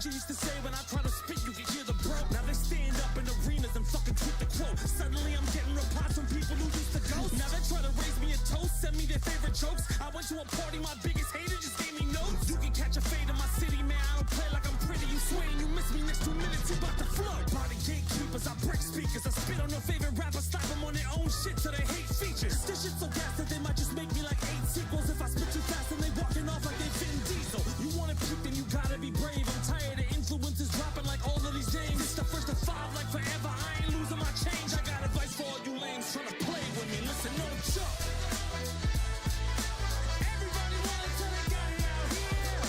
you used to say when I try to spit, you can hear the bro. Now they stand up in arenas and fucking tweet the quote. Suddenly I'm getting replies from people who used to ghost. Now they try to raise me a toast, send me their favorite jokes. I went to a party, my biggest hater just gave me notes. You can catch a fade in my city, man. I don't play like I'm pretty. You swaying, you miss me next 2 minutes, you about to float. Body gatekeepers, I break speakers. I spit on your favorite rapper, stop them on their own shit till they hate features. This shit's so gas that they might just make me like 8 sequels. If I spit too fast and they walking off like they Vin Diesel. You want it peak, then you gotta be brave. I'm tired of influences dropping like all of these names. It's the first to 5 like forever. I ain't losing my change. I got advice for all you lames trying to play with me. Listen, no joke. Everybody wanna tell they got it out here.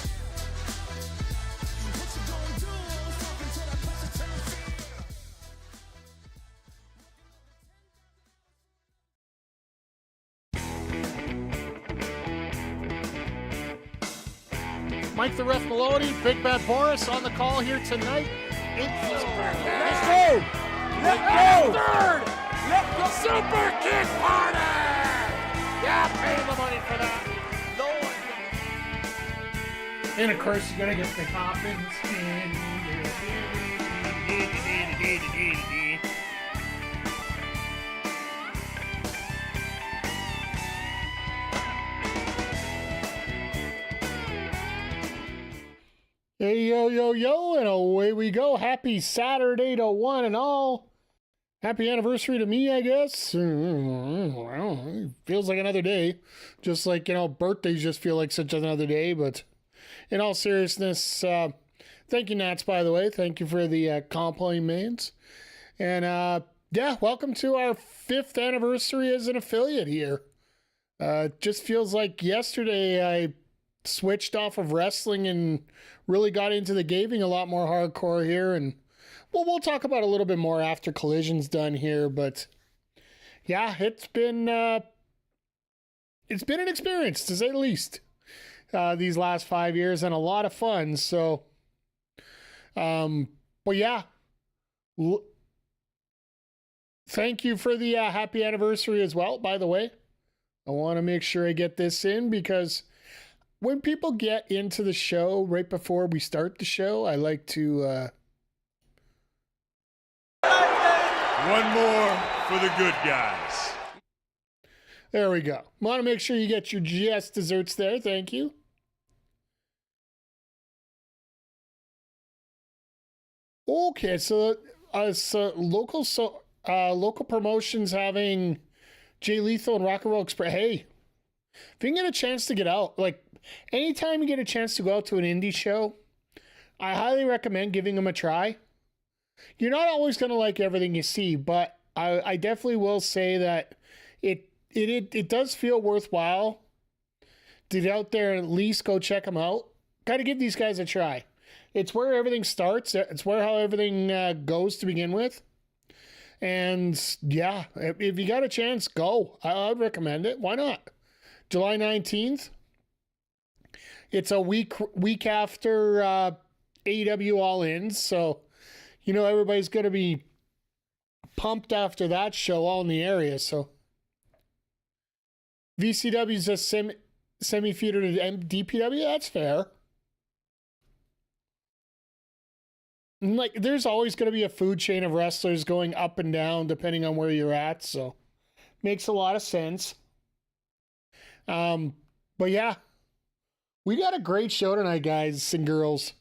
What you gonna do? Fuck until that pressure turn to fear. Mike the Ref Maloney, Big Bad Boris on the call here tonight. Let's go! Let's go! Third! Let's go! Super Kid Party! Yeah, pay the money for that. No one. And of course, you gotta get the Coppins. Hey, yo, yo, yo, and away we go. Happy Saturday to one and all. Happy anniversary to me, I guess. Feels like another day. Just like, birthdays just feel like such another day. But in all seriousness, thank you, Nats, by the way. Thank you for the compliments. And, welcome to our 5th anniversary as an affiliate here. Just feels like yesterday I switched off of wrestling and really got into the gaming a lot more hardcore here, and we'll talk about a little bit more after Collision's done here. But yeah, it's been an experience to say the least these last 5 years, and a lot of fun. So but yeah, thank you for the happy anniversary as well, by the way. I want to make sure I get this in, because when people get into the show right before we start the show, I like to... One more for the good guys. There we go. Want to make sure you get your GS desserts there. Thank you. Okay, so local promotions having Jay Lethal and Rock and Roll Express. Hey, if you can get a chance to get out, like, anytime you get a chance to go out to an indie show, I highly recommend giving them a try. You're not always going to like everything you see, but I definitely will say that it does feel worthwhile to get out there and at least go check them out. Got to give these guys a try. It's where everything starts. It's where how everything goes to begin with. And yeah, if you got a chance, go. I'd recommend it. Why not? July 19th. It's a week after AEW All In, so everybody's going to be pumped after that show, all in the area. So VCW's a semi-feeder to DPW. That's fair. And there's always going to be a food chain of wrestlers going up and down depending on where you're at, so makes a lot of sense. But yeah, we got a great show tonight, guys and girls.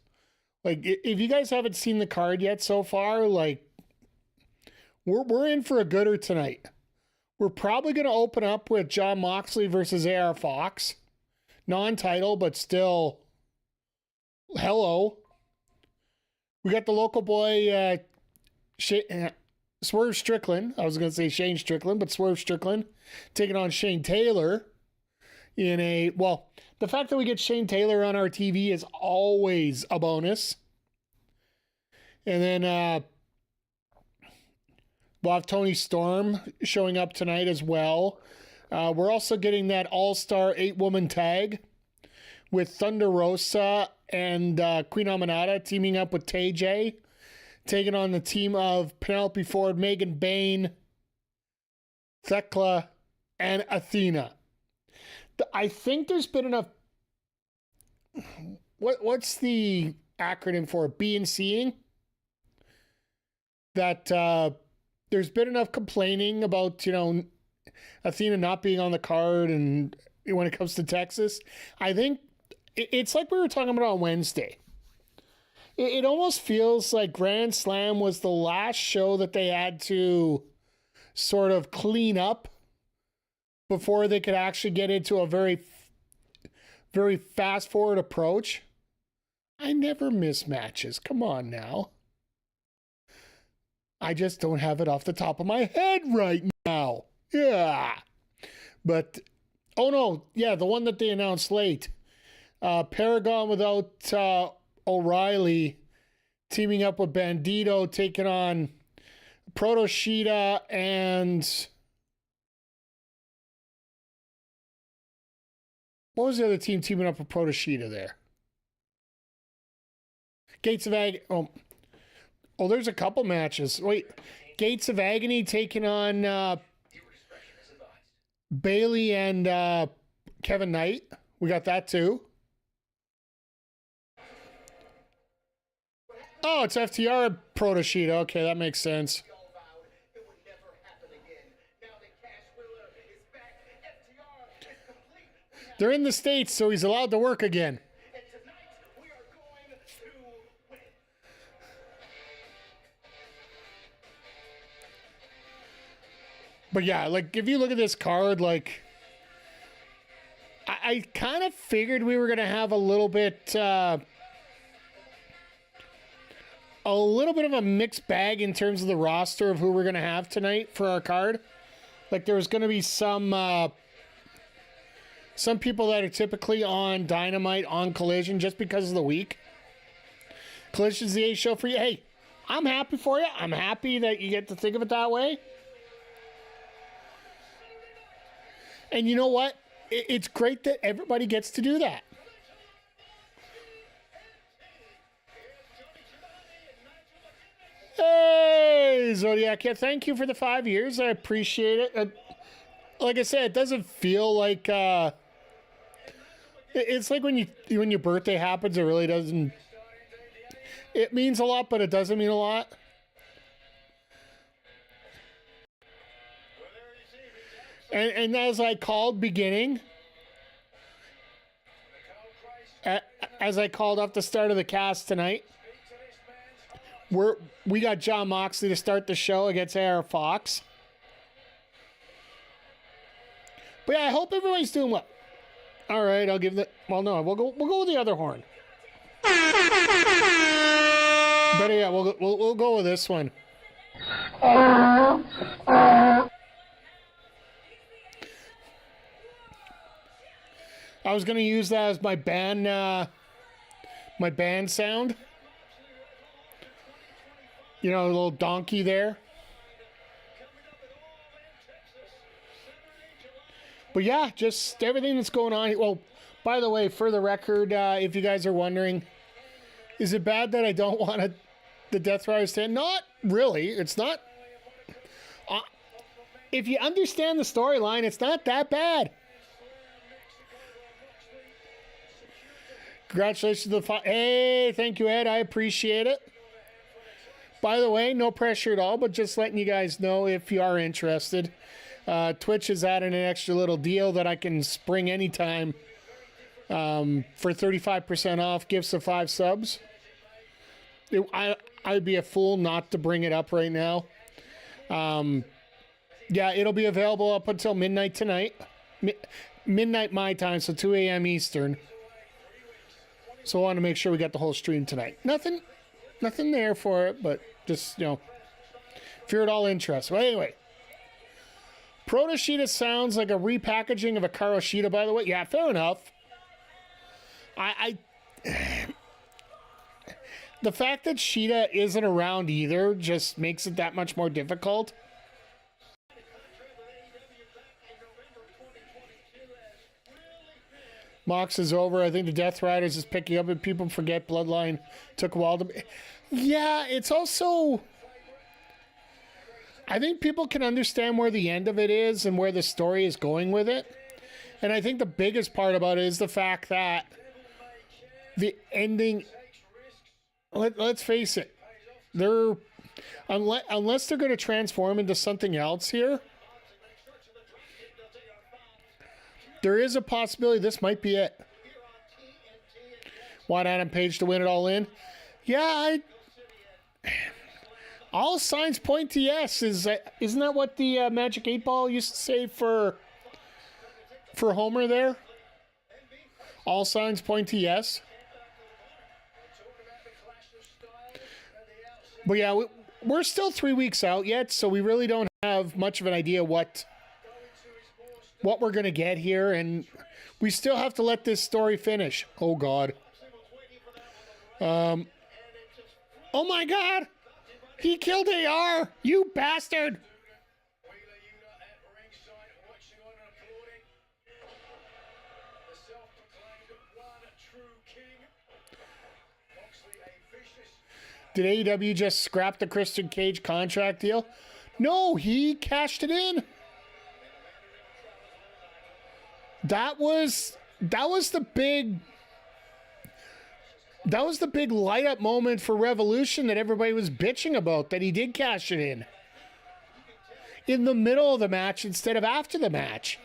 If you guys haven't seen the card yet so far, we're in for a gooder tonight. We're probably going to open up with Jon Moxley versus AR Fox. Non-title, but still, hello. We got the local boy, Swerve Strickland. I was going to say Shane Strickland, but Swerve Strickland taking on Shane Taylor the fact that we get Shane Taylor on our TV is always a bonus. And then we'll have Tony Storm showing up tonight as well. We're also getting that all-star 8-woman tag with Thunder Rosa and Queen Aminata teaming up with TJ, taking on the team of Penelope Ford, Megan Bain, Thekla, and Athena. I think there's been enough... What's the acronym for it, B and C'ing, that there's been enough complaining about, Athena not being on the card and when it comes to Texas. I think it's like we were talking about on Wednesday. It almost feels like Grand Slam was the last show that they had to sort of clean up before they could actually get into a very, very fast forward approach. I never miss matches. Come on now. I just don't have it off the top of my head right now. Yeah. But, oh no. Yeah, the one that they announced late. Paragon without O'Reilly teaming up with Bandito, taking on Proto Shida and what was the other team teaming up with Proto Shida there? Gates of Agony. Oh, there's a couple matches. Wait, Gates of Agony taking on Bailey and Kevin Knight. We got that too. Oh, it's FTR and Proto Shida. Okay, that makes sense. They're in the States, so he's allowed to work again. But yeah, like, if you look at this card, like, I kind of figured we were going to have a little bit of a mixed bag in terms of the roster of who we're going to have tonight for our card. Like, there was going to be some people that are typically on Dynamite, on Collision, just because of the week. Collision's the A show for you. Hey, I'm happy for you. I'm happy that you get to think of it that way. And you know what? It's great that everybody gets to do that. Hey, Zodiac. Yeah, thank you for the 5 years. I appreciate it. Like I said, it doesn't feel like... it's like when your birthday happens, it really doesn't... It means a lot, but it doesn't mean a lot. And as I called beginning, as I called off the start of the cast tonight, we got John Moxley to start the show against AR Fox. But yeah, I hope everybody's doing well. All right, I'll give the... Well, no, we'll go with the other horn. But yeah, we'll go with this one. I was gonna use that as my band sound. You know, a little donkey there. But yeah, just everything that's going on. Well, by the way, for the record, if you guys are wondering, is it bad that I don't want the Death Rider stand? Not really. It's not. If you understand the storyline, it's not that bad. Congratulations to the... Hey, thank you, Ed. I appreciate it. By the way, no pressure at all, but just letting you guys know if you are interested. Twitch is adding an extra little deal that I can spring anytime for 35% off gifts of 5 subs. I'd be a fool not to bring it up right now. Yeah, it'll be available up until midnight tonight. Midnight my time, so 2 a.m. Eastern. So I want to make sure we got the whole stream tonight. Nothing there for it, but just, if you're at all interested. Well, anyway. Proto Shida sounds like a repackaging of a Hikaru Shida, by the way. Yeah, fair enough. The fact that Shida isn't around either just makes it that much more difficult. Mox is over. I think the Death Riders is picking up, and people forget Bloodline took a while to... Yeah, it's also... I think people can understand where the end of it is and where the story is going with it. And I think the biggest part about it is the fact that the ending let's face it, unless they're going to transform into something else here, there is a possibility this might be it. Want Adam Page to win it all in? Yeah, all signs point to yes. Isn't that what the Magic 8 Ball used to say for Homer there? All signs point to yes. But yeah, we're still 3 weeks out yet, so we really don't have much of an idea what we're going to get here, and we still have to let this story finish. Oh, God. Oh, my God. He killed AR, you bastard. Did AEW just scrap the Christian Cage contract deal? No, he cashed it in. That was the big light up moment for Revolution that everybody was bitching about, that he did cash it in the middle of the match instead of after the match.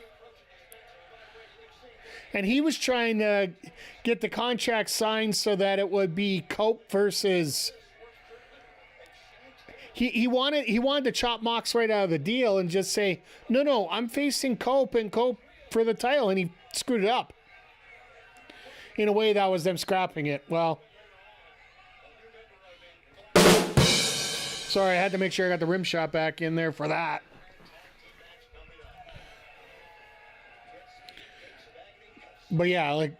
And he was trying to get the contract signed so that it would be Cope versus... He wanted to chop Mox right out of the deal and just say, no, I'm facing Cope and Cope for the title, and he screwed it up. In a way, that was them scrapping it. Well, sorry, I had to make sure I got the rim shot back in there for that. But yeah, like,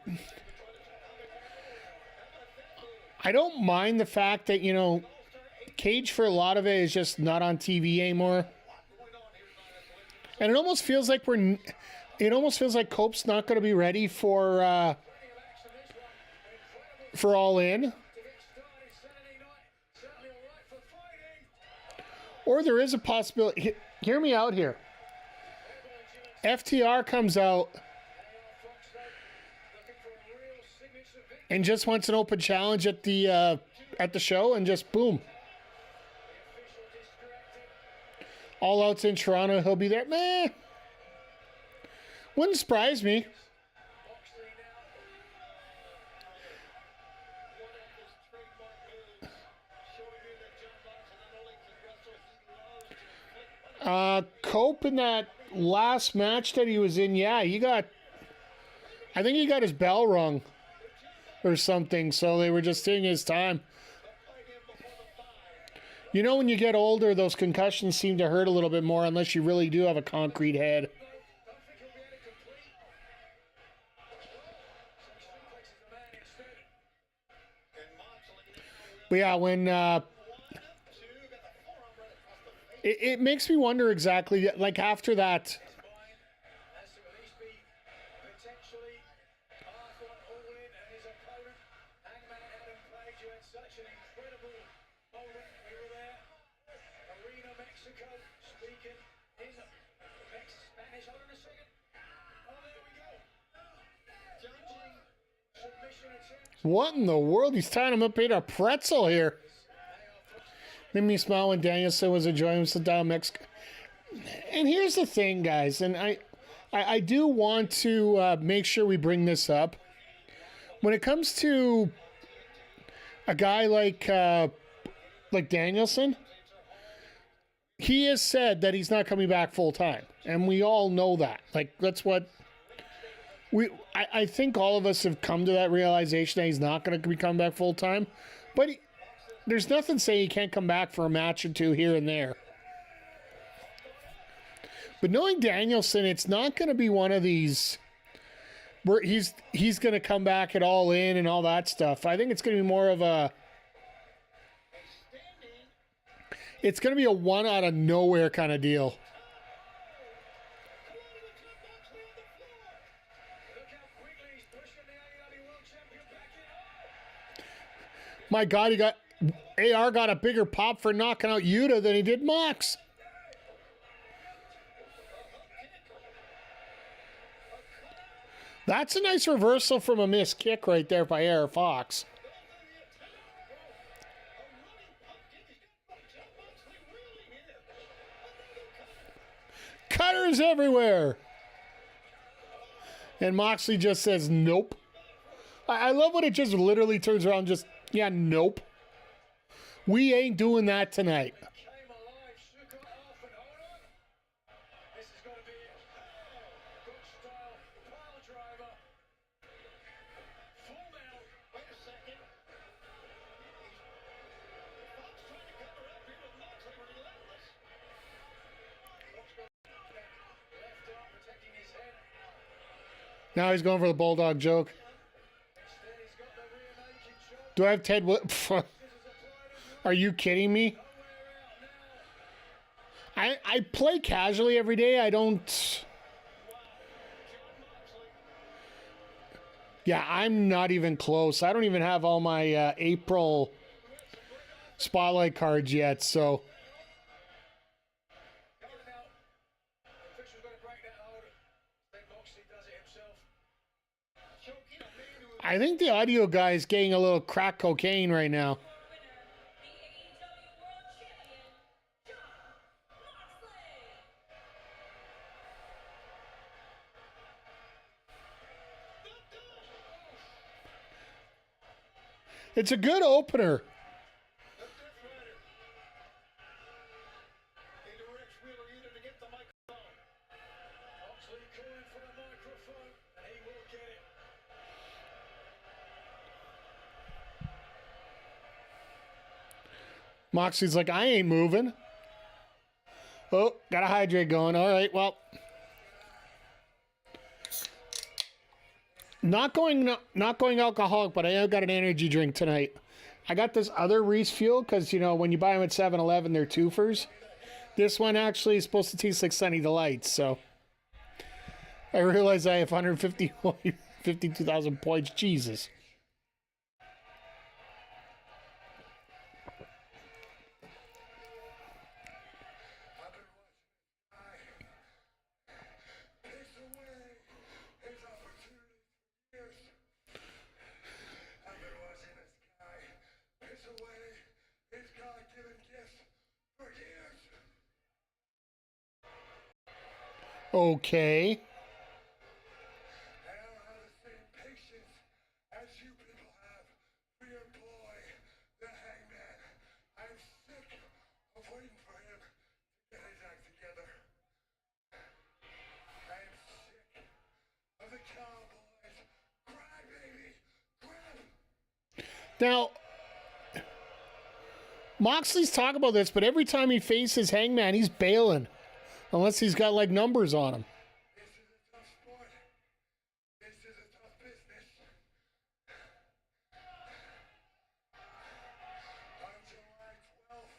I don't mind the fact that, Cage for a lot of it is just not on TV anymore. And it almost feels like Cope's not going to be ready for All In. Or there is a possibility. Hear me out here. FTR comes out and just wants an open challenge at the show, and just boom. All Out's in Toronto, he'll be there. Meh. Wouldn't surprise me. Cope in that last match that he was in, yeah, I think he got his bell rung or something, so they were just taking his time. When you get older, those concussions seem to hurt a little bit more unless you really do have a concrete head. But yeah, when it makes me wonder exactly, like after that. What in the world? He's tying him up in a pretzel here. Made me smile when Danielson was enjoying himself down in Mexico. And here's the thing, guys, and I do want to make sure we bring this up. When it comes to a guy like Danielson, he has said that he's not coming back full time, and we all know that. Like, that's what I think all of us have come to that realization that he's not going to be coming back full time. But there's nothing saying he can't come back for a match or two here and there. But knowing Danielson, it's not going to be one of these where he's going to come back at All In and all that stuff. I think it's going to be more of it's going to be a one out of nowhere kind of deal. My God, AR got a bigger pop for knocking out Yuta than he did Mox. That's a nice reversal from a missed kick right there by AR Fox. cutters everywhere. And Moxley just says, nope. I love when it just literally turns around and just, yeah, nope. We ain't doing that tonight. Now he's going for the bulldog joke. Do I have Ted? Are you kidding me? I play casually every day. I don't. Yeah, I'm not even close. I don't even have all my April spotlight cards yet, so. I think the audio guy is getting a little crack cocaine right now. It's a good opener. Moxley's like, I ain't moving. Oh, got a hydrate going. All right, well. Not going alcoholic, but I have got an energy drink tonight. I got this other Reese Fuel because, you know, when you buy them at 7-Eleven, they're twofers. This one actually is supposed to taste like Sunny Delights, so. I realize I have 52,000 points. Jesus. Okay. I don't have the same patience as you people have for your boy, the Hangman. I'm sick of waiting for him to get his act together. I am sick of the Cowboys. Cry, baby, cry. Now, Moxley's talking about this, but every time he faces Hangman, he's bailing. Unless he's got, like, numbers on him. This is a tough sport. This is a tough business. On July 12th,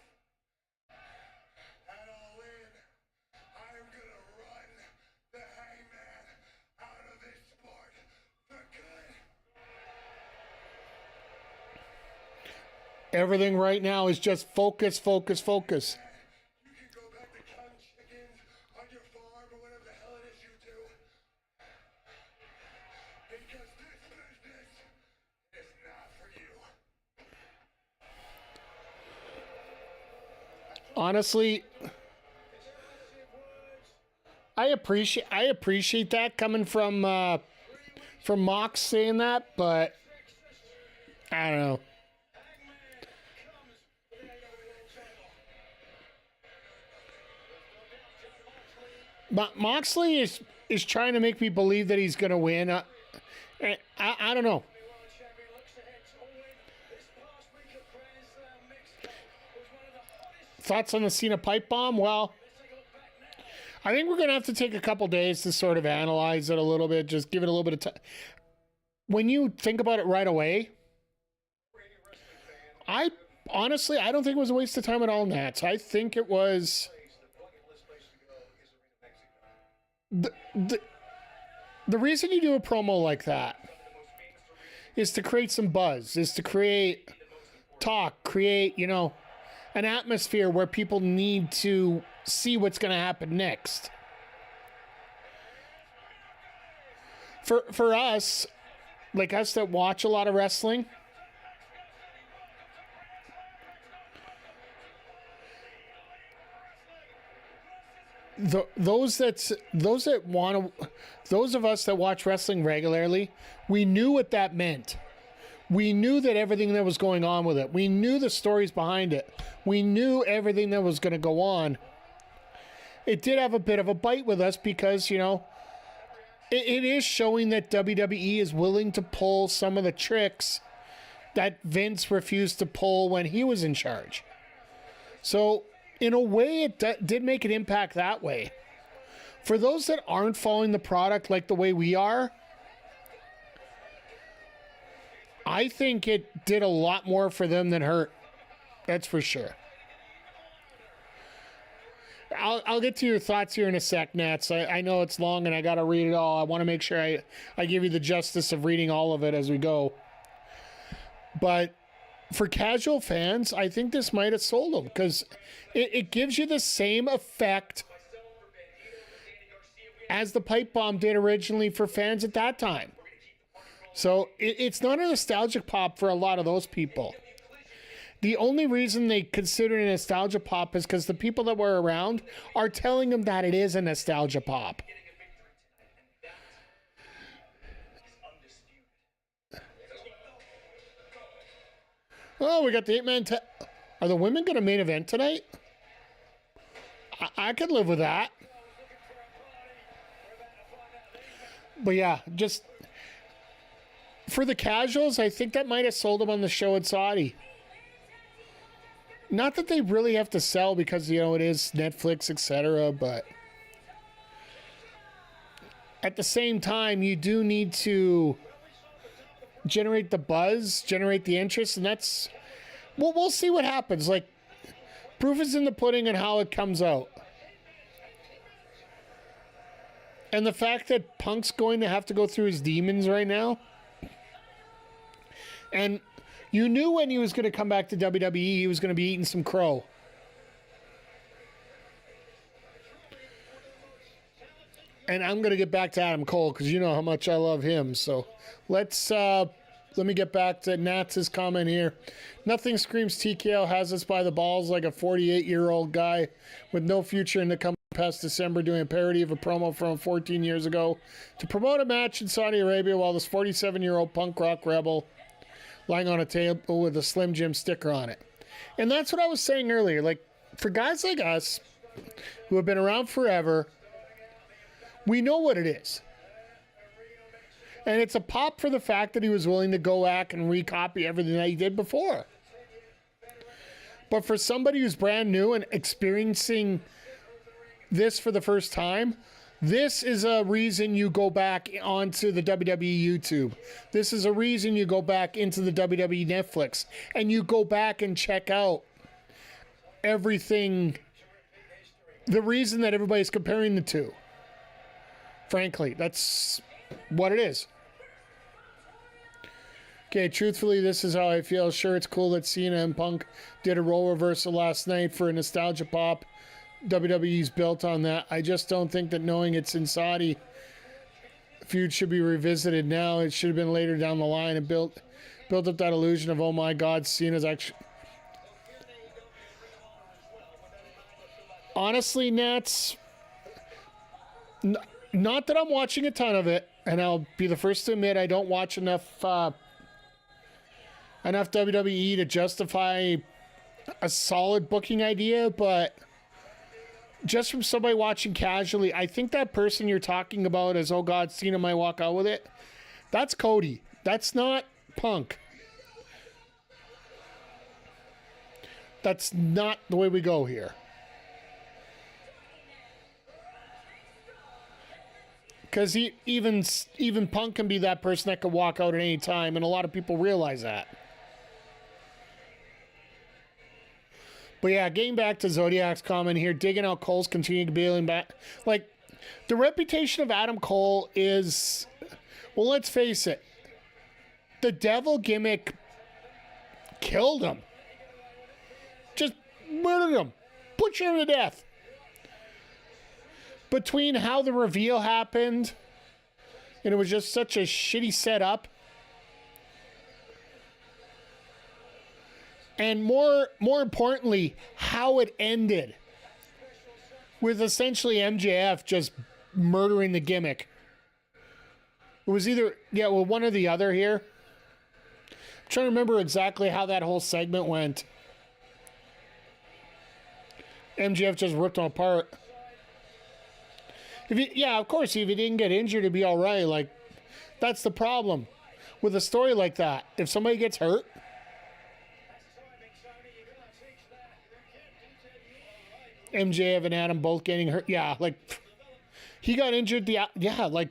at All In, I'm gonna run the Hangman out of this sport for good. Everything right now is just focus, focus, focus. You can go back to counting chickens on your farm or whatever the hell it is you do. Because this business is not for you. Honestly, I appreciate that coming from Mox saying that, but I don't know. Moxley is trying to make me believe that he's going to win. I don't know. Thoughts on the Cena pipe bomb? Well, I think we're going to have to take a couple days to sort of analyze it a little bit. Just give it a little bit of time. When you think about it right away, I don't think it was a waste of time at all, Nats. I think it was... The reason you do a promo like that is to create some buzz, is to create talk, create, you know, an atmosphere where people need to see what's going to happen next. For us, like us that watch a lot of wrestling, those of us that watch wrestling regularly, we knew what that meant. We knew that everything that was going on with it. We knew the stories behind it. We knew everything that was going to go on. It did have a bit of a bite with us because, you know, it is showing that WWE is willing to pull some of the tricks that Vince refused to pull when he was in charge. So, in a way, it did make an impact that way. For those that aren't following the product like the way we are, I think it did a lot more for them than hurt. That's for sure. I'll get to your thoughts here in a sec, Nats. I know it's long and I got to read it all. I want to make sure I give you the justice of reading all of it as we go. But for casual fans, I think this might have sold them because it gives you the same effect as the pipe bomb did originally for fans at that time. So it's not a nostalgic pop for a lot of those people. The only reason they consider it a nostalgia pop is because the people that were around are telling them that it is a nostalgia pop. Oh, we got the 8-man Are the women going to main event tonight? I could live with that. But yeah, just for the casuals, I think that might have sold them on the show at Saudi. Not that they really have to sell because, you know, it is Netflix, etc. But at the same time, you do need to generate the buzz, generate the interest, and that's... Well, we'll see what happens. Like, proof is in the pudding and how it comes out. And the fact that Punk's going to have to go through his demons right now. And you knew when he was going to come back to WWE, he was going to be eating some crow. And I'm going to get back to Adam Cole because you know how much I love him. So let me get back to Nats' comment here. Nothing screams TKO has us by the balls like a 48-year-old guy with no future in the company past December doing a parody of a promo from 14 years ago to promote a match in Saudi Arabia while this 47-year-old punk rock rebel lying on a table with a Slim Jim sticker on it. And that's what I was saying earlier. Like, for guys like us who have been around forever, we know what it is. And it's a pop for the fact that he was willing to go back and recopy everything that he did before. But for somebody who's brand new and experiencing this for the first time, this is a reason you go back onto the WWE YouTube. This is a reason you go back into the WWE Netflix. And you go back and check out everything. The reason that everybody's comparing the two. Frankly, that's what it is. Okay, truthfully, this is how I feel. Sure, it's cool that Cena and Punk did a role reversal last night for a nostalgia pop. WWE's built on that. I just don't think that knowing it's in Saudi, feud should be revisited now. It should have been later down the line and built up that illusion of, oh my God, Cena's actually... Honestly, Nats, not that I'm watching a ton of it, and I'll be the first to admit I don't watch enough WWE to justify a solid booking idea, but just from somebody watching casually, I think that person you're talking about as, oh God, Cena might walk out with it, that's Cody. That's not Punk. That's not the way we go here. Because even Punk can be that person that can walk out at any time, and a lot of people realize that. But yeah, getting back to Zodiac's comment here, digging out Cole's continuing bailing back. Like, the reputation of Adam Cole is, well, let's face it, the devil gimmick killed him. Just murdered him. Butchered him to death. Between how the reveal happened, and it was just such a shitty setup, and more importantly, how it ended with essentially MJF just murdering the gimmick. It was either, one or the other here. I'm trying to remember exactly how that whole segment went. MJF just ripped him apart. Of course, if he didn't get injured, it'd be all right. Like, that's the problem with a story like that. If somebody gets hurt, MJF and Adam both getting hurt. Yeah, like, he got injured. Like,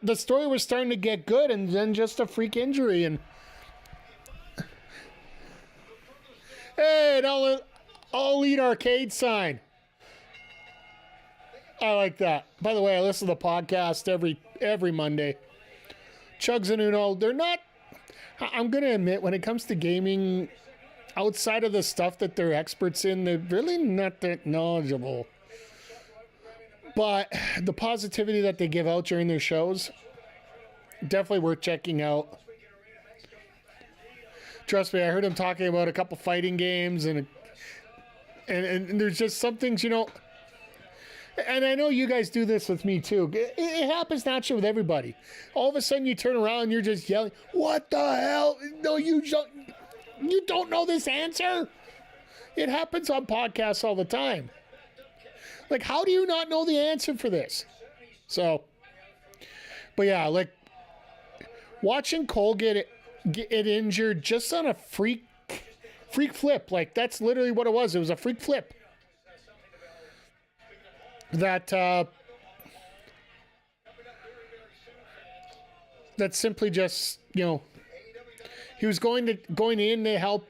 the story was starting to get good, and then just a freak injury. And hey, an all Elite Arcade sign. I like that. By the way, I listen to the podcast every Monday. Chugs and Uno, they're not. I'm going to admit, when it comes to gaming, outside of the stuff that they're experts in, they're really not that knowledgeable. But the positivity that they give out during their shows, definitely worth checking out. Trust me, I heard him talking about a couple fighting games, and there's just some things, and I know you guys do this with me too. It happens naturally with everybody. All of a sudden you turn around and you're just yelling, "What the hell? No, you don't know this answer?" It happens on podcasts all the time. Like, how do you not know the answer for this? So, but yeah, like, watching Cole get injured just on a freak flip. Like, that's literally what it was. It was a freak flip. That simply just, he was going in to help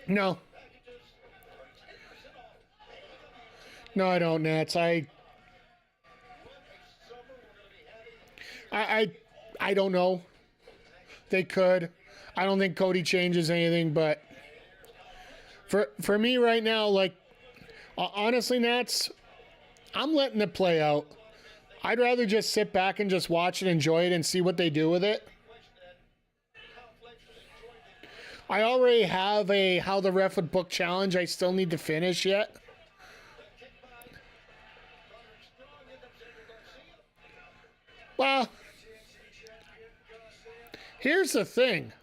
No, I don't, Nats. I don't know. They could. I don't think Cody changes anything, but for me right now, like, honestly, Nats, I'm letting it play out. I'd rather just sit back and just watch it, enjoy it, and see what they do with it. I already have a How the Ref Would Book challenge I still need to finish yet. Well, here's the thing.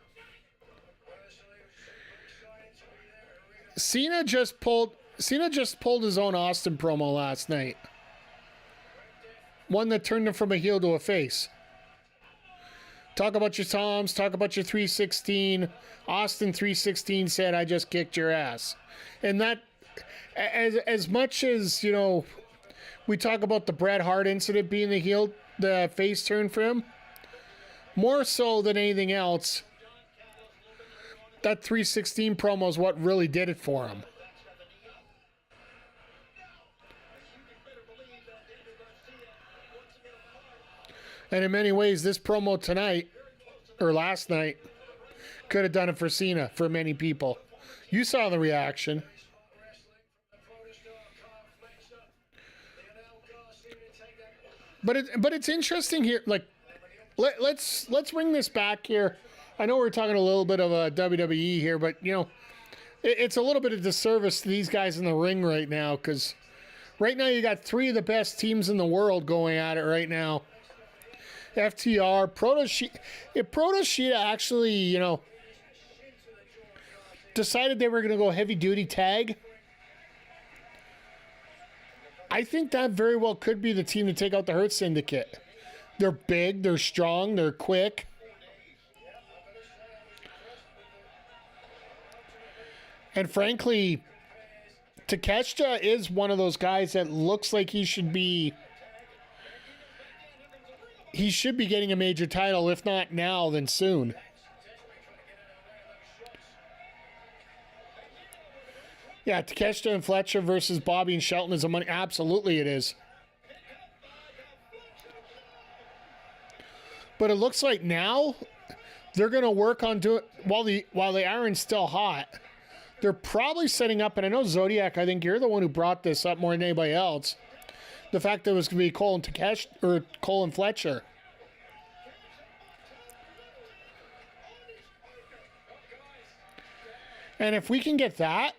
Cena just pulled his own Austin promo last night. One that turned him from a heel to a face. Talk about your Toms, talk about your 316. Austin 316 said, "I just kicked your ass." And that, as much as, we talk about the Bret Hart incident being the face turn for him, more so than anything else, that 316 promo is what really did it for him. And in many ways, this promo tonight, or last night, could have done it for Cena, for many people. You saw the reaction. But it's interesting here. Like, let's bring this back here. I know we're talking a little bit of a WWE here, but it's a little bit of disservice to these guys in the ring right now, because right now you got three of the best teams in the world going at it right now. FTR, Proto Sheeta actually, decided they were going to go heavy duty tag. I think that very well could be the team to take out the Hurt Syndicate. They're big, they're strong, they're quick. And frankly, Takeshita is one of those guys that looks like he should be getting a major title, if not now, then soon. Yeah, Takeshita and Fletcher versus Bobby and Shelton is a money. Absolutely, it is. But it looks like now they're going to work on doing while the iron's still hot. They're probably setting up, and I know Zodiac, I think you're the one who brought this up more than anybody else. the fact that it was going to be Colin Takesh or Colin Fletcher. And if we can get that,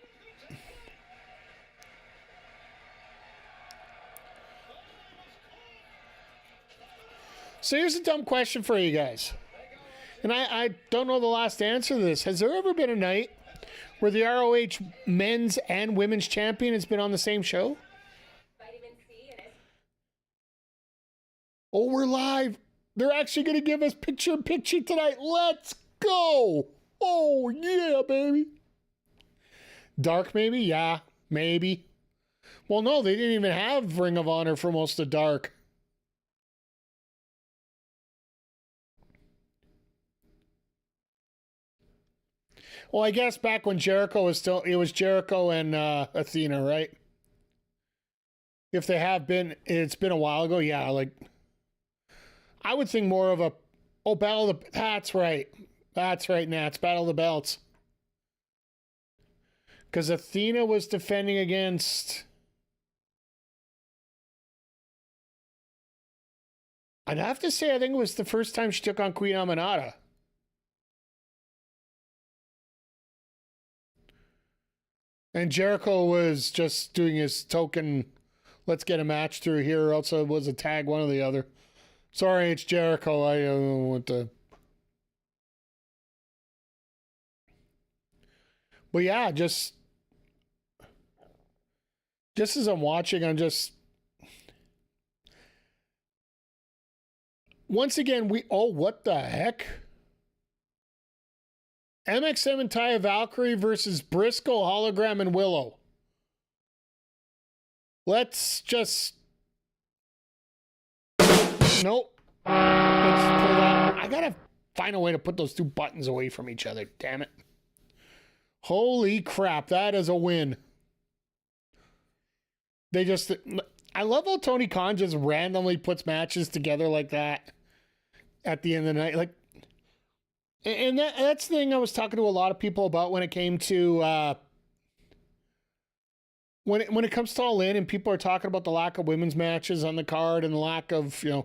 so here's a dumb question for you guys. And I don't know the last answer to this. Has there ever been a night where the ROH men's and women's champion has been on the same show? Oh, we're live. They're actually going to give us picture-in-picture tonight. Let's go. Oh, yeah, baby. Dark, maybe? Yeah, maybe. Well, no, they didn't even have Ring of Honor for most of Dark. Well, I guess back when Jericho was still, it was Jericho and Athena, right? If they have been, it's been a while ago. Yeah, like, I would think more of a, oh, Battle of the, that's right. That's right, Nats, Battle of the Belts. Because Athena was defending against, I'd have to say, I think it was the first time she took on Queen Aminata. And Jericho was just doing his token, let's get a match through here, or else it was a tag, one or the other. Sorry, it's Jericho. I don't want to. But yeah, just as I'm watching, I'm just. Once again, oh, what the heck? MXM and Taya Valkyrie versus Briscoe, Hologram, and Willow. Let's just... Nope. Let's pull that. I gotta find a way to put those two buttons away from each other. Damn it. Holy crap, that is a win. They just... I love how Tony Khan just randomly puts matches together like that at the end of the night. Like, and that's the thing I was talking to a lot of people about when it came to when it comes to All In, and people are talking about the lack of women's matches on the card and the lack of, the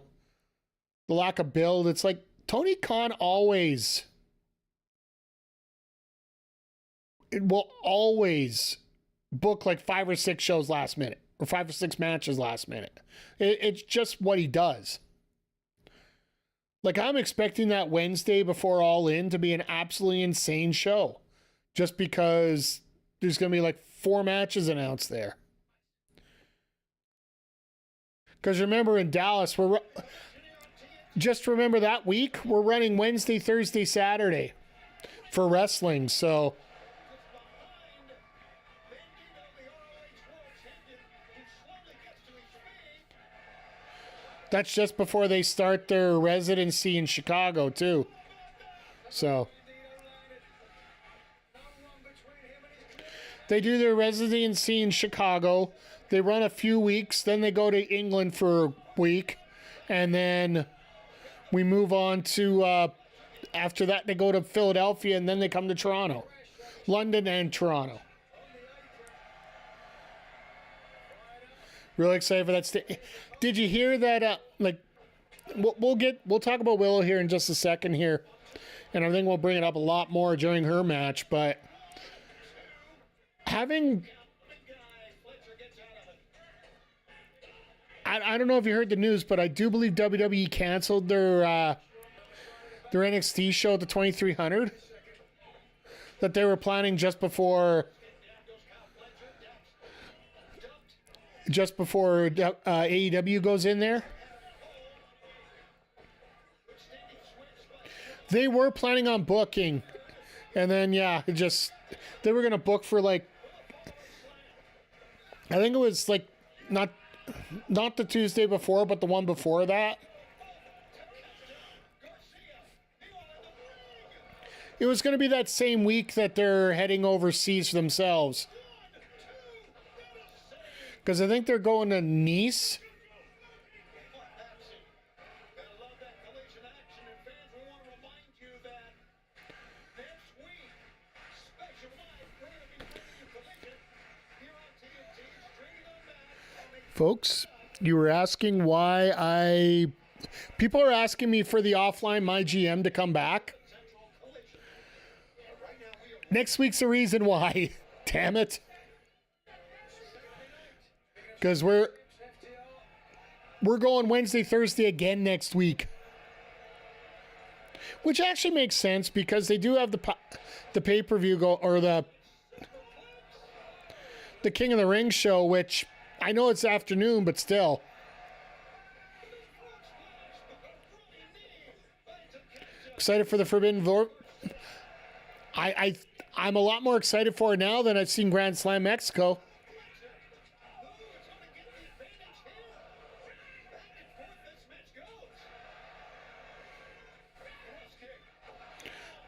lack of build. It's like Tony Khan will always book like 5 or 6 shows last minute, or 5 or 6 matches last minute. It's just what he does. Like, I'm expecting that Wednesday before All In to be an absolutely insane show. Just because there's going to be like 4 matches announced there. Because remember, in Dallas, just remember that week, we're running Wednesday, Thursday, Saturday for wrestling. So that's just before they start their residency in Chicago, too. So they do their residency in Chicago. They run a few weeks. Then they go to England for a week. And then we move on to, after that, they go to Philadelphia, and then they come to Toronto. London and Toronto. Really excited for that. Did you hear that? We'll talk about Willow here in just a second here, and I think we'll bring it up a lot more during her match. But having, I don't know if you heard the news, but I do believe WWE canceled their NXT show at the 2300 that they were planning just before AEW goes in there. They were planning on booking, and then they were gonna book for like, I think it was like not the Tuesday before, but the one before that. It was gonna be that same week that they're heading overseas for themselves. Because I think they're going to Nice. Folks, You were asking why people are asking me for the offline my GM to come back. Next week's the reason why. Damn it. Because we're going Wednesday, Thursday again next week. Which actually makes sense because they do have the pay-per-view or the King of the Ring show, which I know it's afternoon, but still. Excited for the Forbidden Door. I'm a lot more excited for it now than I've seen Grand Slam Mexico.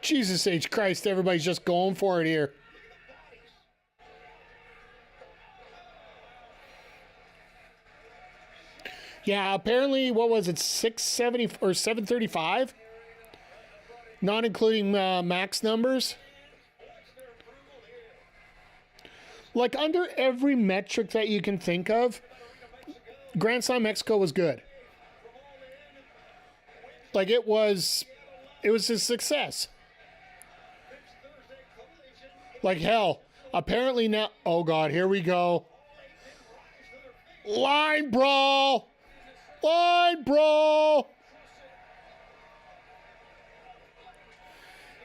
Jesus H. Christ, everybody's just going for it here. Yeah, apparently, what was it, 670 or 735? Not including max numbers. Like, under every metric that you can think of, Grand Slam Mexico was good. Like, it was a success. Like, hell, apparently now, oh God, here we go. Line brawl! Line brawl!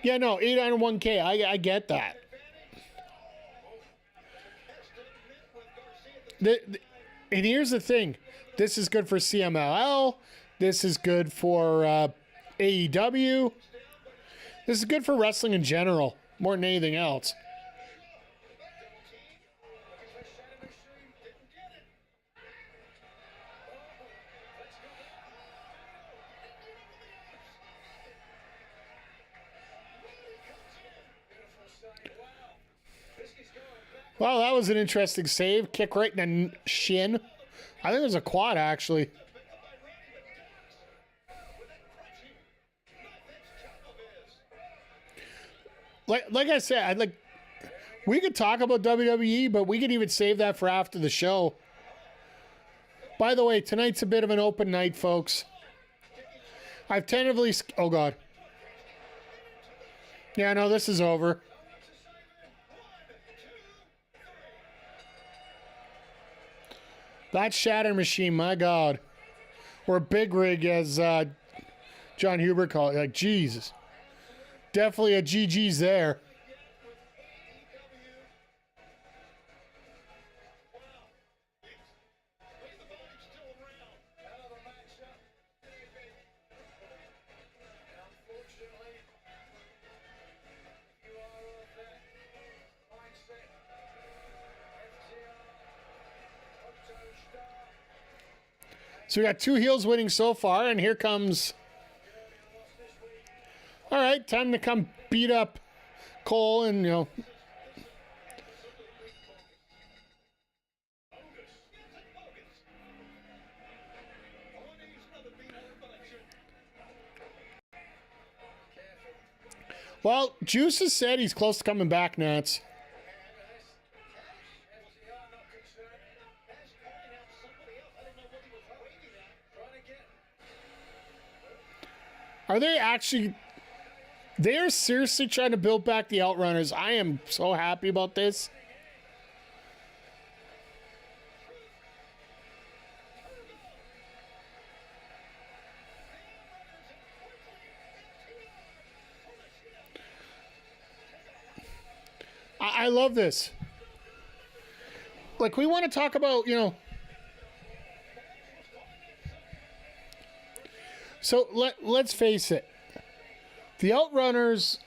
Yeah, no, 801K, I get that. And here's the thing. This is good for CMLL. This is good for AEW. This is good for wrestling in general, more than anything else. Well, that was an interesting save. Kick right in the shin. I think it was a quad, actually. Like I said, we could talk about WWE, but we could even save that for after the show. By the way, tonight's a bit of an open night, folks. I've tentatively... Oh, God. Yeah, no, this is over. That Shatter Machine, my God. Or Big Rig, as John Huber called it. Like, Jesus. Definitely a GG's there. So we got two heels winning so far, and here comes... All right, time to come beat up Cole and, you know... Well, Juice has said he's close to coming back, Nats. Are they actually... They're seriously trying to build back the Outrunners. I am so happy about this. I love this. Like, we want to talk about, you know... So, let's face it. The Outrunners,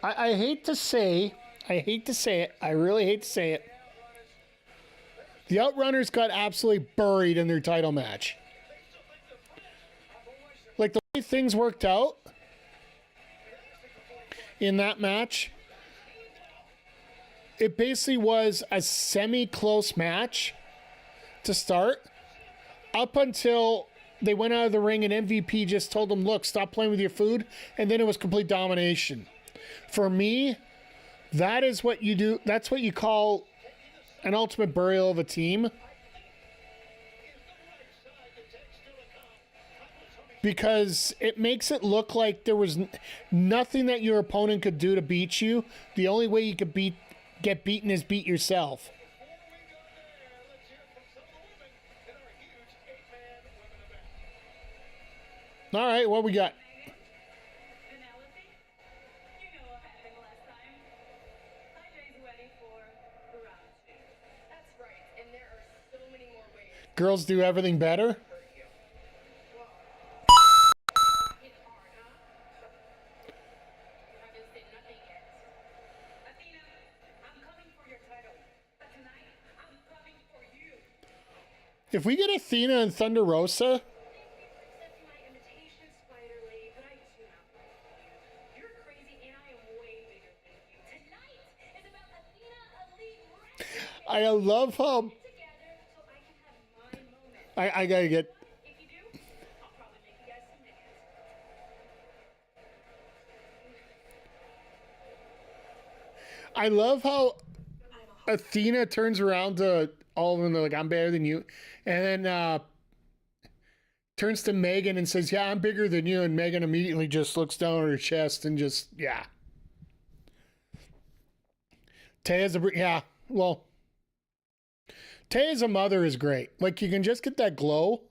I hate to say it, I really hate to say it. The Outrunners got absolutely buried in their title match. Like, the way things worked out in that match, it basically was a semi-close match to start, up until they went out of the ring and MVP just told them, look, stop playing with your food. And then it was complete domination. For me, that is what you do. That's what you call an ultimate burial of a team. because it makes it look like there was nothing that your opponent could do to beat you. The only way you could get beaten is beat yourself. All right, what we got? Girls do everything better? If we get Athena and Thunder Rosa, I love how I gotta get. I love how Athena turns around to all of them. They're like, "I'm better than you," and then turns to Megan and says, "Yeah, I'm bigger than you." And Megan immediately just looks down at her chest and just, yeah. Taya's a mother is great. Like, you can just get that glow.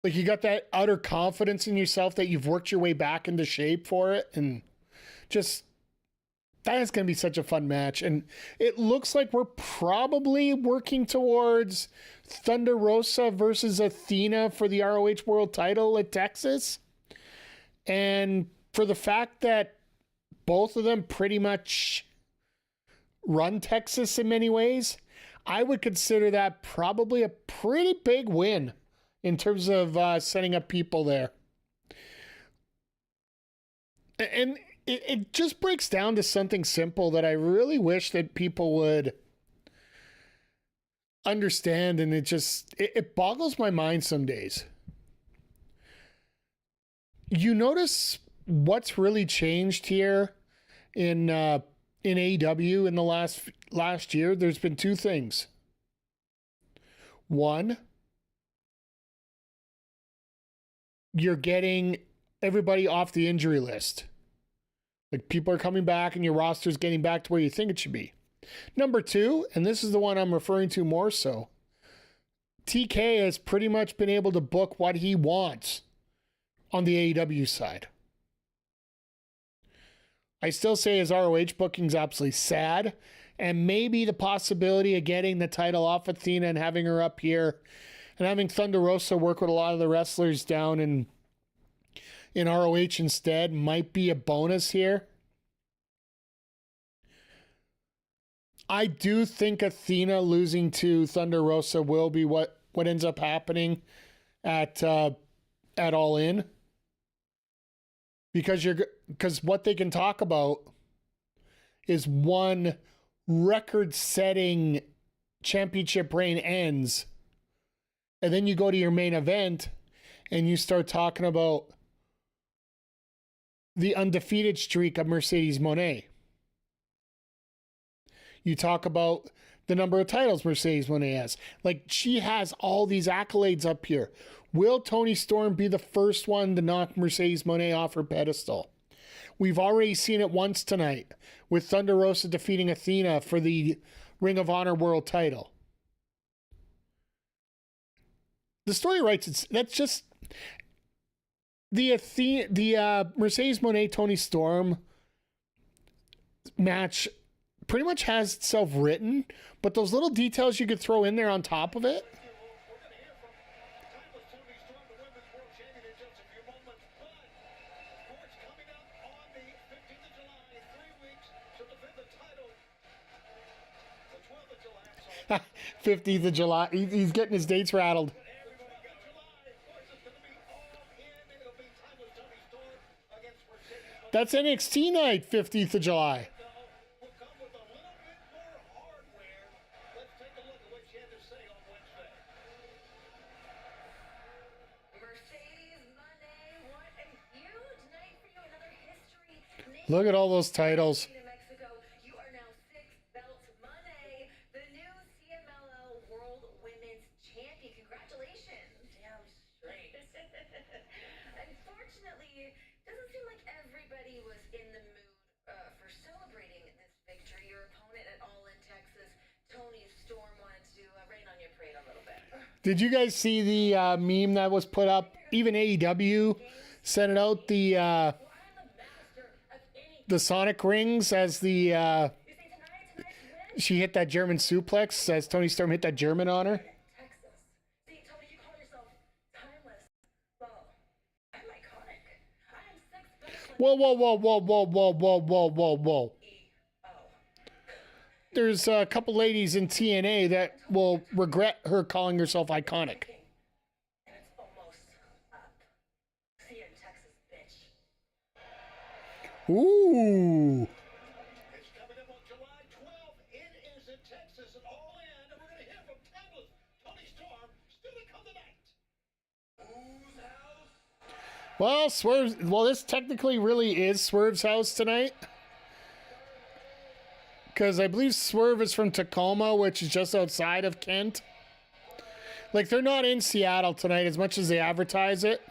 Like, you got that utter confidence in yourself that you've worked your way back into shape for it. And just, that is going to be such a fun match. And it looks like we're probably working towards Thunder Rosa versus Athena for the ROH World title at Texas. And for the fact that both of them pretty much run Texas in many ways, I would consider that probably a pretty big win in terms of setting up people there. And it just breaks down to something simple that I really wish that people would understand, and it boggles my mind some days. You notice what's really changed here in AEW in the last year? There's been two things. One, you're getting everybody off the injury list. Like, people are coming back and your roster's getting back to where you think it should be. Number two, and this is the one I'm referring to more so, TK has pretty much been able to book what he wants on the AEW side. I still say his ROH booking's absolutely sad, and maybe the possibility of getting the title off Athena and having her up here and having Thunder Rosa work with a lot of the wrestlers down in ROH instead might be a bonus here. I do think Athena losing to Thunder Rosa will be what ends up happening at All In. Because what they can talk about is one record-setting championship reign ends, and then you go to your main event and you start talking about the undefeated streak of Mercedes Moné. You talk about the number of titles Mercedes Moné has. Like, she has all these accolades up here. Will Toni Storm be the first one to knock Mercedes Moné off her pedestal? We've already seen it once tonight with Thunder Rosa defeating Athena for the Ring of Honor World title. The story writes, that's just the Mercedes Moné Toni Storm match pretty much has itself written, but those little details you could throw in there on top of it. July, 15th of July. He's getting his dates rattled. That's NXT night, 15th of July. Look at all those titles. You are now 6-belt Money, the new CMLL World Women's Champion. Congratulations. Damn Did you guys see the meme that was put up? Even AEW sent it out. The Sonic rings as the she hit that German suplex as Tony Storm hit that German on her. Texas. See, Tony, you call yourself timeless. Well, I'm iconic. I am 6 Whoa, whoa, whoa, whoa, whoa, whoa, whoa, whoa, whoa, whoa. There's a couple ladies in TNA that will regret her calling herself iconic. And it's almost up. See you in Texas, bitch. Ooh. It's coming up on July 12th. It is in Texas and all in. And we're going to hear from Timeless Tony Storm still to come tonight. Whose house? Well, Swerve. Well, this technically really is Swerve's house tonight. Because I believe Swerve is from Tacoma, which is just outside of Kent. Like, they're not in Seattle tonight as much as they advertise it.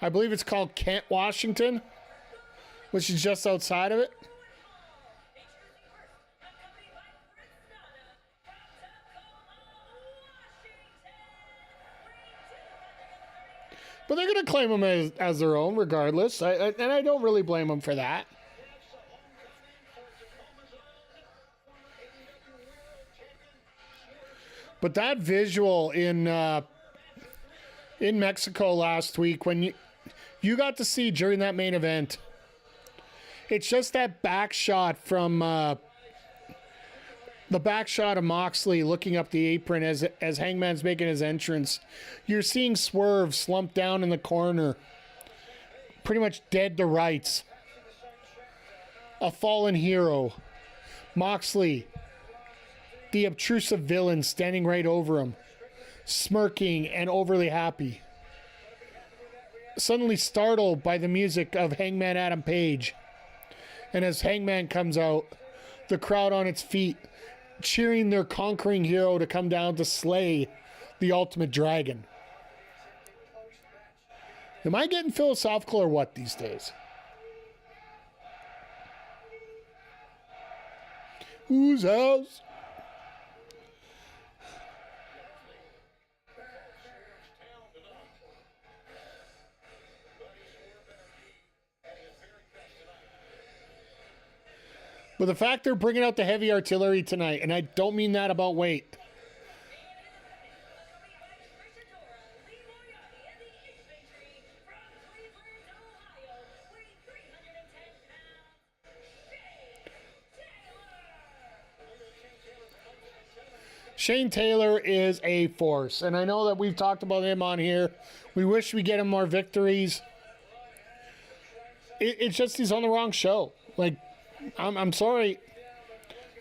I believe it's called Kent, Washington, which is just outside of it. But they're going to claim them as their own regardless. And I don't really blame them for that. But that visual in Mexico last week, when you got to see during that main event, it's just that back shot from the back shot of Moxley looking up the apron as Hangman's making his entrance. You're seeing Swerve slumped down in the corner, pretty much dead to rights. A fallen hero. Moxley, the obtrusive villain, standing right over him, smirking and overly happy. Suddenly startled by the music of Hangman Adam Page. And as Hangman comes out, the crowd on its feet, cheering their conquering hero to come down to slay the Ultimate Dragon. Am I getting philosophical or what these days? Whose house? But the fact they're bringing out the heavy artillery tonight, and I don't mean that about weight. Shane Taylor is a force, and I know that we've talked about him on here. We wish we get him more victories. It's just he's on the wrong show. Like, I'm sorry.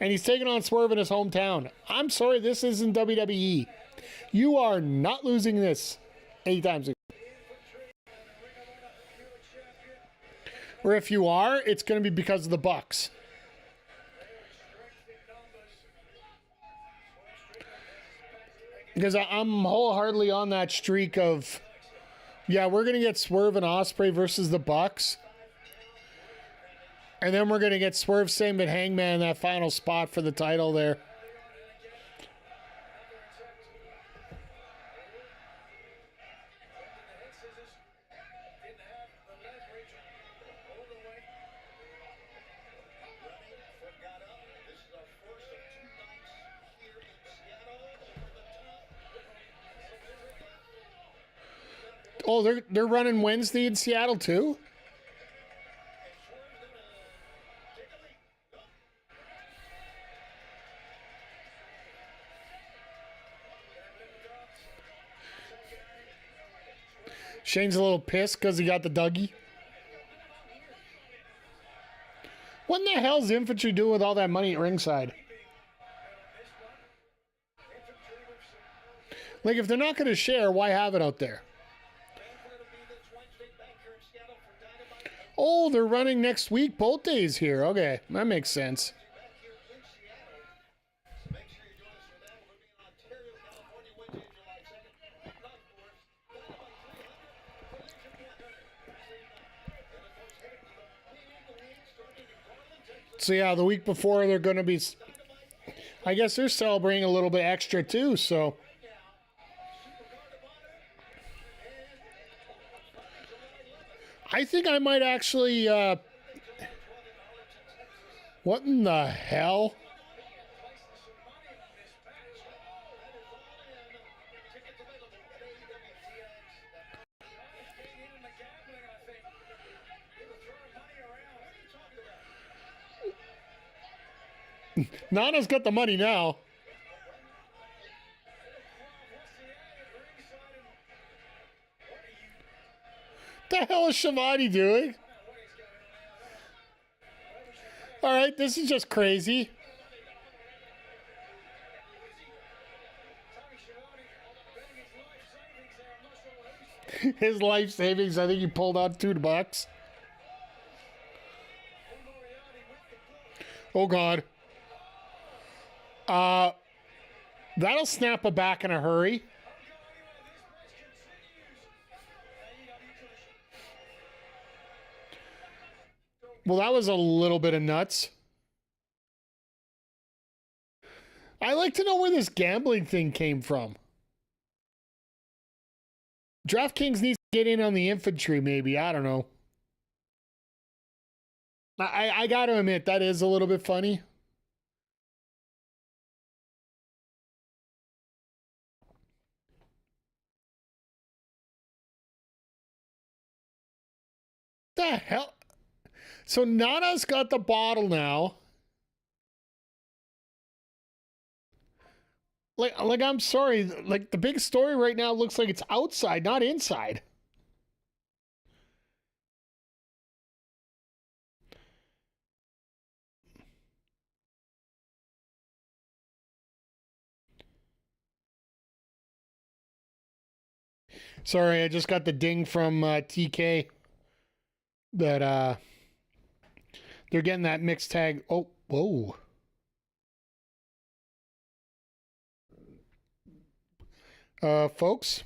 And he's taking on Swerve in his hometown. I'm sorry, this isn't WWE. You are not losing this anytime soon. Or if you are, it's going to be because of the Bucks. Because I'm wholeheartedly on that streak of, yeah, we're going to get Swerve and Ospreay versus the Bucks. And then we're going to get Swerve same at Hangman, that final spot for the title there. Oh, they're running Wednesday in Seattle too? Shane's a little pissed because he got the Dougie. What in the hell's Infantry doing with all that money at ringside? Like, if they're not going to share, why have it out there? Oh, they're running next week, both days here. Okay, that makes sense. So yeah, the week before they're going to be, I guess they're celebrating a little bit extra too, so I think I might actually. What in the hell? Nana's got the money now. The hell is Shivani doing? All right, this is just crazy. His life savings, I think he pulled out $2. Oh, God. That'll snap a back in a hurry. Well, that was a little bit of nuts. I like to know where this gambling thing came from. DraftKings needs to get in on the infantry, maybe. I don't know. I got to admit, that is a little bit funny. The hell? So Nana's got the bottle now. Like I'm sorry, like the big story right now looks like it's outside, not inside. Sorry, I just got the ding from TK that they're getting that mixed tag. Oh, whoa. Folks,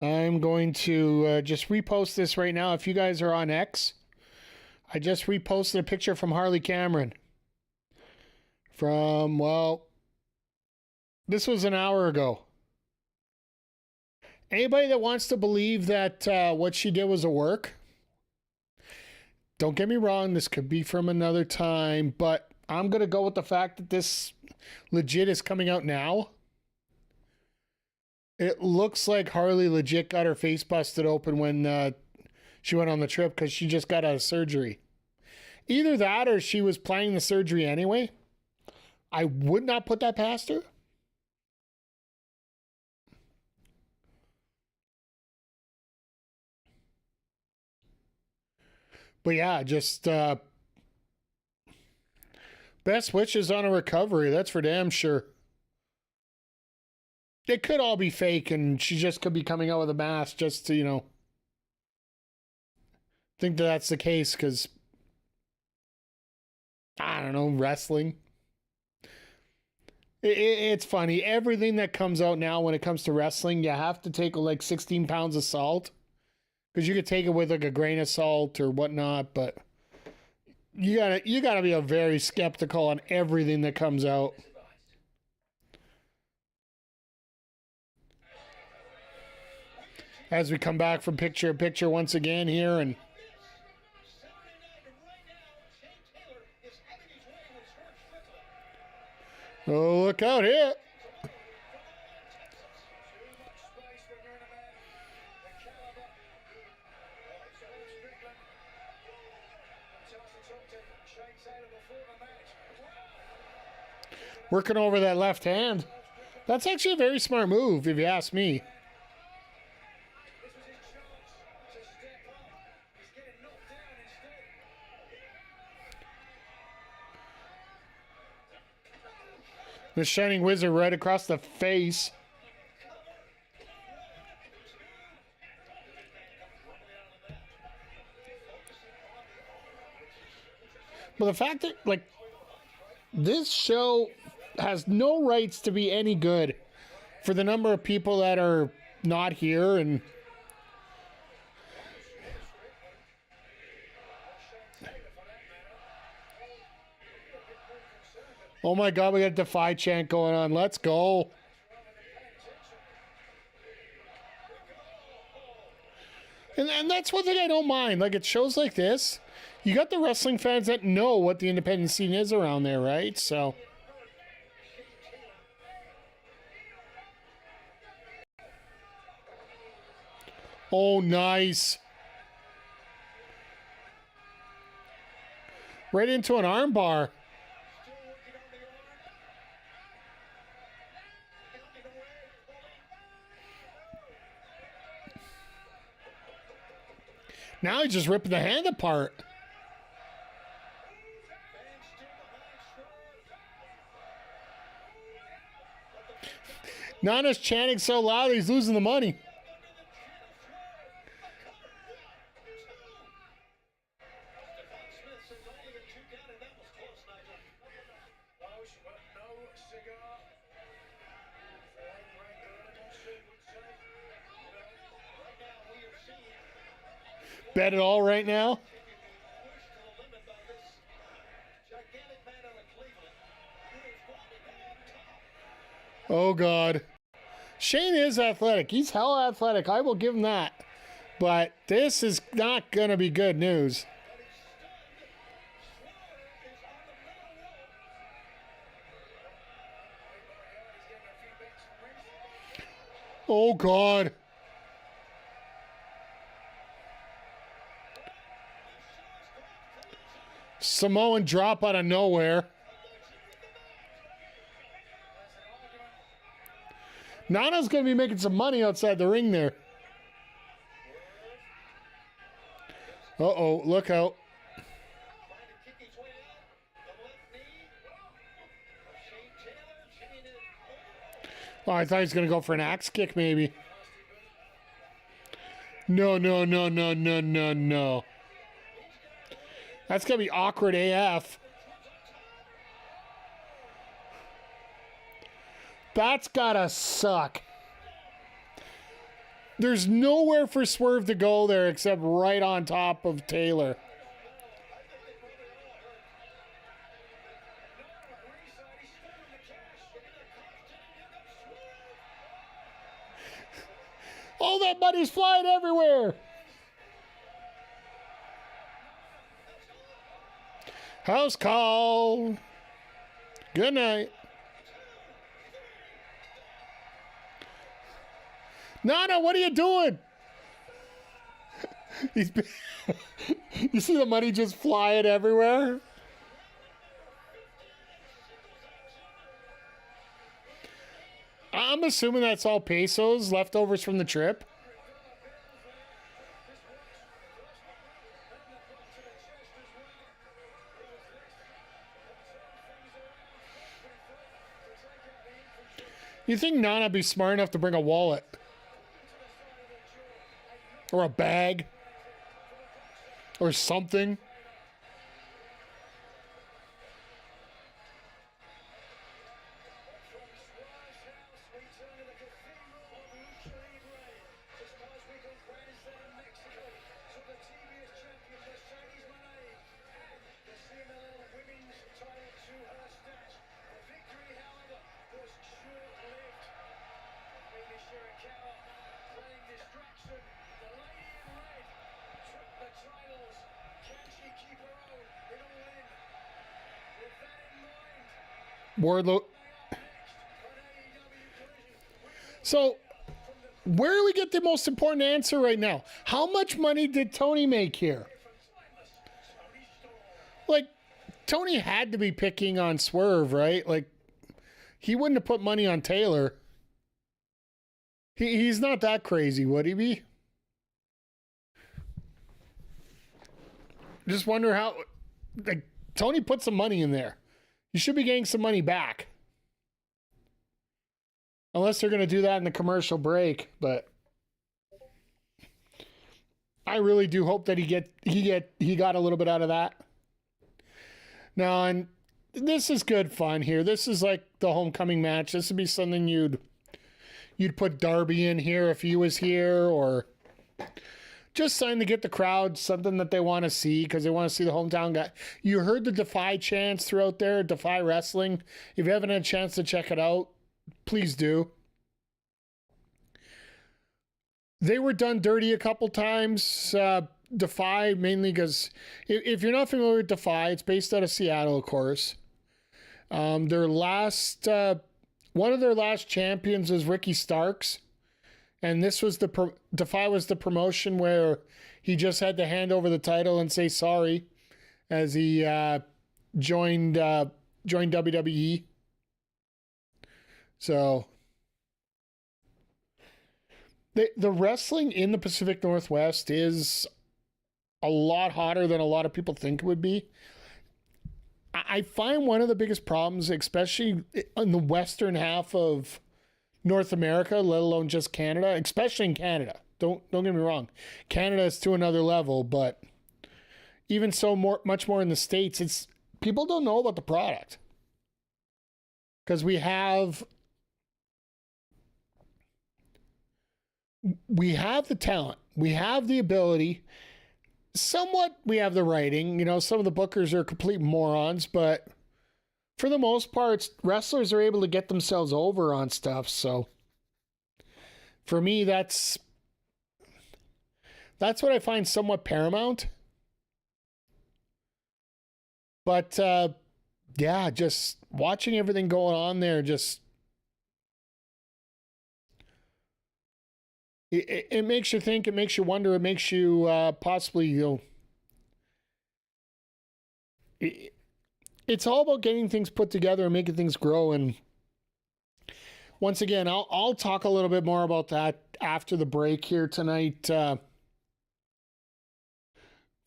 I'm going to just repost this right now. If you guys are on X, I just reposted a picture from Harley Cameron. From, well, this was an hour ago. Anybody that wants to believe that what she did was a work, don't get me wrong, this could be from another time, but I'm going to go with the fact that this legit is coming out now. It looks like Harley legit got her face busted open when she went on the trip because she just got out of surgery. Either that or she was planning the surgery anyway. I would not put that past her. But yeah, just best wishes on a recovery. That's for damn sure. It could all be fake and she just could be coming out with a mask just to, you know, think that that's the case because, I don't know, wrestling. It's funny. Everything that comes out now when it comes to wrestling, you have to take like 16 pounds of salt. Because you could take it with like a grain of salt or whatnot, but you gotta be a very skeptical on everything that comes out. As we come back from picture in picture once again here, and oh, look out here. Working over that left hand. That's actually a very smart move, if you ask me. The Shining Wizard right across the face. But the fact that, like, this show has no rights to be any good for the number of people that are not here, and oh my God, we got a Defy chant going on. Let's go. And that's one thing I don't mind. Like, at shows like this, you got the wrestling fans that know what the independent scene is around there, right? So. Oh, nice. Right into an armbar. Now he's just ripping the hand apart. Nana's chanting so loud he's losing the money. Bet it all right now. Oh, God. Shane is athletic. He's hell athletic. I will give him that. But this is not going to be good news. Oh, God. Samoan drop out of nowhere. Nana's going to be making some money outside the ring there. Uh-oh, look out. Oh, I thought he was going to go for an axe kick, maybe. No, no, no, no, no, no, no. That's going to be awkward AF. That's got to suck. There's nowhere for Swerve to go there except right on top of Taylor. All that money's flying everywhere. House call. Good night. Nana, what are you doing? You see the money just flying everywhere? I'm assuming that's all pesos, leftovers from the trip. You think Nana'd be smart enough to bring a wallet? Or a bag? Or something? Wardlow. So, where do we get the most important answer right now? How much money did Tony make here? Like, Tony had to be picking on Swerve, right? Like, he wouldn't have put money on Taylor. He's not that crazy, would he be? Just wonder how... Like, Tony put some money in there. You should be getting some money back. Unless they're going to do that in the commercial break, but I really do hope that he got a little bit out of that. No, and this is good fun here. This is like the homecoming match. This would be something you'd put Darby in here if he was here, or just something to get the crowd something that they want to see because they want to see the hometown guy. You heard the Defy chants throughout there, Defy Wrestling. If you haven't had a chance to check it out, please do. They were done dirty a couple times. Defy, mainly because if you're not familiar with Defy, it's based out of Seattle, of course. Their last, one of their last champions was Ricky Starks. And this was Defy was the promotion where he just had to hand over the title and say sorry as he joined WWE. So the wrestling in the Pacific Northwest is a lot hotter than a lot of people think it would be. I find one of the biggest problems, especially in the western half of North America, let alone just Canada, especially in Canada. Don't get me wrong. Canada is to another level, but even so much more in the States, it's people don't know about the product. Because we have the talent, we have the ability, somewhat we have the writing. You know, some of the bookers are complete morons, but for the most part, wrestlers are able to get themselves over on stuff. So for me, that's what I find somewhat paramount. But yeah, just watching everything going on there, just it makes you think, it makes you wonder, it makes you possibly, you know, it's all about getting things put together and making things grow. And once again, I'll talk a little bit more about that after the break here tonight. For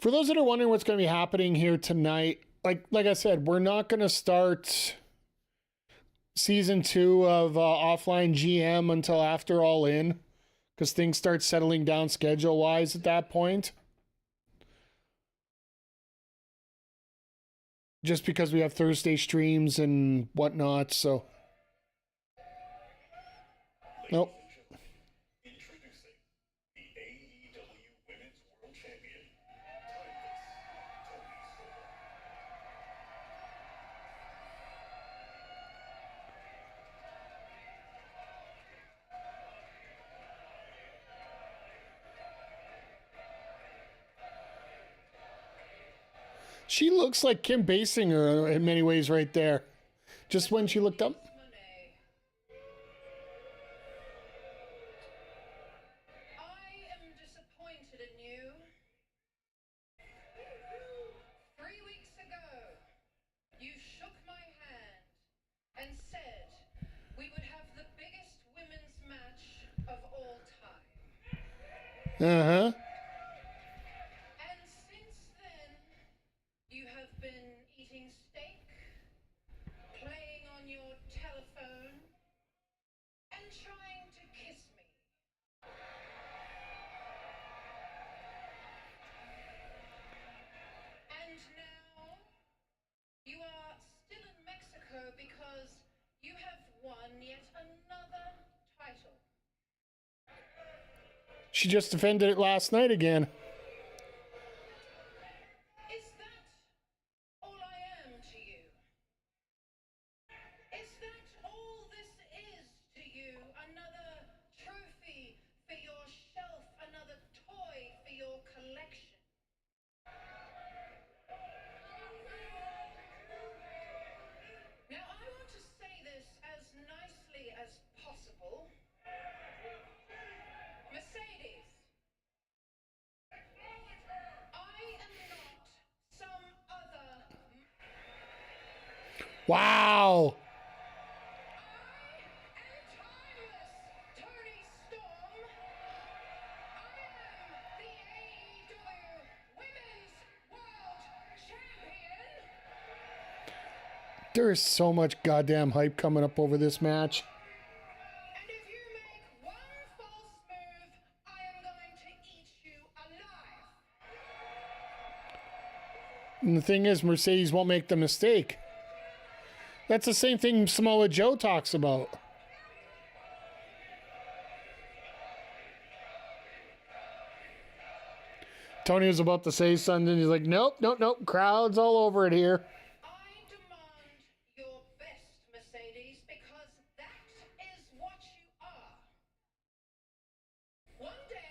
those that are wondering what's going to be happening here tonight, like I said, we're not going to start season 2 of Offline GM until after All In, because things start settling down schedule-wise at that point. Just because we have Thursday streams and whatnot, so. Nope. Introducing the AEW Women's World Champion, She looks like Kim Basinger in many ways right there. Just when she looked up. I am disappointed in you. 3 weeks ago, you shook my hand and said we would have the biggest women's match of all time. Uh-huh. And since then, you have been eating steak, playing on your telephone, and trying to kiss me. And now, you are still in Mexico because you have won yet another title. She just defended it last night again. Is that all I am to you? Is that all this is to you? Another trophy for your shelf, another toy for your collection? Now, I want to say this as nicely as possible. Mercedes, I am not some other. Wow. I am timeless, Tony Storm. I am the AEW Women's World Champion. There is so much goddamn hype coming up over this match. And if you make one false move, I am going to eat you alive. And the thing is, Mercedes won't make the mistake. That's the same thing Samoa Joe talks about. Tony was about to say something. He's like, nope. Crowd's all over it here. I demand your best, Mercedes, because that is what you are. One day,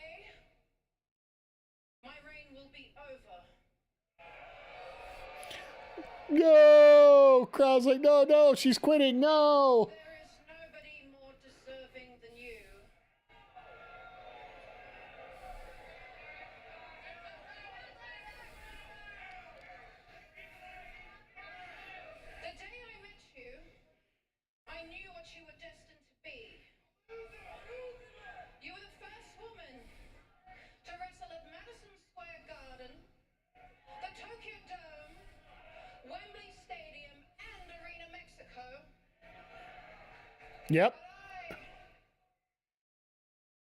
No! Crowd's like, no, no, she's quitting, no! There is nobody more deserving than you. The day I met you, I knew what you were destined to be. You were the first woman to wrestle at Madison Square Garden, the Tokyo Dome, Wembley Stadium, and Arena Mexico. Yep.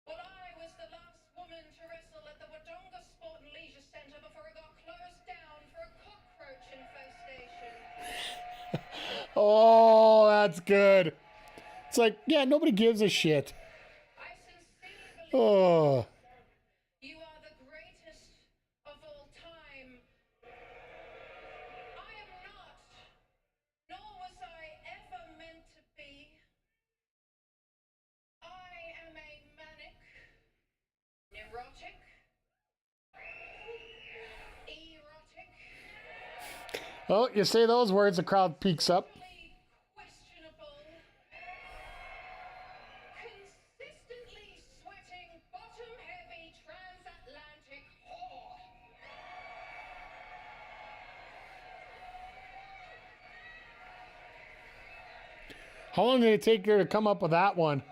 I was the last woman to wrestle at the Wodonga Sport and Leisure Centre before it got closed down for a cockroach infestation. Oh, that's good. It's like, yeah, nobody gives a shit. I sincerely believe Oh. you are the greatest of all time. I am not, nor was I ever meant to be. I am a manic, neurotic, erotic, Oh, you say those words, the crowd peaks up. really questionable, consistently sweating, bottom-heavy transatlantic whore. How long did it take her to come up with that one?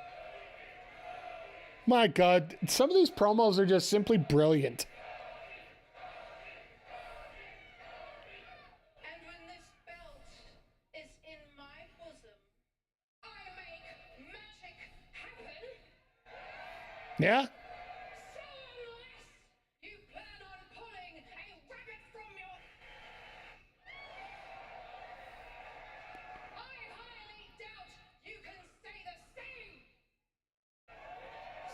My God, some of these promos are just simply brilliant. And when this belt is in my bosom, I make magic happen. Yeah? So unless you plan on pulling a rabbit from your... I highly doubt you can say the same.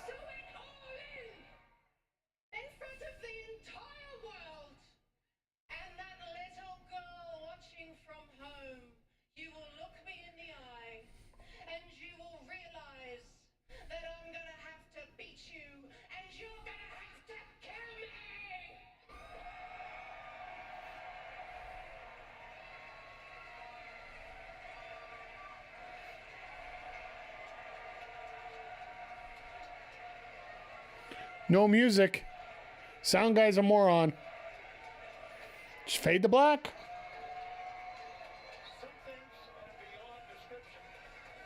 So it all in front of the entire world. And that little girl watching from home, you will look me in the eye and you will realize that I'm gonna have to beat you and you're gonna have to kill me. No music. Sound guy's a moron. Just fade to black. Some things are beyond description.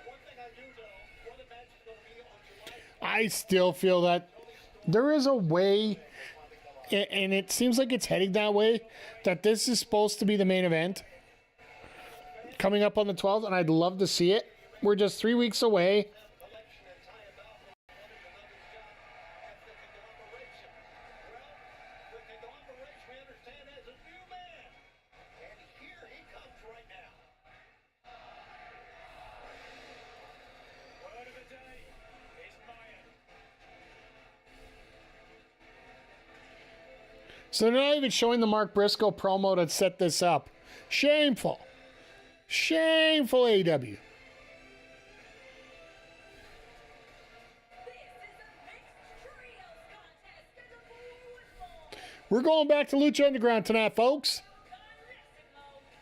One thing I do know, what the match is going to be on July I still feel that there is a way, and it seems like it's heading that way, that this is supposed to be the main event coming up on the 12th, and I'd love to see it. We're just 3 weeks away. election and tie about one of another job at the conglomeration. Well, the conglomeration we understand as a new man. And here he comes right now. Word of the day is Mayan. So they're not even showing the Mark Briscoe promo to set this up. Shameful. Shameful, AEW. We're going back to Lucha Underground tonight, folks. Hologram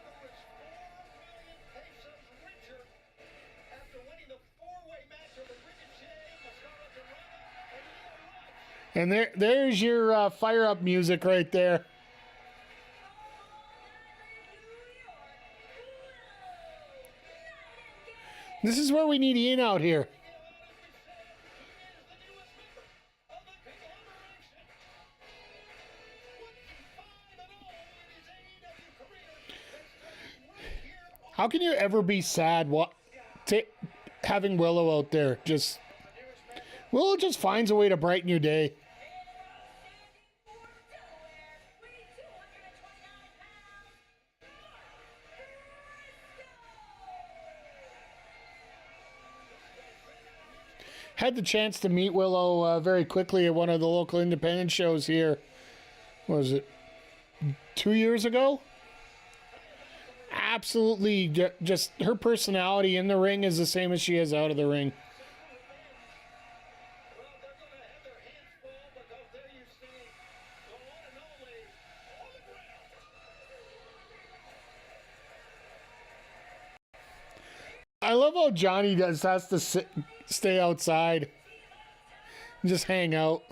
who is 4 million pesos richer after winning the four-way match over Ricochet, Mascara Dorada, and Io Rush. And there's your fire up music right there. This is where we need Ian out here. How can you ever be sad having Willow out there? Willow just finds a way to brighten your day. Had the chance to meet Willow very quickly at one of the local independent shows here. What was it 2 years ago? Absolutely, just her personality in the ring is the same as she is out of the ring. Well, they're going to have their hands full because they're used to seeing I love how Johnny has to stay outside and just hang out.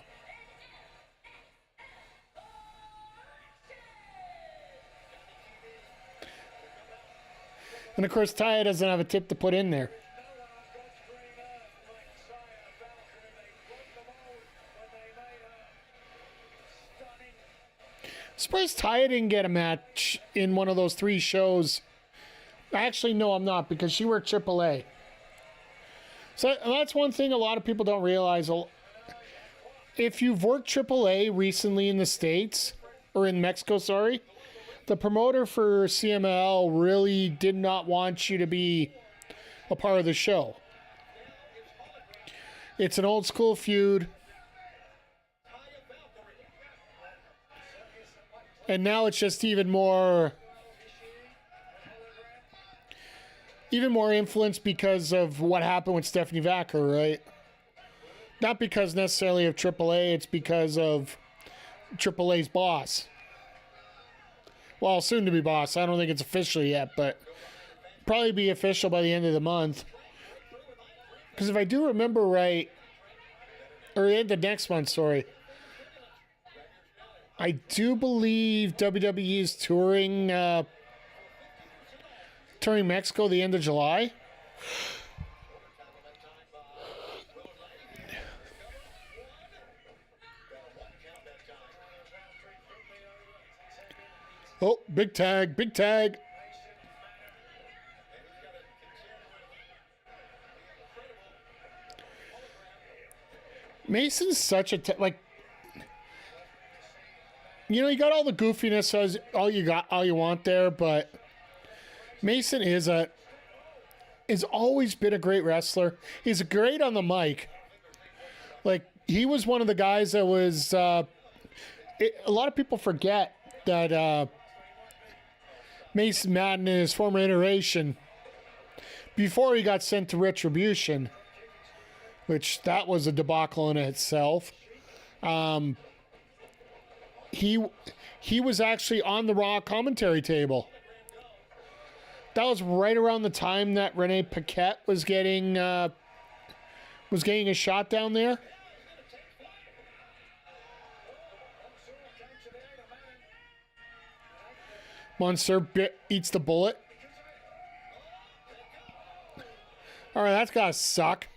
And of course, Taya doesn't have a tip to put in there. Surprised Taya didn't get a match in one of those 3 shows. Actually, no, I'm not, because she worked AAA. So that's one thing a lot of people don't realize. If you've worked AAA recently in the States, or in Mexico, sorry, the promoter for CMLL really did not want you to be a part of the show. It's an old school feud. And now it's just even more influence because of what happened with Stephanie Vacker, right? Not because necessarily of AAA, it's because of AAA's boss. Well, soon to be boss. I don't think it's official yet, but probably be official by the end of the month. Because if I do remember right, or end of next month, sorry, I do believe WWE is touring Mexico the end of July. Oh, big tag, big tag. Mason's such a you know, you got all the goofiness as all you want there, but Mason is always been a great wrestler. He's great on the mic. Like, he was one of the guys that was a lot of people forget that Mason Madden in his former iteration, before he got sent to Retribution, which that was a debacle in itself. He was actually on the Raw commentary table. That was right around the time that Renee Paquette was getting a shot down there. Monster eats the bullet. All right, that's gotta suck.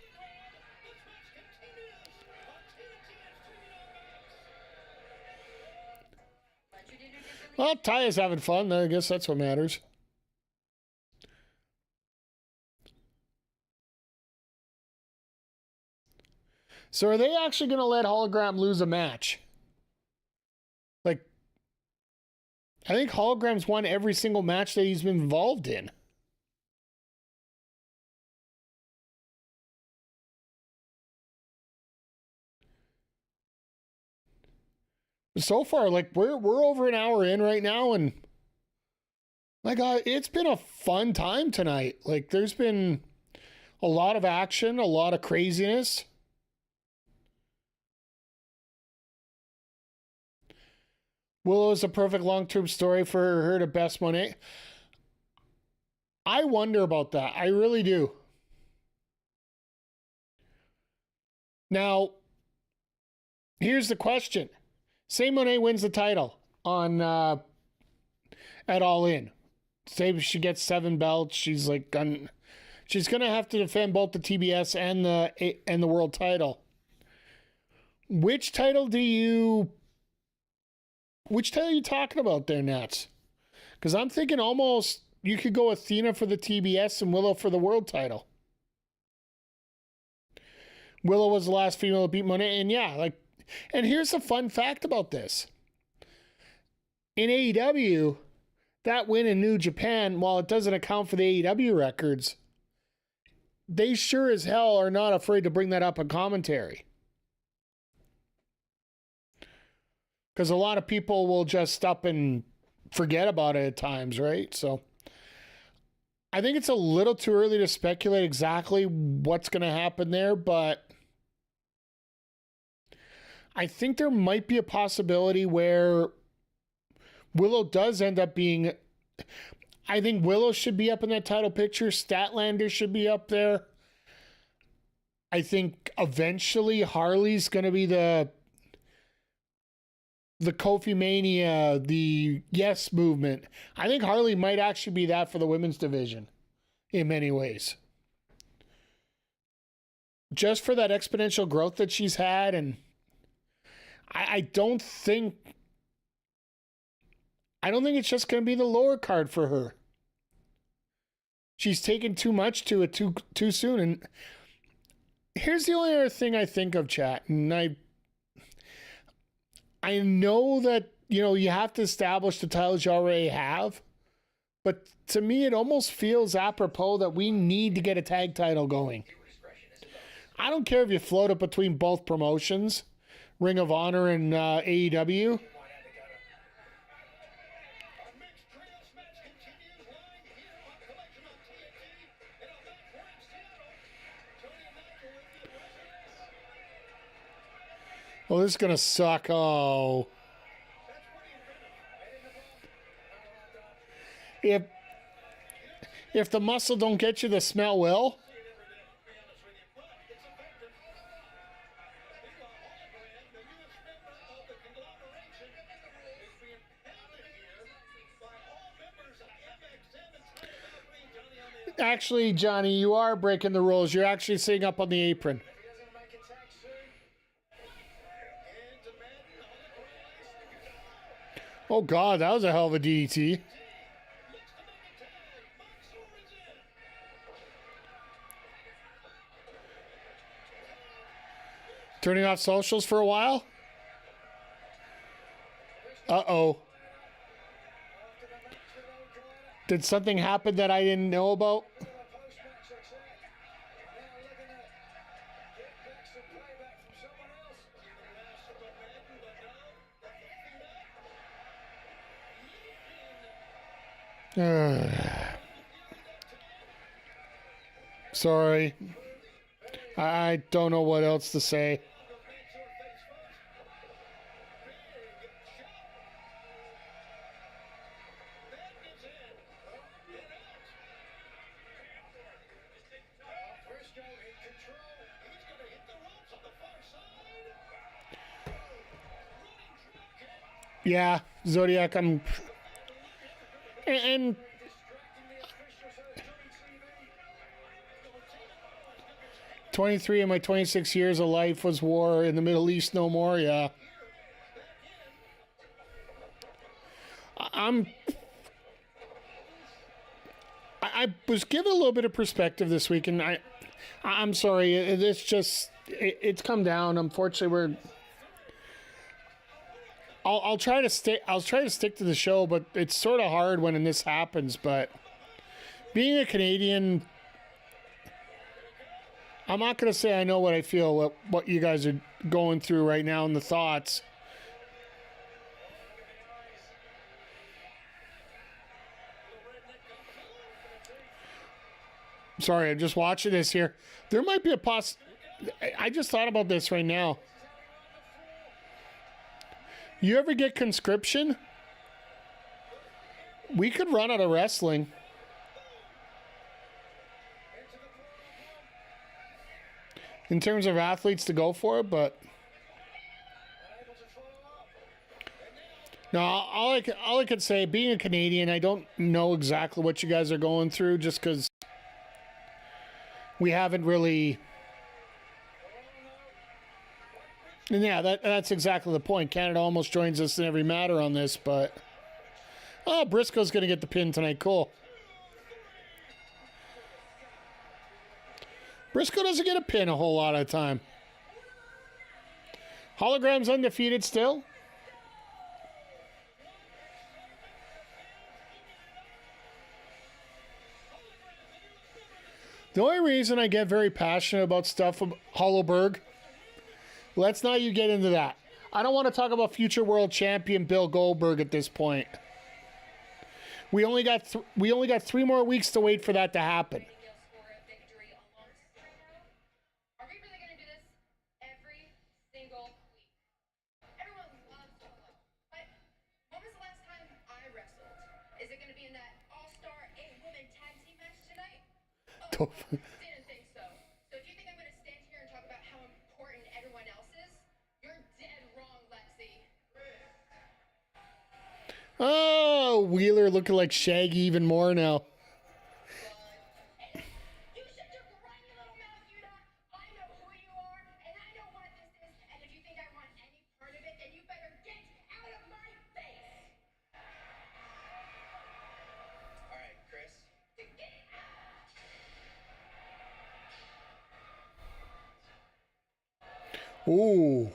Well, Taya's having fun. I guess that's what matters. So are they actually going to let Hologram lose a match? Like, I think Hologram's won every single match that he's been involved in. So far, like, we're over an hour in right now, and my God, it's been a fun time tonight. Like, there's been a lot of action, a lot of craziness. Willow's a perfect long-term story for her to best Monet. I wonder about that. I really do. Now, here's the question. Say Monet wins the title on at All In. Say she gets 7 belts. She's like she's gonna have to defend both the TBS and the world title. Which title are you talking about there, Nats? Because I'm thinking almost you could go Athena for the TBS and Willow for the world title. Willow was the last female to beat Monet, and yeah, like. And here's the fun fact about this. In AEW, that win in New Japan, while it doesn't account for the AEW records, they sure as hell are not afraid to bring that up in commentary. Because a lot of people will just up and forget about it at times, right? So I think it's a little too early to speculate exactly what's going to happen there, but I think there might be a possibility where Willow does end up being... I think Willow should be up in that title picture. Statlander should be up there. I think eventually Harley's going to be the Kofi Mania, the Yes movement. I think Harley might actually be that for the women's division in many ways. Just for that exponential growth that she's had, and I don't think it's just going to be the lower card for her. She's taken too much to it too soon. And here's the only other thing I think of, chat, and I know that, you know, you have to establish the titles you already have, but to me it almost feels apropos that we need to get a tag title going. I don't care if you float it between both promotions, Ring of Honor and AEW. Oh, this is going to suck. Oh. If the muscle don't get you, the smell will. Actually, Johnny, you are breaking the rules. You're actually sitting up on the apron. Oh, God, that was a hell of a DDT. Turning off socials for a while? Uh-oh. Did something happen that I didn't know about? Sorry. I don't know what else to say. Yeah, Zodiac, and 23 of my 26 years of life was war in the Middle East, no more. Yeah. I was given a little bit of perspective this week, and I'm sorry, it's come down. Unfortunately, I'll try to stick to the show, but it's sort of hard when this happens. But being a Canadian, I'm not going to say I know what I feel, what you guys are going through right now and the thoughts. Sorry, I'm just watching this here. There might be I just thought about this right now. You ever get conscription? We could run out of wrestling. In terms of athletes to go for it, but no, all I could say, being a Canadian, I don't know exactly what you guys are going through, just because we haven't really. And yeah, that's exactly the point. Canada almost joins us in every matter on this, but Briscoe's going to get the pin tonight. Cool. Briscoe doesn't get a pin a whole lot of the time. Hologram's undefeated still. The only reason I get very passionate about stuff from Hollowberg, let's not you get into that. I don't want to talk about future world champion Bill Goldberg at this point. We only got 3 more weeks to wait for that to happen. Are we really going to do this every single week? Everyone loves Solo. But when was the last time I wrestled? Is it going to be in that all-star Go. Didn't think so. So if you think I'm going to stand here and talk about how important everyone else is, you're dead wrong, Lexi. Oh, Wheeler looking like Shaggy even more now. You shut your grimy little mouth, Yuta. I know who you are, and I know what this is. And if you think I want any part of it, then you better get out of my face. All right, Chris. Ooh.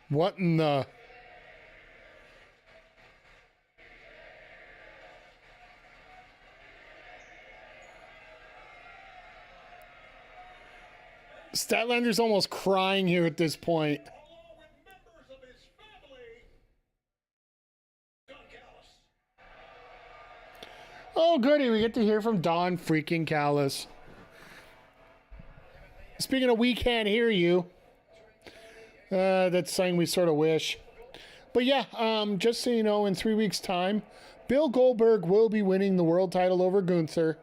What in the... Statlander's almost crying here at this point. Along with members of his family, Don Callis. Oh, goody. We get to hear from Don freaking Callis. Speaking of We Can't Hear You, that's something we sort of wish. But yeah, just so you know, in 3 weeks' time, Bill Goldberg will be winning the world title over Gunther.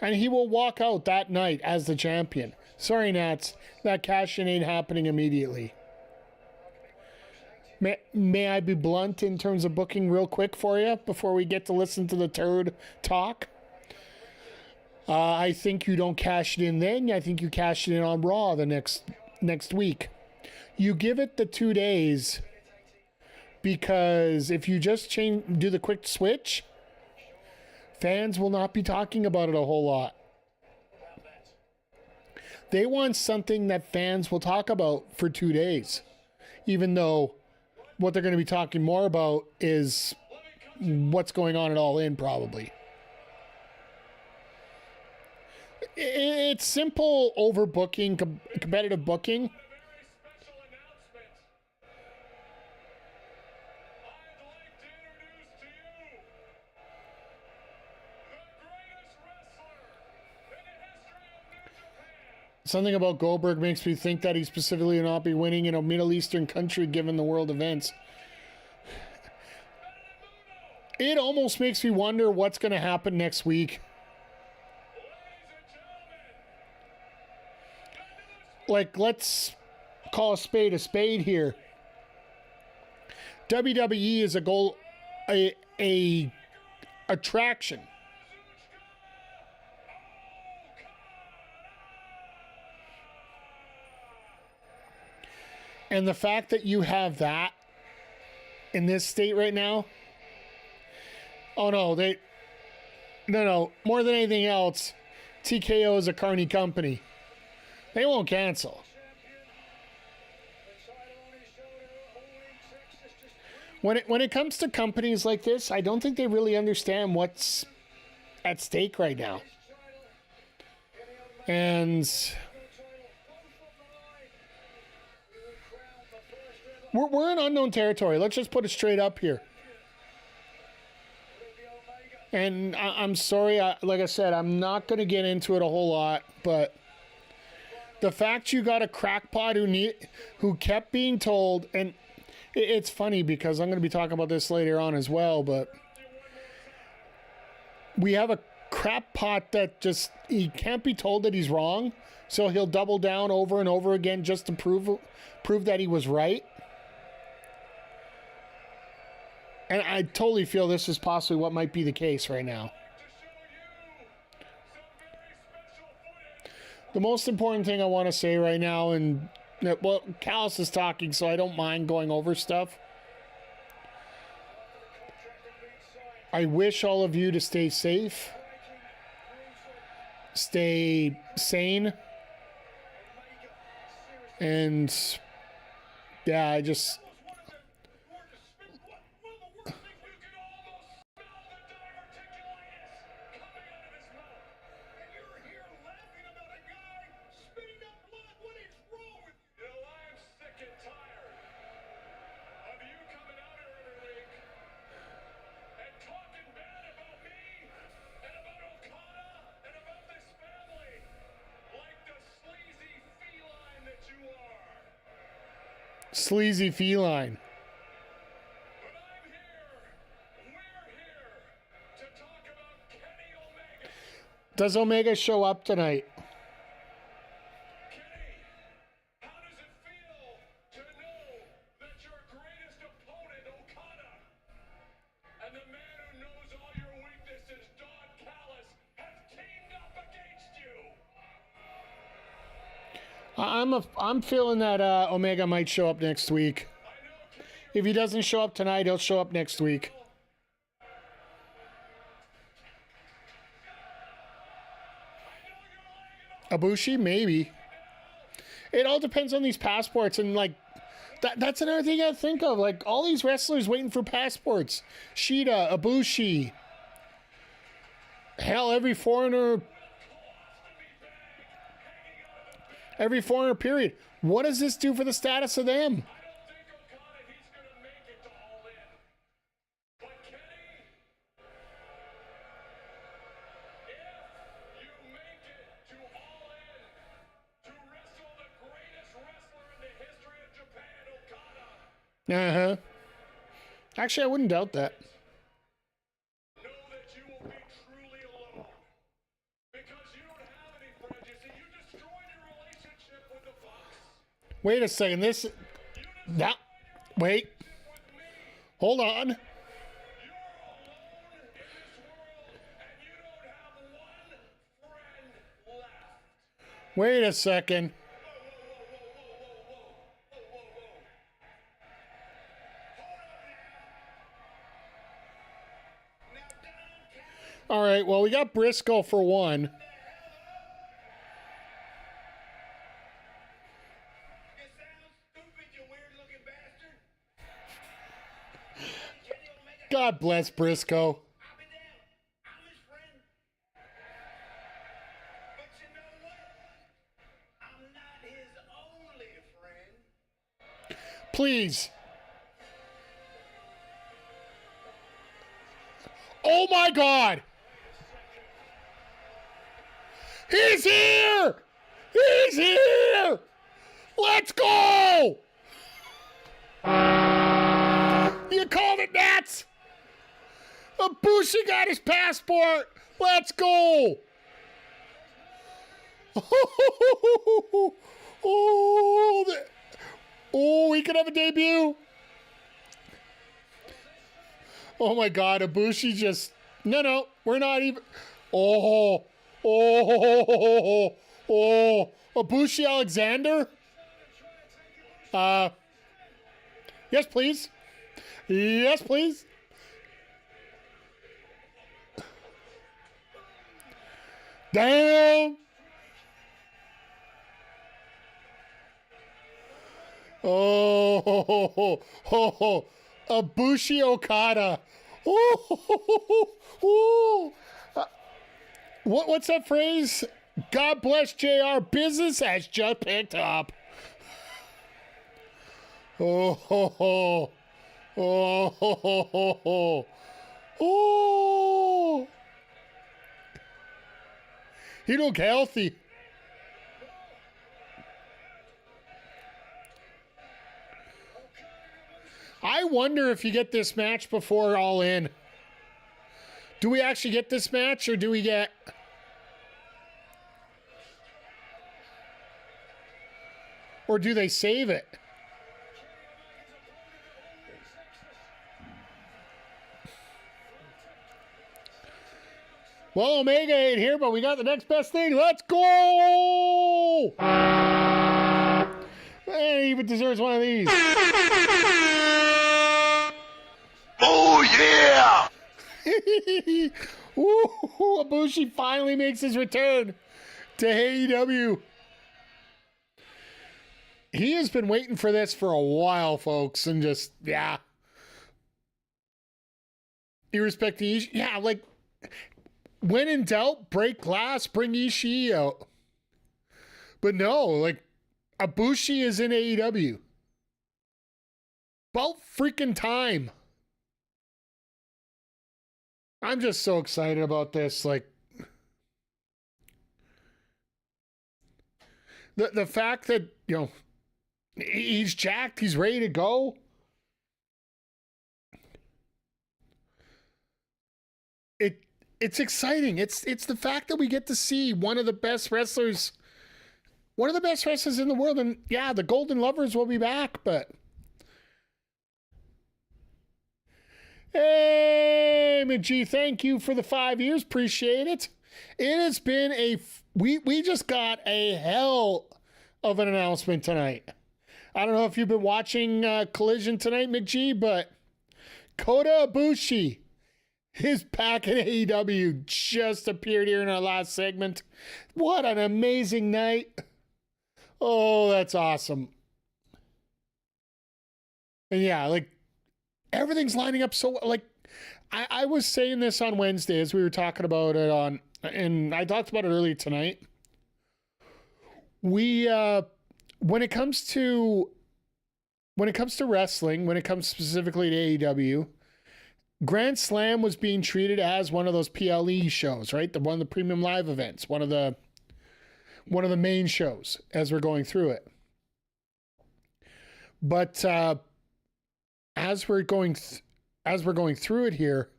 And he will walk out that night as the champion. Sorry, Nats. That cash-in ain't happening immediately. May I be blunt in terms of booking real quick for you before we get to listen to the turd talk? I think you don't cash it in then. I think you cash it in on Raw the next week. You give it the 2 days because if you just do the quick switch, fans will not be talking about it a whole lot. They want something that fans will talk about for 2 days, even though what they're going to be talking more about is what's going on at All In, probably. It's simple overbooking, competitive booking. Something about Goldberg makes me think that he specifically will not be winning in a Middle Eastern country given the world events. It almost makes me wonder what's going to happen next week. Like, let's call a spade here. WWE is a attraction. And the fact that you have that in this state right now, oh no, no, more than anything else, TKO is a carny company. They won't cancel. When it comes to companies like this, I don't think they really understand what's at stake right now. And we're in unknown territory. Let's just put it straight up here. And I'm sorry, like I said, I'm not going to get into it a whole lot, but the fact you got a crackpot who kept being told, and it's funny because I'm going to be talking about this later on as well, but we have a crackpot that just, he can't be told that he's wrong, so he'll double down over and over again just to prove that he was right. And I totally feel this is possibly what might be the case right now. The most important thing I want to say right now, and well, Callis is talking, so I don't mind going over stuff. I wish all of you to stay safe, stay sane, and yeah, Sleazy feline. But I'm here, we're here to talk about Kenny Omega. Does Omega show up tonight? Kenny, how does it feel to know that your greatest opponent, Okada, and the man who knows all your weaknesses, Don Callis, have teamed up against you? I'm feeling that Omega might show up next week. I know, Kenny, If he doesn't show up tonight, he'll show up next week. Ibushi, maybe. It all depends on these passports, and like that's another thing I think of. Like all these wrestlers waiting for passports. Shida, Ibushi. Hell, every foreigner. Every foreigner, period. What does this do for the status of them? I don't think Okada, he's going to make it to All In. But Kenny, if you make it to All In to wrestle the greatest wrestler in the history of Japan, Okada, Actually, I wouldn't doubt that. know that you will be truly alone. Because you don't have any friends. You see, you destroyed your relationship with the Bucks. Wait a second. Wait. Hold on. You're alone in this world, and you don't have one friend left. Wait a second. All right. Well, we got Briscoe for one. You sound stupid, you weird-looking bastard. Kenny Omega, God bless Briscoe. I'll be damned. I'm his friend. But you know what? I'm not his only friend. Please. Oh my God. He's here. He's here. Let's go. You called it, Nats. Ibushi got his passport. Let's go. Oh, we could have a debut. Oh my God, Ibushi just no, we're not even. Oh, Ibushi Alexander. Yes, please. Yes, please. Damn. Oh, Ibushi Okada. What's that phrase? God bless JR. Business has just picked up. Oh. He look healthy. I wonder if you get this match before All In. Do we actually get this match, or do we get... Or do they save it? Well, Omega ain't here, but we got the next best thing. Let's go! He even deserves one of these. Oh, yeah! Ooh, Ibushi finally makes his return to AEW. He has been waiting for this for a while, folks, and just, yeah. Irrespective of Ishii, yeah, like, when in doubt, break glass, bring Ishii out. But no, like, Ibushi is in AEW. About freaking time. I'm just so excited about this. Like, the fact that, you know, He's jacked. He's ready to go. It's exciting. It's the fact that we get to see one of the best wrestlers in the world. And yeah, the Golden Lovers will be back, but hey, McGee, thank you for the 5 years. Appreciate it. It has been we just got a hell of an announcement tonight. I don't know if you've been watching Collision tonight, McGee, but Kota Ibushi, his back in AEW, just appeared here in our last segment. What an amazing night. Oh, that's awesome. And yeah, like, everything's lining up so, like, I was saying this on Wednesday as we were talking about it and I talked about it earlier tonight. When it comes to wrestling, when it comes specifically to AEW, Grand Slam was being treated as one of those PLE shows, right? One of the premium live events, one of the main shows as we're going through it. But as we're going through it here,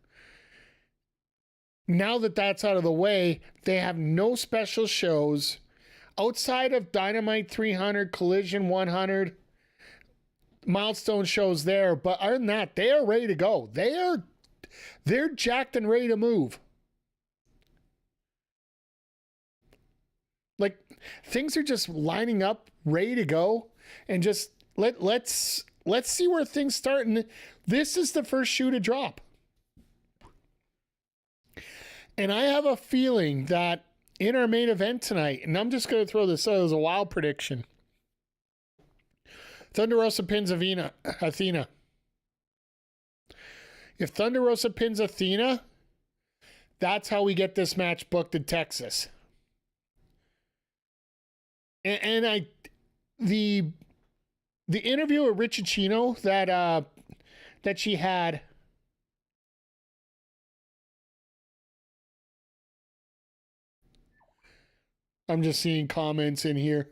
now that that's out of the way, they have no special shows outside of Dynamite 300, Collision 100, milestone shows there. But other than that, they are ready to go. They're jacked and ready to move. Like, things are just lining up, ready to go, and just let's see where things start. And this is the first shoe to drop. And I have a feeling that in our main event tonight, and I'm just going to throw this out as a wild prediction, Thunder Rosa pins Athena. If Thunder Rosa pins Athena, that's how we get this match booked in Texas. And the interview with Richard Chino that she had, I'm just seeing comments in here.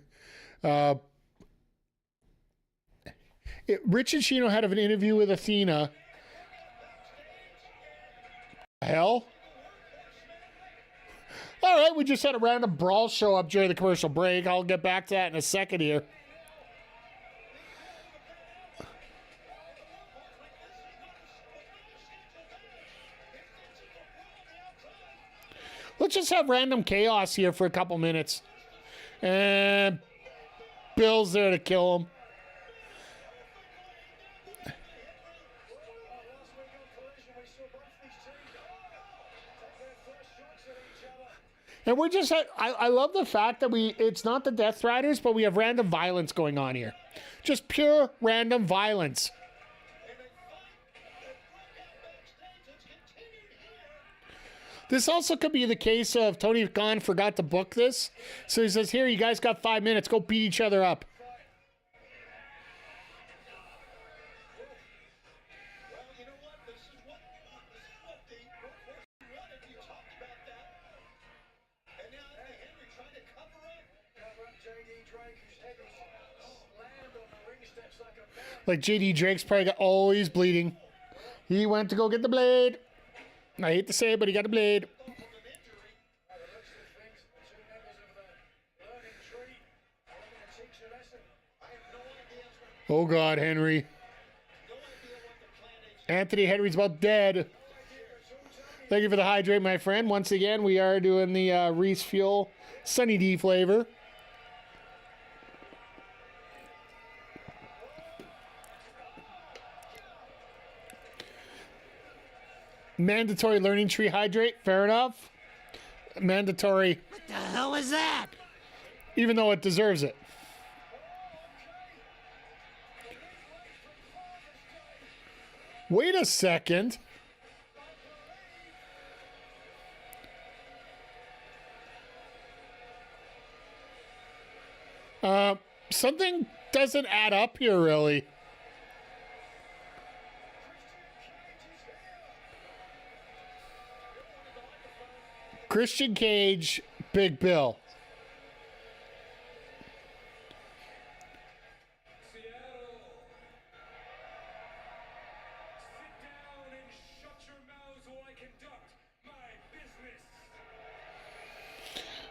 Richard Chino had an interview with Athena. Hell? All right, we just had a random brawl show up during the commercial break. I'll get back to that in a second here. Let's just have random chaos here for a couple minutes. And Bill's there to kill him. And we're just, I love the fact that it's not the Death Riders, but we have random violence going on here. Just pure random violence. This also could be the case of Tony Khan forgot to book this. So he says, here, you guys got 5 minutes. Go beat each other up. Like JD Drake's probably got, oh, he's bleeding. He went to go get the blade. I hate to say it, but he got a blade. Oh, God, Henry. Anthony Henry's about dead. Thank you for the hydrate, my friend. Once again, we are doing the Reese Fuel Sunny D flavor. Mandatory learning tree hydrate, fair enough. Mandatory. What the hell was that? Even though it deserves it. Wait a second. Something doesn't add up here, really. Christian Cage, Big Bill.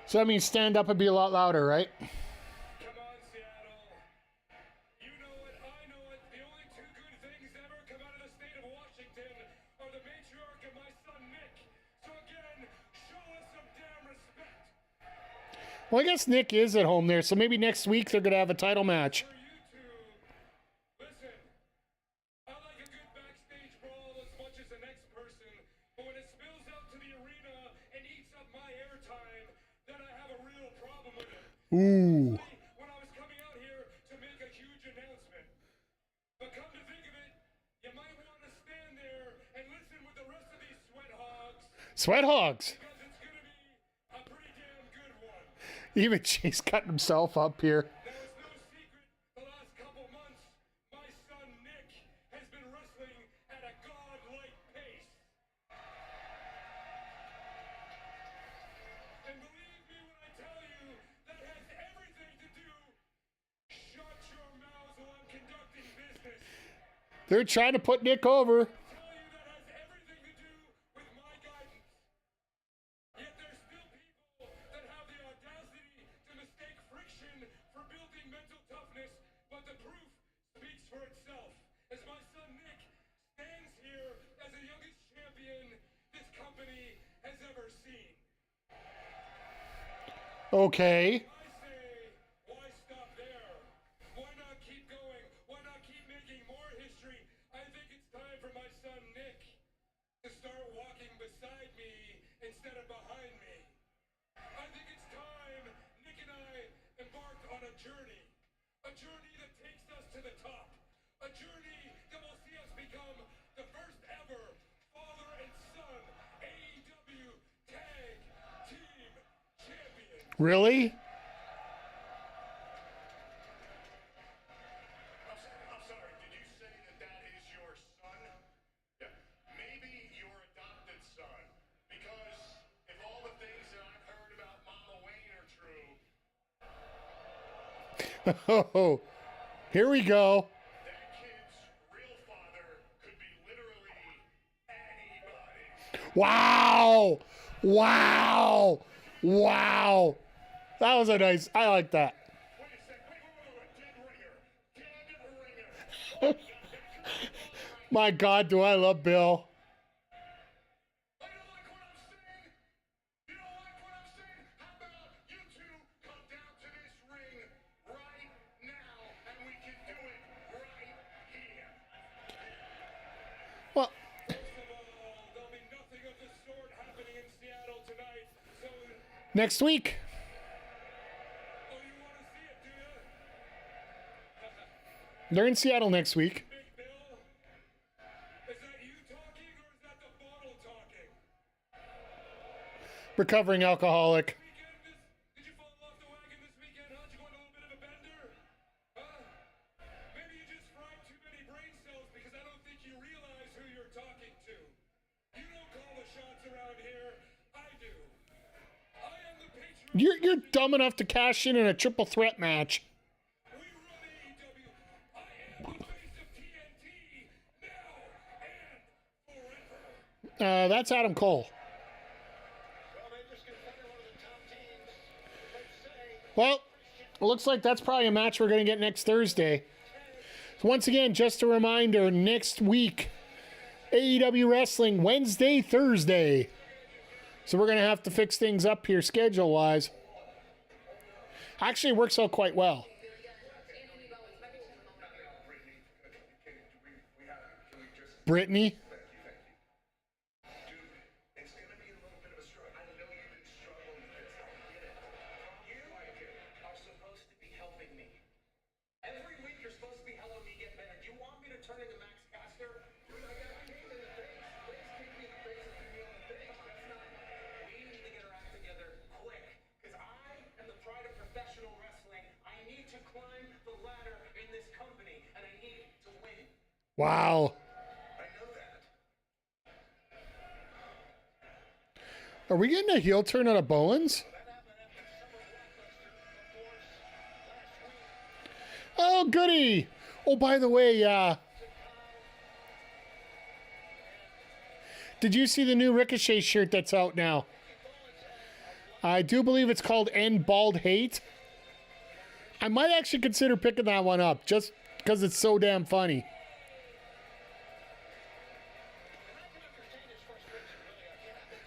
So that means stand up would be a lot louder, right? Come on, Seattle. You know it, I know it. The only two good things ever come out of the state of Washington are the matriarch and my son Nick. So again, show us some damn respect. Well, I guess Nick is at home there, so maybe next week they're going to have a title match. For YouTube, listen, I like a good backstage brawl as much as the next person, but when it spills out to the arena and eats up my airtime, then I have a real problem with it. Ooh. When I was coming out here to make a huge announcement. But come to think of it, you might want to stand there and listen with the rest of these sweat hogs, Sweat hogs. because it's going to be a pretty damn good one. Even Chase cutting himself up here. Now, it's no secret, the last couple months, my son Nick has been wrestling at a godlike pace. And believe me when I tell you, that has everything to do. Shut your mouths while I'm conducting business. They're trying to put Nick over. Tell you that has everything to do with my guidance. Yet there's still people that have the audacity to mistake friction for building mental toughness, but the proof speaks for itself. As my son Nick stands here as the youngest champion this company has ever seen. Okay. I say, why stop there? Why not keep going? Why not keep making more history? I think it's time for my son Nick to start walking beside me instead of behind me. I think it's time Nick and I embarked on a journey that takes us to the top, a journey that will see us become the first ever father and son AEW Tag Team Champions. Really? I'm sorry, did you say that that is your son? Yeah. Maybe your adopted son. Because if all the things that I've heard about Mama Wayne are true, Oh, here we go. that kid's real father could be literally anybody. Wow. Wow. Wow. That was a nice, I like that. Wait a sec, wait. Dead ringer. My God, do I love Bill. I don't like what I'm saying. You don't like what I'm saying? How about you two come down to this ring right now and we can do it right here. Well, First of all, there'll be nothing of the sort happening in Seattle tonight. So, next week. oh, you want to see it, do you? They're in Seattle next week. Big Bill? Is that you talking or is that the bottle talking? Recovering alcoholic. Did you fall off the wagon this weekend, huh? Did you go on a little bit of a bender? Huh? Maybe you just fried too many brain cells because I don't think you realize who you're talking to. You don't call the shots around here. I do. I am the patriot. You're dumb enough to cash in a triple threat match. We run AEW. I am the face of TNT now and forever. That's Adam Cole. Well, it looks like that's probably a match we're going to get next Thursday. So once again, just a reminder, next week, AEW Wrestling, Wednesday, Thursday. So we're going to have to fix things up here schedule-wise. Actually, it works out quite well. Brittany? It's going to be a little bit of a struggle. I know you've been struggling with this. I get it. You are supposed to be helping me. Every week you're supposed to be helping me get better. Do you want me to turn into Max Caster? Dude, I got kicked in the face. Please kick me in the face and give me on the face. That's not. We need to get our act together quick. Because I am the pride of professional wrestling. I need to climb the ladder in this company. And I need to win. Wow. I know that. Are we getting a heel turn out of Bowens? Oh, goody. Oh, by the way, did you see the new Ricochet shirt that's out now? I do believe it's called End Bald Hate. I might actually consider picking that one up just because it's so damn funny.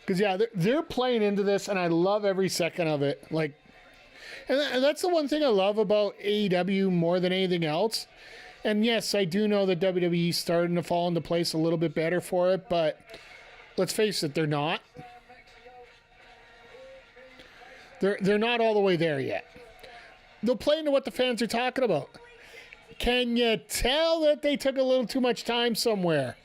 Because, yeah, they're playing into this, and I love every second of it. Like, and that's the one thing I love about AEW more than anything else. And, yes, I do know that WWE's starting to fall into place a little bit better for it, but let's face it, they're not. They're not all the way there yet. They'll play into what the fans are talking about. Can you tell that they took a little too much time somewhere?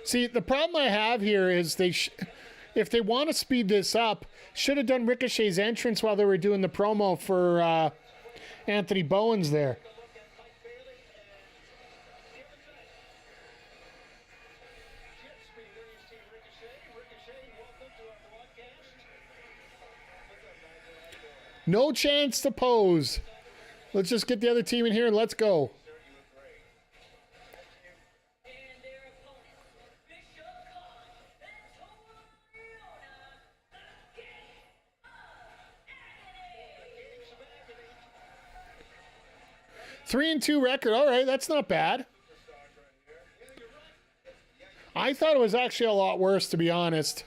See, the problem I have here is if they want to speed this up, should have done Ricochet's entrance while they were doing the promo for Anthony Bowens there. No chance to pose. Let's just get the other team in here and let's go. Three and 2 record. All right, that's not bad. I thought it was actually a lot worse, to be honest.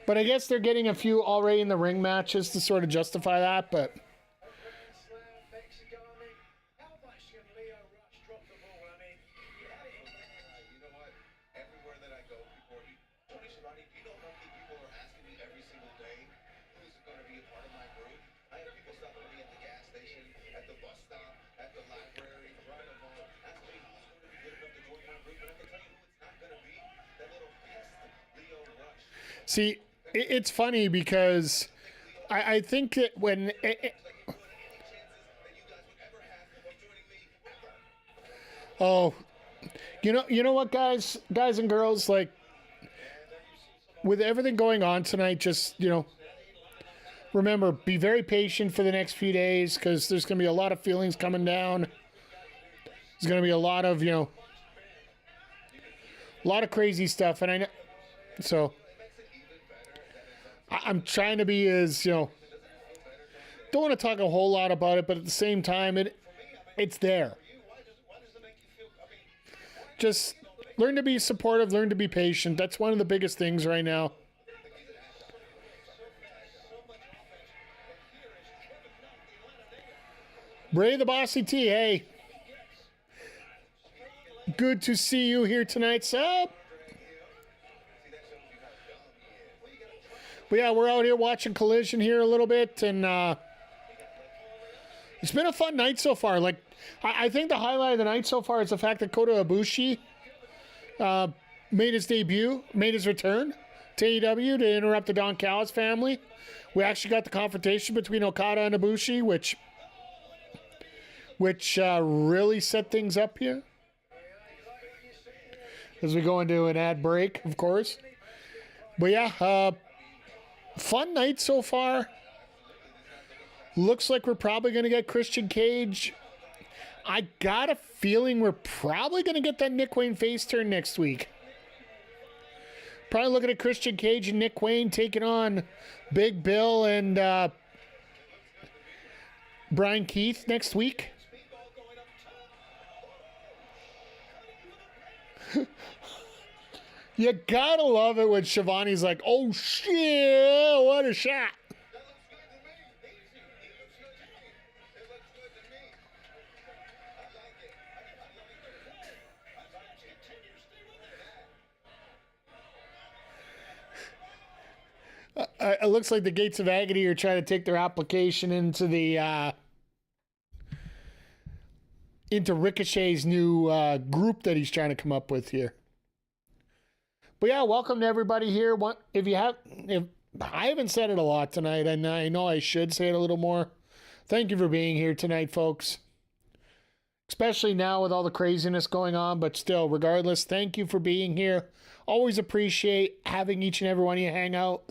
But I guess they're getting a few already in the ring matches to sort of justify that, but... See, it's funny because I think that when... Oh, you know what, guys and girls, like, with everything going on tonight, just, remember, be very patient for the next few days because there's going to be a lot of feelings coming down. There's going to be a lot of, a lot of crazy stuff, and I know, so... I'm trying to be as, don't want to talk a whole lot about it, but at the same time, it's there. Just learn to be supportive, learn to be patient. That's one of the biggest things right now. Bray the Bossy T, hey. Good to see you here tonight, Sab. But yeah, we're out here watching Collision here a little bit, and it's been a fun night so far. Like, I think the highlight of the night so far is the fact that Kota Ibushi made his debut, made his return to AEW to interrupt the Don Callis family. We actually got the confrontation between Okada and Ibushi, which really set things up here. As we go into an ad break, of course. But yeah, fun night so far. Looks like we're probably going to get Christian Cage. I got a feeling we're probably going to get that Nick Wayne face turn next week. Probably looking at Christian Cage and Nick Wayne taking on Big Bill and Brian Keith next week. You gotta love it when Shivani's like, oh shit, what a shot. It looks like the Gates of Agony are trying to take their application into the into Ricochet's new group that he's trying to come up with here. But yeah, welcome to everybody here. If I haven't said it a lot tonight, and I know I should say it a little more. Thank you for being here tonight, folks. Especially now with all the craziness going on, but still, regardless, thank you for being here. Always appreciate having each and every one of you hang out,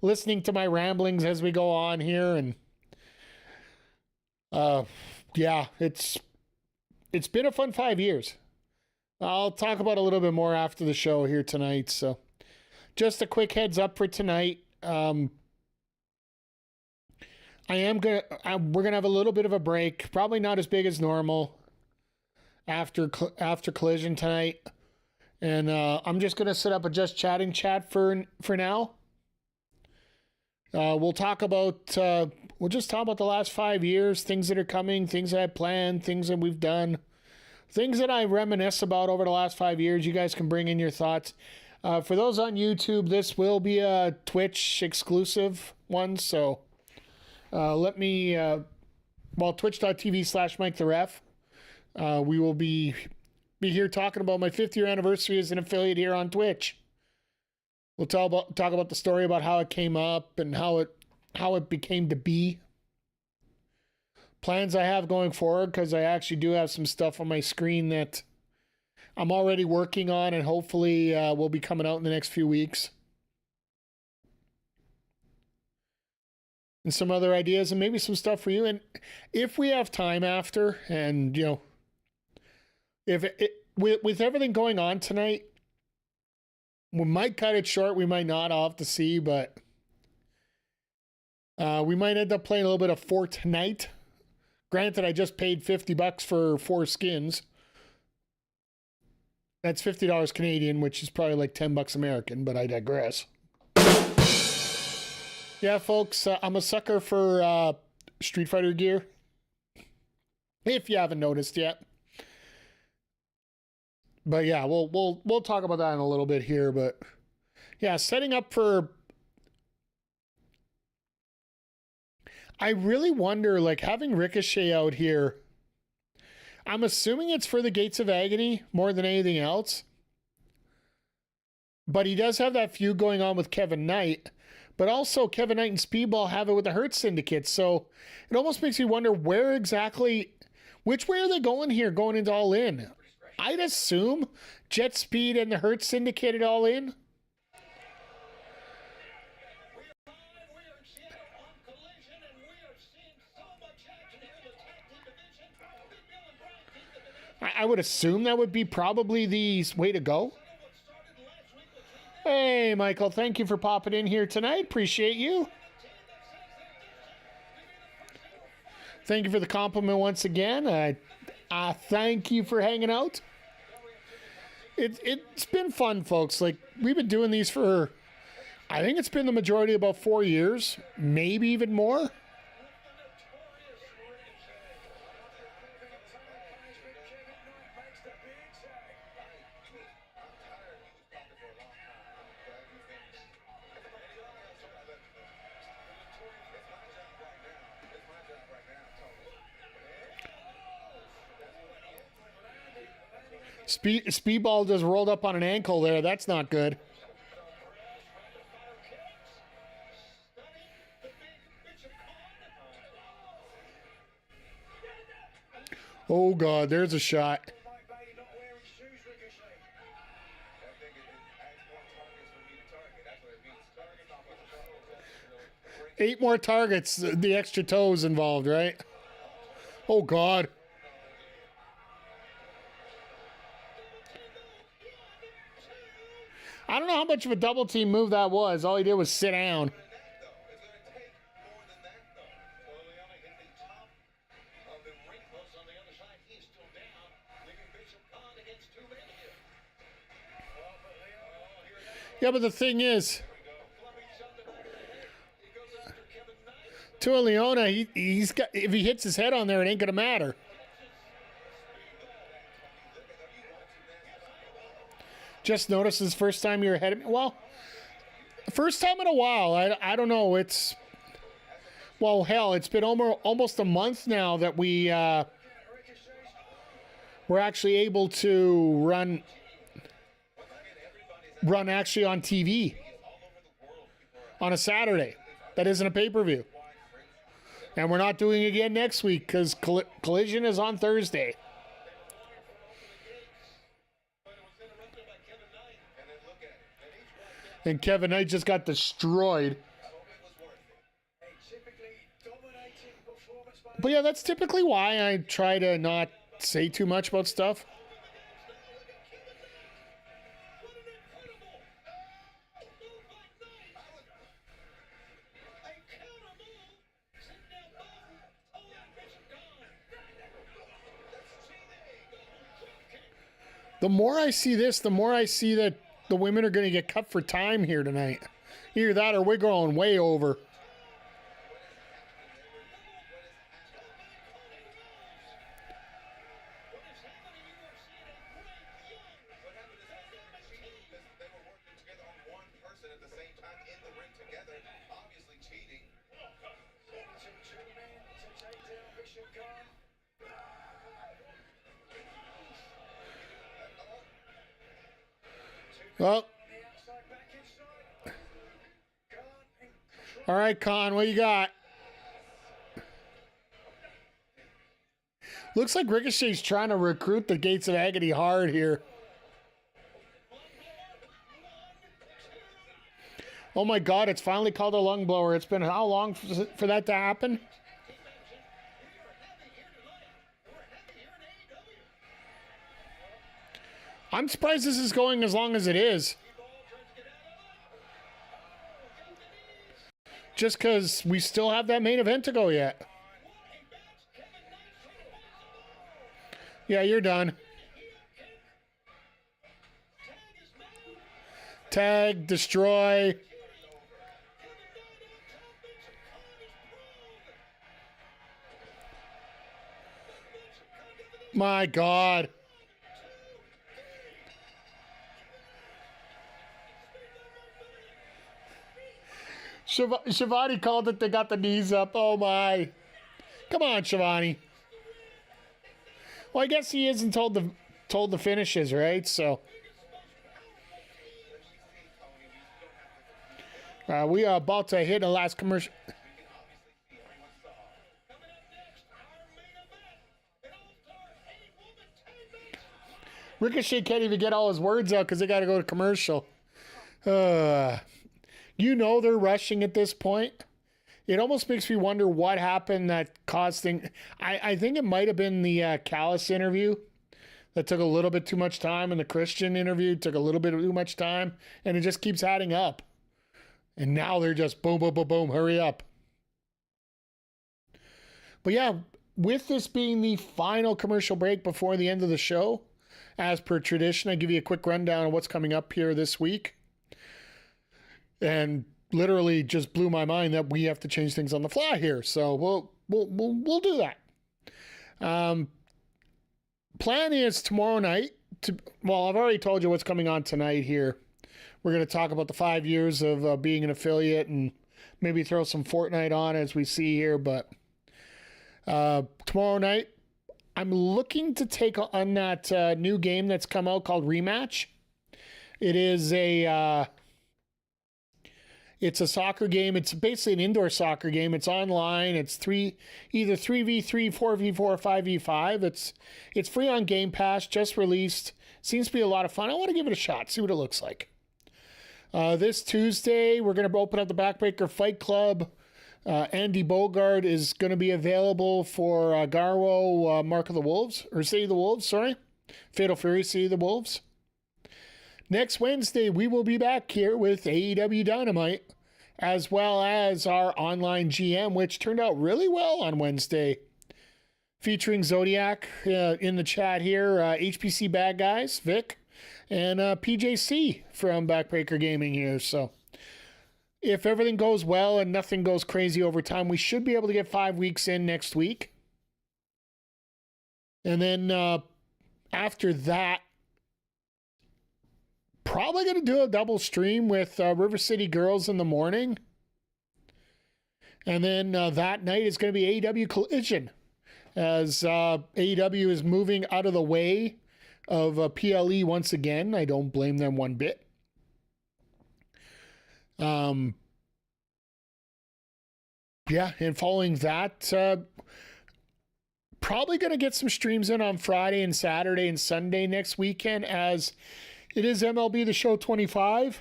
listening to my ramblings as we go on here, and Yeah, it's been a fun 5 years. I'll talk about a little bit more after the show here tonight. So, just a quick heads up for tonight. We're gonna have a little bit of a break. Probably not as big as normal after Collision tonight, and I'm just gonna set up a just chatting chat for now. We'll just talk about the last 5 years, things that are coming, things I have planned, things that we've done. Things that I reminisce about over the last 5 years. You guys can bring in your thoughts. For those on YouTube, this will be a Twitch exclusive one. So twitch.tv/Mike the Ref. We will be here talking about my 5th year anniversary as an affiliate here on Twitch. We'll talk about the story about how it came up and how it became to be. Plans I have going forward, because I actually do have some stuff on my screen that I'm already working on and hopefully will be coming out in the next few weeks. And some other ideas and maybe some stuff for you. And if we have time after, and with everything going on tonight, we might cut it short, we might not, I'll have to see, but we might end up playing a little bit of Fortnite. Granted, I just paid $50 for 4 skins. That's $50 Canadian, which is probably like $10 American, but I digress. Yeah, folks, I'm a sucker for Street Fighter gear. If you haven't noticed yet. But yeah, we'll talk about that in a little bit here. But yeah, setting up for. I really wonder, like, having Ricochet out here. I'm assuming it's for the Gates of Agony more than anything else. But he does have that feud going on with Kevin Knight. But also, Kevin Knight and Speedball have it with the Hurt Syndicate. So it almost makes me wonder which way are they going here, going into All In? I'd assume Jet Speed and the Hurt Syndicate All In. I would assume that would be probably the way to go. Hey, Michael, thank you for popping in here tonight. Appreciate you. Thank you for the compliment once again. I thank you for hanging out. It's been fun, folks. Like, we've been doing these for, I think it's been the majority of about 4 years, maybe even more. Speedball just rolled up on an ankle there. That's not good. Oh, God, there's a shot. 8 more targets, the extra toes involved, right? Oh, God. I don't know how much of a double team move that was. All he did was sit down. Yeah, but the thing is, Tua Leona, he's got, if he hits his head on there, it ain't gonna matter. Just noticed his first time you're ahead of me. Well, first time in a while. I don't know. It's, well, hell, it's been almost a month now that we're actually able to run actually on TV on a Saturday. That isn't a pay-per-view. And we're not doing it again next week because Collision is on Thursday. And Kevin Knight just got destroyed. But yeah, that's typically why I try to not say too much about stuff. The more I see this, the more I see that the women are going to get cut for time here tonight. Either that or we're going way over. Well, all right, Con, what you got? Looks like Ricochet's trying to recruit the Gates of Agony hard here. Oh my God, it's finally called a lung blower. It's been how long for that to happen? I'm surprised this is going as long as it is. Just because we still have that main event to go yet. Yeah, you're done. Tag, destroy. My God. Shivani called it. They got the knees up. Oh, my. Come on, Shivani. Well, I guess he isn't told the finishes, right? So. We are about to hit the last commercial. Ricochet can't even get all his words out because they got to go to commercial. You know they're rushing at this point. It almost makes me wonder what happened that caused things. I think it might have been the Callis interview that took a little bit too much time, and the Christian interview took a little bit too much time, and it just keeps adding up. And now they're just boom, boom, boom, boom, hurry up. But yeah, with this being the final commercial break before the end of the show, as per tradition, I give you a quick rundown of what's coming up here this week. And literally just blew my mind that we have to change things on the fly here. So we'll do that. Plan is tomorrow night. I've already told you what's coming on tonight here. We're going to talk about the 5 years of being an affiliate and maybe throw some Fortnite on as we see here. But tomorrow night, I'm looking to take on that new game that's come out called Rematch. It is it's a soccer game. It's basically an indoor soccer game. It's online. It's either 3v3, 4v4, or 5v5. It's free on Game Pass, just released. Seems to be a lot of fun. I want to give it a shot, see what it looks like. This Tuesday, we're going to open up the Backbreaker Fight Club. Andy Bogard is going to be available for Garwo, Mark of the Wolves, or City of the Wolves, sorry. Fatal Fury, City of the Wolves. Next Wednesday, we will be back here with AEW Dynamite, as well as our online GM, which turned out really well on Wednesday, featuring Zodiac in the chat here, HPC Bad Guys, Vic, and PJC from Backbreaker Gaming here. So if everything goes well and nothing goes crazy over time, we should be able to get 5 weeks in next week. And then after that, probably going to do a double stream with River City Girls in the morning. And then that night is going to be AEW Collision, as AEW is moving out of the way of PLE once again. I don't blame them one bit. Yeah, and following that, probably going to get some streams in on Friday and Saturday and Sunday next weekend, as it is MLB The Show 25.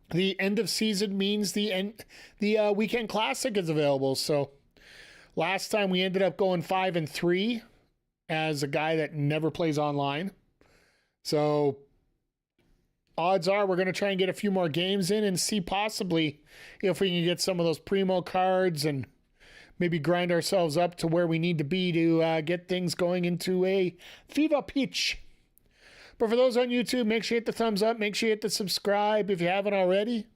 The end of season means the Weekend Classic is available. So Last time we ended up going 5-3 as a guy that never plays online. So odds are we're going to try and get a few more games in and see possibly if we can get some of those primo cards and maybe grind ourselves up to where we need to be to get things going into a fever pitch. But for those on YouTube, make sure you hit the thumbs up. Make sure you hit the subscribe if you haven't already.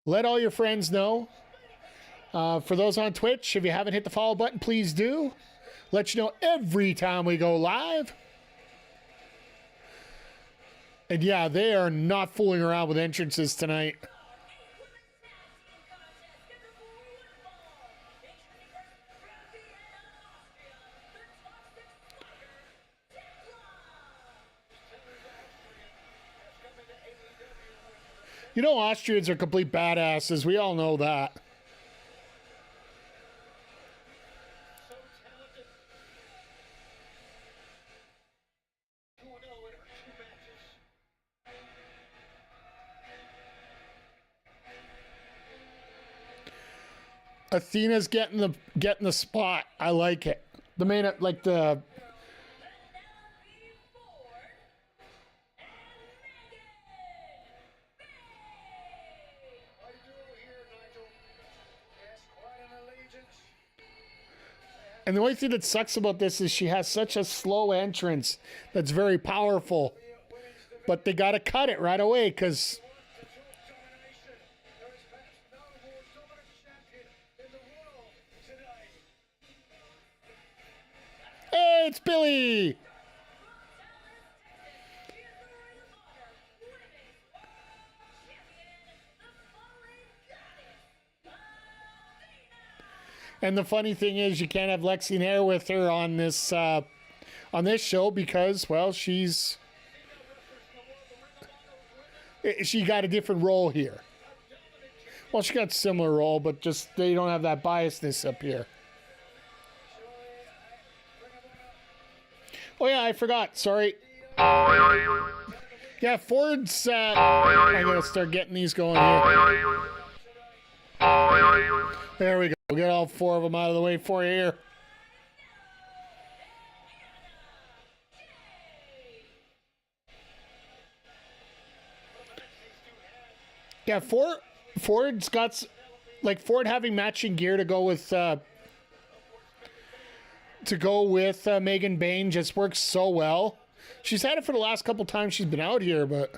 Let all your friends know. For those on Twitch, if you haven't hit the follow button, please do. Let you know every time we go live. And yeah, they are not fooling around with entrances tonight. You know, Austrians are complete badasses. We all know that. Athena's getting the spot. I like it. The main, like the. And the only thing that sucks about this is she has such a slow entrance that's very powerful. But they got to cut it right away because. Hey, it's Billy! And the funny thing is, you can't have Lexi Nair with her on this show because, well, she got a different role here. Well, she got a similar role, but just they don't have that biasness up here. Oh yeah, I forgot. Sorry. Yeah, Ford's. I gotta start getting these going here. There we go. We'll get all four of them out of the way for you here. Yeah, Ford's got like Ford having matching gear to go with. Megan Bain just works so well. She's had it for the last couple times she's been out here, but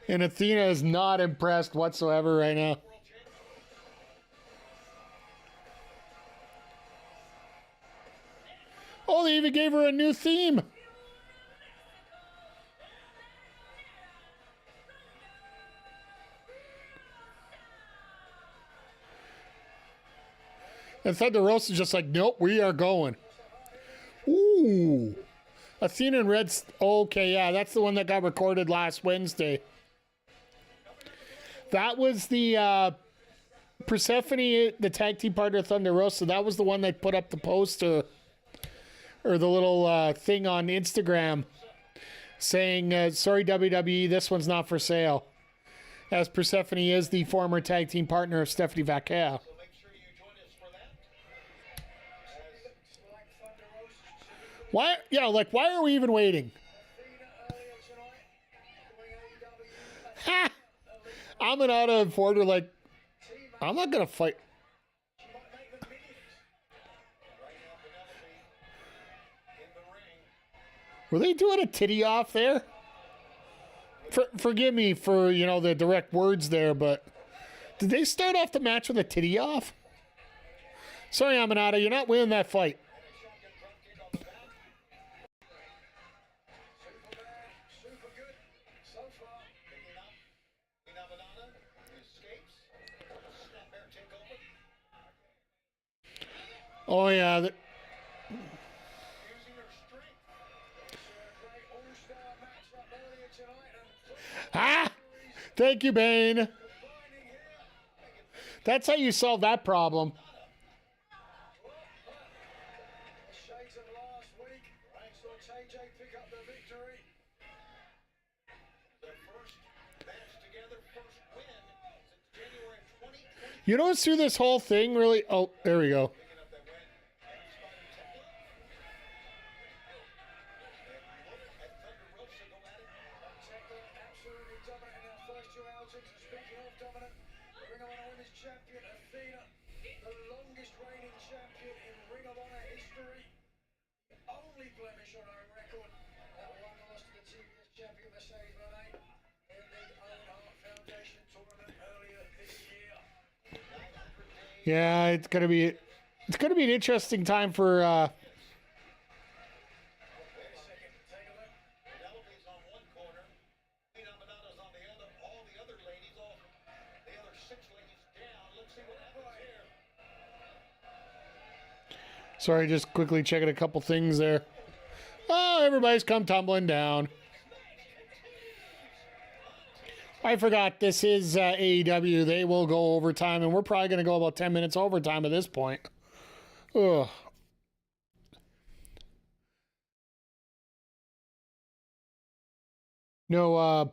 and Athena is not impressed whatsoever right now. Oh, they even gave her a new theme. And Thunder Rosa is just like, nope, we are going. Ooh. Athena and Red's. Okay, yeah, that's the one that got recorded last Wednesday. That was the Persephone, the tag team partner of Thunder Rosa. That was the one that put up the poster or the little thing on Instagram saying, sorry, WWE, this one's not for sale. As Persephone is the former tag team partner of Stephanie Vaquer. Why? Yeah, like, why are we even waiting? Ha! I'm an out of order, like, I'm not going to fight. Were they doing a titty off there? Forgive me for, you know, the direct words there, but did they start off the match with a titty off? Sorry, Aminata, you're not winning that fight. Oh, yeah. Ah! Thank you, Bane. That's how you solve that problem. Saw JJ pick up the victory. The first match together, first win since January of 2020. You know what's through this whole thing really? Oh, there we go. Picking up that win. And look at Thunder Rosa go at it. Tekla absolutely dominant in her first two outings. And speaking of dominant, the Ring of Honor Women's Champion, Athena, the longest reigning champion in Ring of Honor history. The only blemish on her record, that one loss to the TBS champion, Mercedes Moné, in the Owen Hart Foundation tournament earlier this year. Yeah, it's gonna be an interesting time for. Wait a second, take a look. Penelope's on one corner, Queen Amanada's on the other, all the other ladies, all the other 6 ladies down. Let's see what happens here. Sorry, just quickly checking a couple things there. Oh, everybody's come tumbling down. I forgot this is AEW. They will go overtime, and we're probably going to go about 10 minutes overtime at this point. Ugh. No,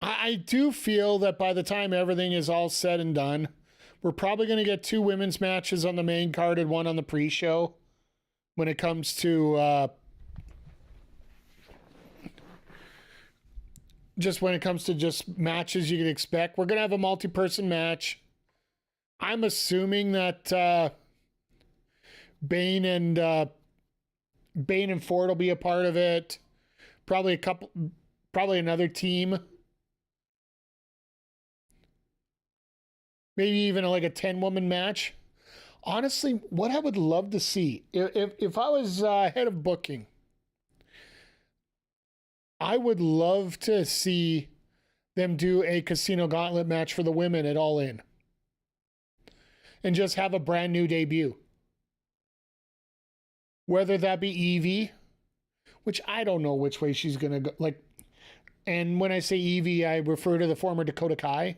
I do feel that by the time everything is all said and done, we're probably going to get 2 women's matches on the main card and 1 on the pre-show when it comes to just matches you can expect. We're going to have a multi-person match. I'm assuming that Bane and Ford will be a part of it. Probably another team. Maybe even like a 10-woman match. Honestly, what I would love to see, if I was head of booking, I would love to see them do a Casino Gauntlet match for the women at All In. And just have a brand new debut. Whether that be Evie, which I don't know which way she's going to go. Like, and when I say Evie, I refer to the former Dakota Kai.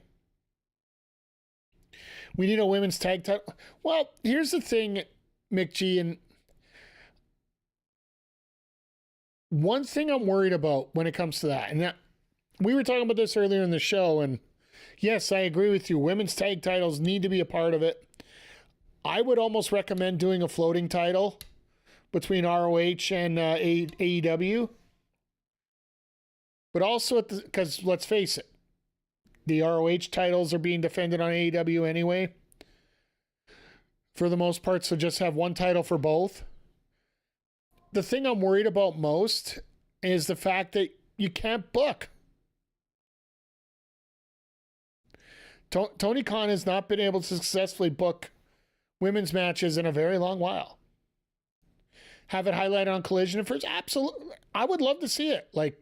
We need a women's tag title. Well, here's the thing, McG, and one thing I'm worried about when it comes to that, and that we were talking about this earlier in the show, and yes, I agree with you. Women's tag titles need to be a part of it. I would almost recommend doing a floating title between ROH and AEW. But also, because let's face it, the ROH titles are being defended on AEW anyway. For the most part, so just have one title for both. The thing I'm worried about most is the fact that you can't book. Tony Khan has not been able to successfully book women's matches in a very long while. Have it highlighted on Collision first? Absolutely. I would love to see it. Like,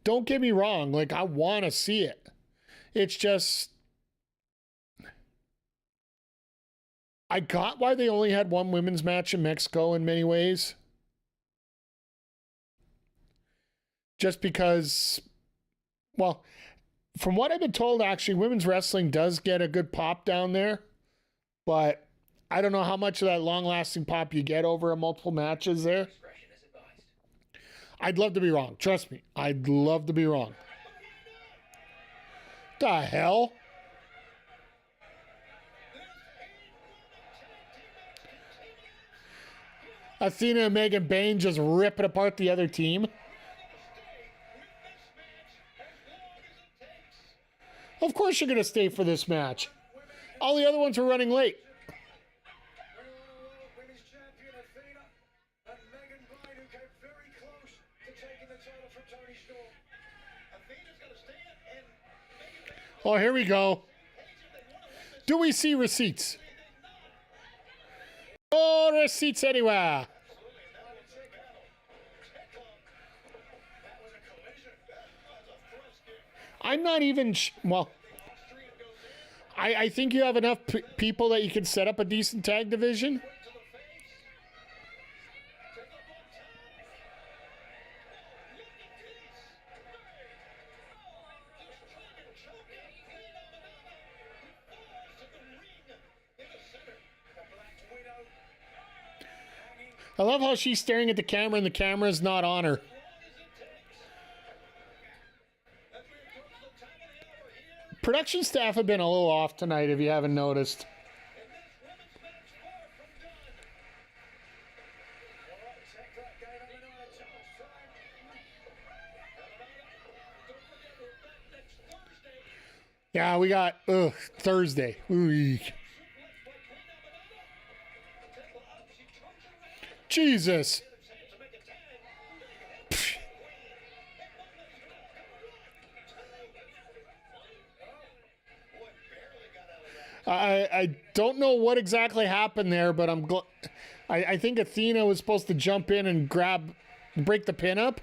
don't get me wrong. Like, I want to see it. It's just, I got why they only had one women's match in Mexico in many ways. Just because, well, from what I've been told, actually, women's wrestling does get a good pop down there. But I don't know how much of that long-lasting pop you get over multiple matches there. I'd love to be wrong. Trust me. I'd love to be wrong. The hell? Athena and Megan Bayne just ripping apart the other team. Of course you're going to stay for this match. All the other ones were running late. Women's champion Athena and Megan Bayne, who came very close to taking the title from Toni Storm. Athena's going to stand and Megan Bayne. Oh, here we go. Do we see receipts? Oh, receipts anywhere. I'm not even, well, I think you have enough people that you can set up a decent tag division. I love how she's staring at the camera and the camera's not on her. Production staff have been a little off tonight, if you haven't noticed. Yeah, we got Thursday. Ooh. Jesus. I don't know what exactly happened there, but I think Athena was supposed to jump in and break the pin up,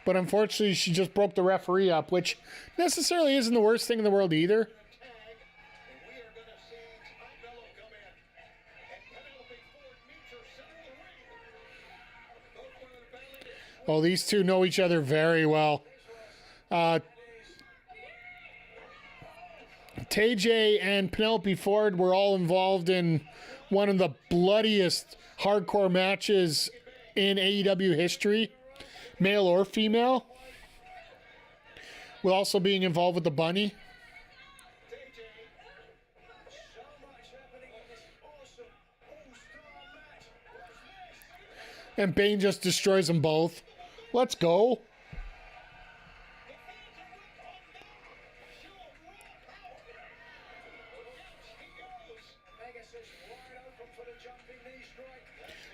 but unfortunately she just broke the referee up, which necessarily isn't the worst thing in the world either. Oh, these two know each other very well. TJ and Penelope Ford were all involved in one of the bloodiest hardcore matches in AEW history, male or female, with also being involved with the bunny. And Bane just destroys them both. Let's go.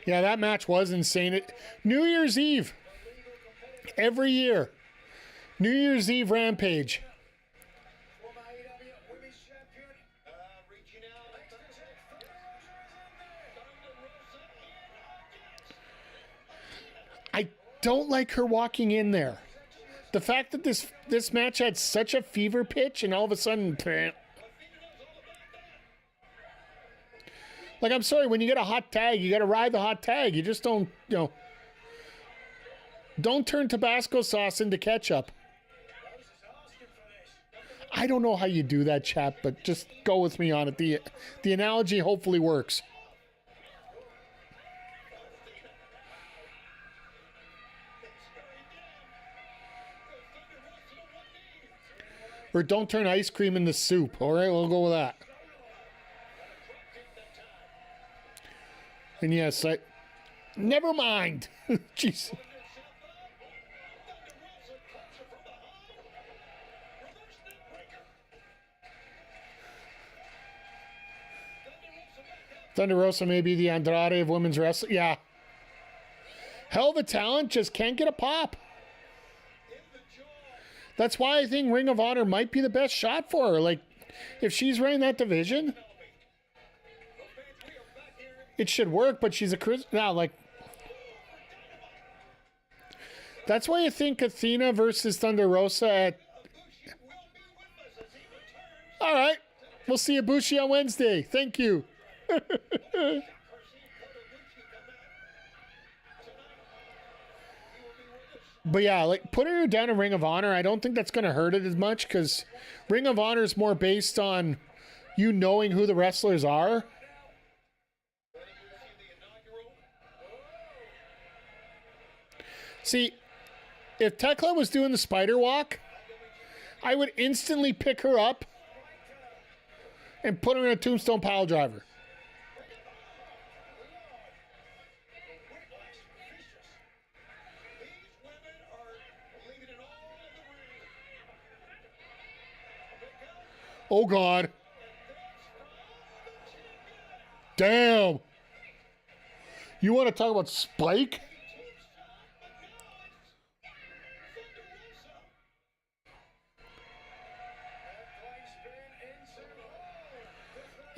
Yeah, that match was insane. New Year's Eve. Every year. New Year's Eve Rampage. I don't like her walking in there. The fact that this match had such a fever pitch and all of a sudden... Like, I'm sorry, when you get a hot tag, you got to ride the hot tag. You just don't, don't turn Tabasco sauce into ketchup. I don't know how you do that, chat, but just go with me on it. The analogy hopefully works. Or don't turn ice cream into soup. All right, we'll go with that. And yes, never mind. Jeez. Thunder Rosa may be the Andrade of women's wrestling. Yeah. Hell of a talent, just can't get a pop. That's why I think Ring of Honor might be the best shot for her. Like, if she's running that division... It should work, but she's now like. That's why I think Athena versus Thunder Rosa at. All right, we'll see Ibushi on Wednesday. Thank you. But yeah, like putting her down in Ring of Honor, I don't think that's going to hurt it as much because Ring of Honor is more based on you knowing who the wrestlers are. See, if Tekla was doing the spider walk, I would instantly pick her up and put her in a tombstone pile driver. Oh, God. Damn. You want to talk about Spike?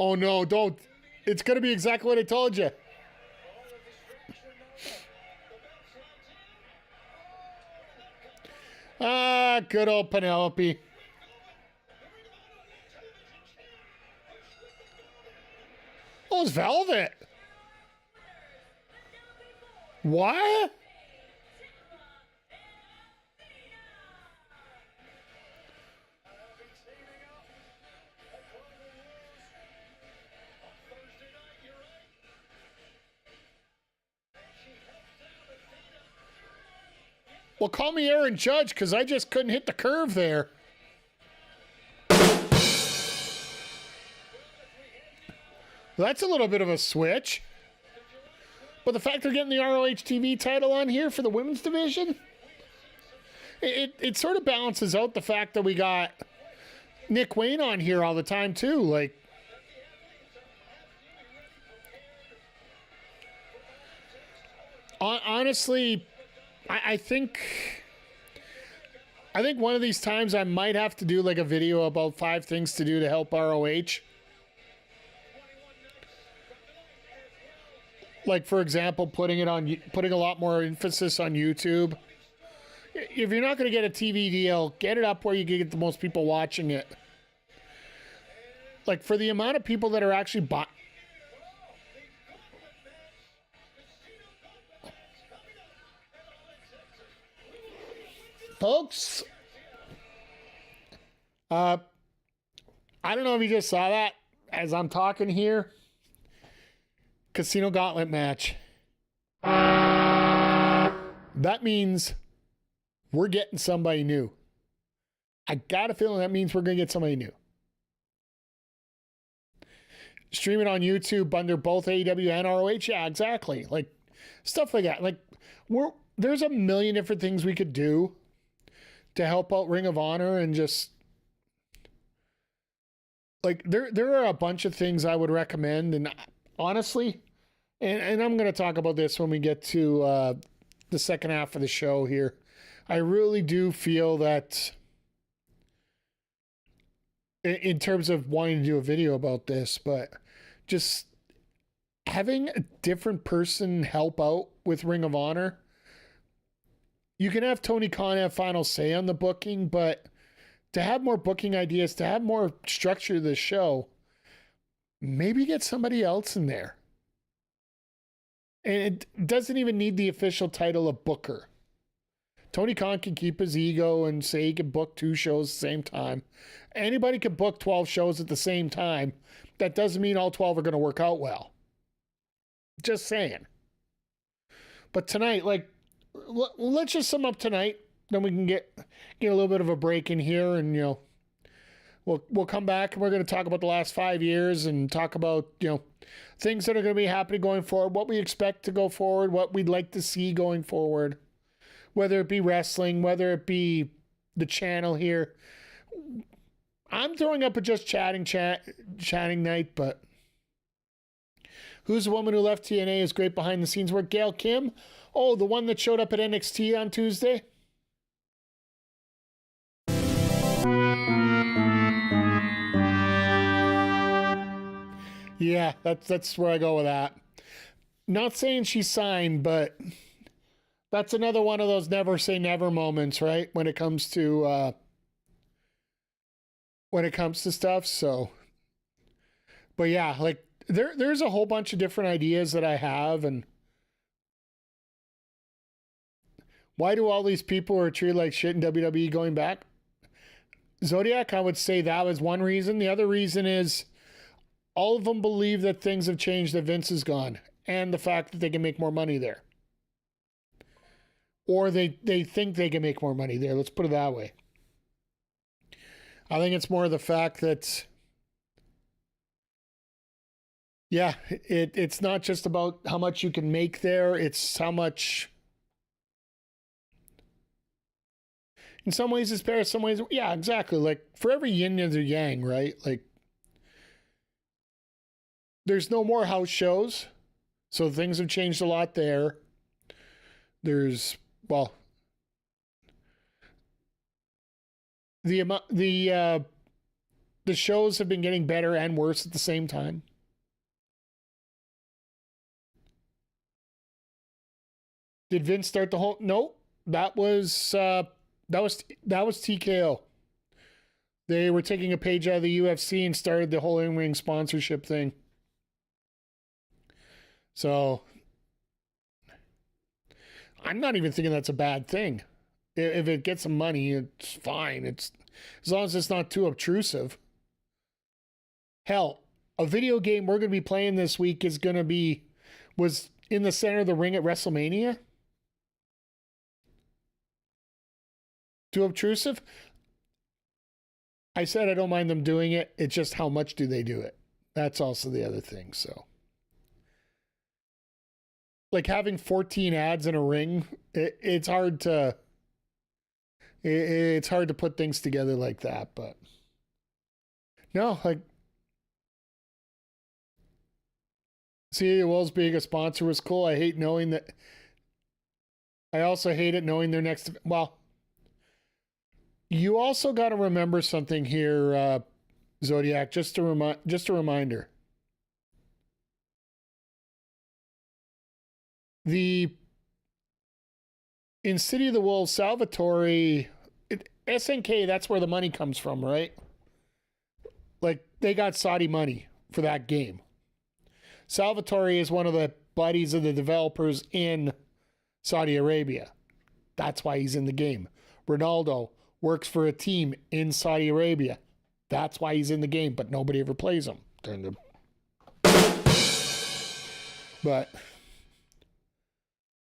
Oh, no, don't. It's going to be exactly what I told you. Ah, good old Penelope. Oh, it's Velvet. What? Well, call me Aaron Judge because I just couldn't hit the curve there. That's a little bit of a switch. But the fact they're getting the ROH TV title on here for the women's division, it sort of balances out the fact that we got Nick Wayne on here all the time too. Like, honestly, I think one of these times I might have to do like a video about 5 things to do to help ROH. Like, for example, putting a lot more emphasis on YouTube. If you're not going to get a TV deal, get it up where you can get the most people watching it. Like, for the amount of people that are actually folks, I don't know if you just saw that as I'm talking here. Casino Gauntlet match. That means we're getting somebody new. I got a feeling that means we're going to get somebody new. Stream it on YouTube under both AEW and ROH. Yeah, exactly. Like, stuff like that. Like, there's a million different things we could do to help out Ring of Honor, and just like there are a bunch of things I would recommend. And honestly, and I'm going to talk about this when we get to the second half of the show here. I really do feel that in terms of wanting to do a video about this, but just having a different person help out with Ring of Honor. You can have Tony Khan have final say on the booking, but to have more booking ideas, to have more structure to the show, maybe get somebody else in there. And it doesn't even need the official title of booker. Tony Khan can keep his ego and say he can book 2 shows at the same time. Anybody can book 12 shows at the same time. That doesn't mean all 12 are going to work out well. Just saying. But tonight, like, let's just sum up tonight. Then we can get a little bit of a break in here, and we'll come back and we're going to talk about the last 5 years and talk about things that are going to be happening going forward, what we expect to go forward, what we'd like to see going forward, whether it be wrestling, whether it be the channel here. I'm throwing up a just chatting night, but who's the woman who left TNA is great behind the scenes work? Gail Kim? Oh, the one that showed up at NXT on Tuesday? Yeah, that's where I go with that. Not saying she signed, but that's another one of those never say never moments, right? When it comes to stuff. So, but yeah, like there's a whole bunch of different ideas that I have, and why do all these people who are treated like shit in WWE going back? Zodiac, I would say that was one reason. The other reason is all of them believe that things have changed, that Vince is gone, and the fact that they can make more money there. Or they think they can make more money there. Let's put it that way. I think it's more the fact that, yeah, it's not just about how much you can make there. It's how much, in some ways it's better, some ways, yeah, exactly. Like, for every yin, there's a yang, right? Like, there's no more house shows, so things have changed a lot there. There's, well, the shows have been getting better and worse at the same time. Did Vince start the whole? No, that was TKO. They were taking a page out of the UFC and started the whole in-ring sponsorship thing. So I'm not even thinking that's a bad thing. If it gets some money, it's fine. It's as long as it's not too obtrusive. Hell, a video game we're going to be playing this week was in the center of the ring at WrestleMania. Too obtrusive? I said I don't mind them doing it. It's just how much do they do it? That's also the other thing. So, like having 14 ads in a ring, it's hard to it's hard to put things together like that. But no, like see, Wells being a sponsor was cool. I hate knowing that. I also hate it knowing they're next. Well, you also got to remember something here, Zodiac. Just a reminder. In City of the Wolves, Salvatore, SNK. That's where the money comes from, right? Like they got Saudi money for that game. Salvatore is one of the buddies of the developers in Saudi Arabia. That's why he's in the game. Ronaldo works for a team in Saudi Arabia. That's why he's in the game, but nobody ever plays him. But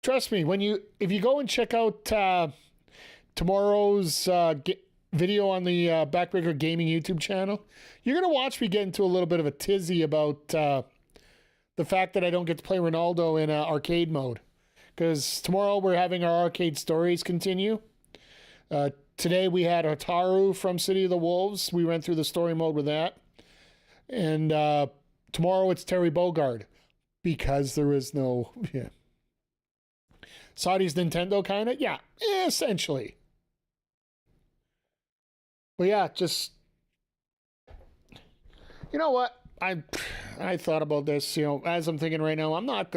trust me, if you go and check out tomorrow's video on the Backbreaker Gaming YouTube channel, you're going to watch me get into a little bit of a tizzy about the fact that I don't get to play Ronaldo in arcade mode. Because tomorrow we're having our arcade stories continue. Today we had Hotaru from City of the Wolves. We went through the story mode with that. And tomorrow it's Terry Bogard. Because there is no... Yeah. Saudi's Nintendo, kind of? Yeah, essentially. But yeah, just... You know what? I thought about this, as I'm thinking right now, I'm not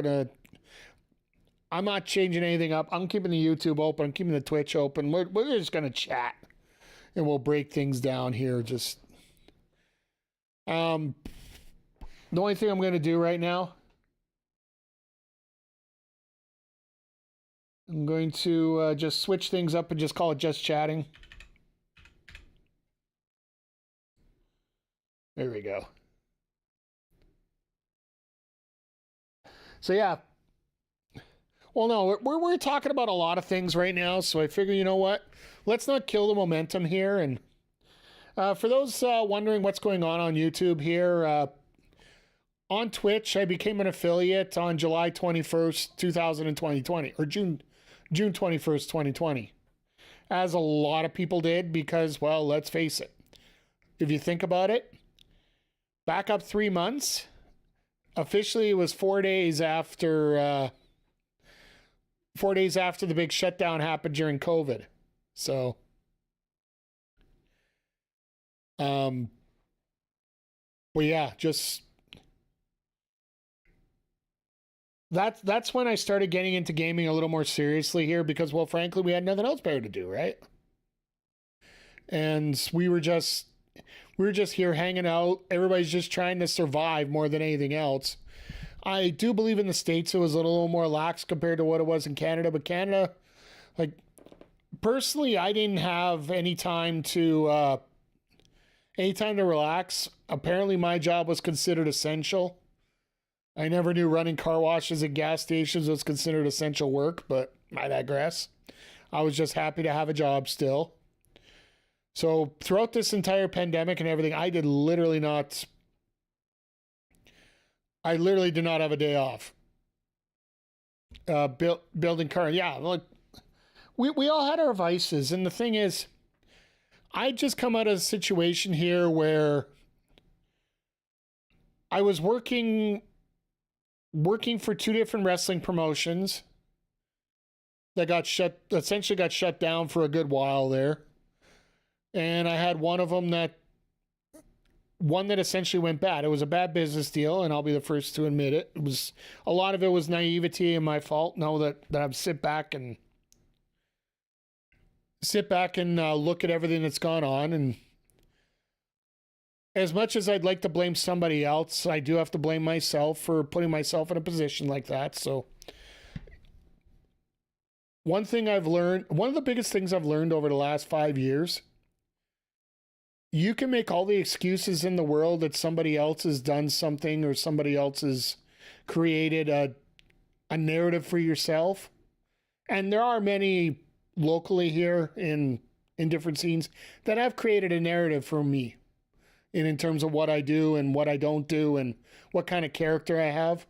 changing anything up. I'm keeping the YouTube open. I'm keeping the Twitch open. We're just going to chat. And we'll break things down here. Just... the only thing I'm going to do right now... I'm going to just switch things up and just call it just chatting. There we go. So yeah. Well, no, we're talking about a lot of things right now. So I figure, you know what? Let's not kill the momentum here. And for those wondering what's going on YouTube here, on Twitch, I became an affiliate on July 21st, 2020, or June 21st, 2020. As a lot of people did because, well, let's face it. If you think about it, back up 3 months. Officially, it was 4 days after 4 days after the big shutdown happened during COVID. So, well, yeah, just that's when I started getting into gaming a little more seriously here because, well, frankly, we had nothing else better to do, right? And we were just here hanging out. Everybody's just trying to survive more than anything else. I do believe in the States it was a little more lax compared to what it was in Canada, but Canada, like, personally, I didn't have any time to relax. Apparently, my job was considered essential. I never knew running car washes at gas stations was considered essential work, but I digress. I was just happy to have a job still. So throughout this entire pandemic and everything, I literally did not have a day off. Building cars. Yeah, look, we all had our vices. And the thing is, I just come out of a situation here where I was working for two different wrestling promotions that essentially got shut down for a good while there. And I had one that essentially went bad. It was a bad business deal, and I'll be the first to admit it. A lot of it was naivety and my fault. Know that I've sit back and look at everything that's gone on. And as much as I'd like to blame somebody else, I do have to blame myself for putting myself in a position like that. So one of the biggest things I've learned over the last 5 years, you can make all the excuses in the world that somebody else has done something or somebody else has created a narrative for yourself. And there are many locally here in in different scenes that have created a narrative for me in terms of what I do and what I don't do and what kind of character I have.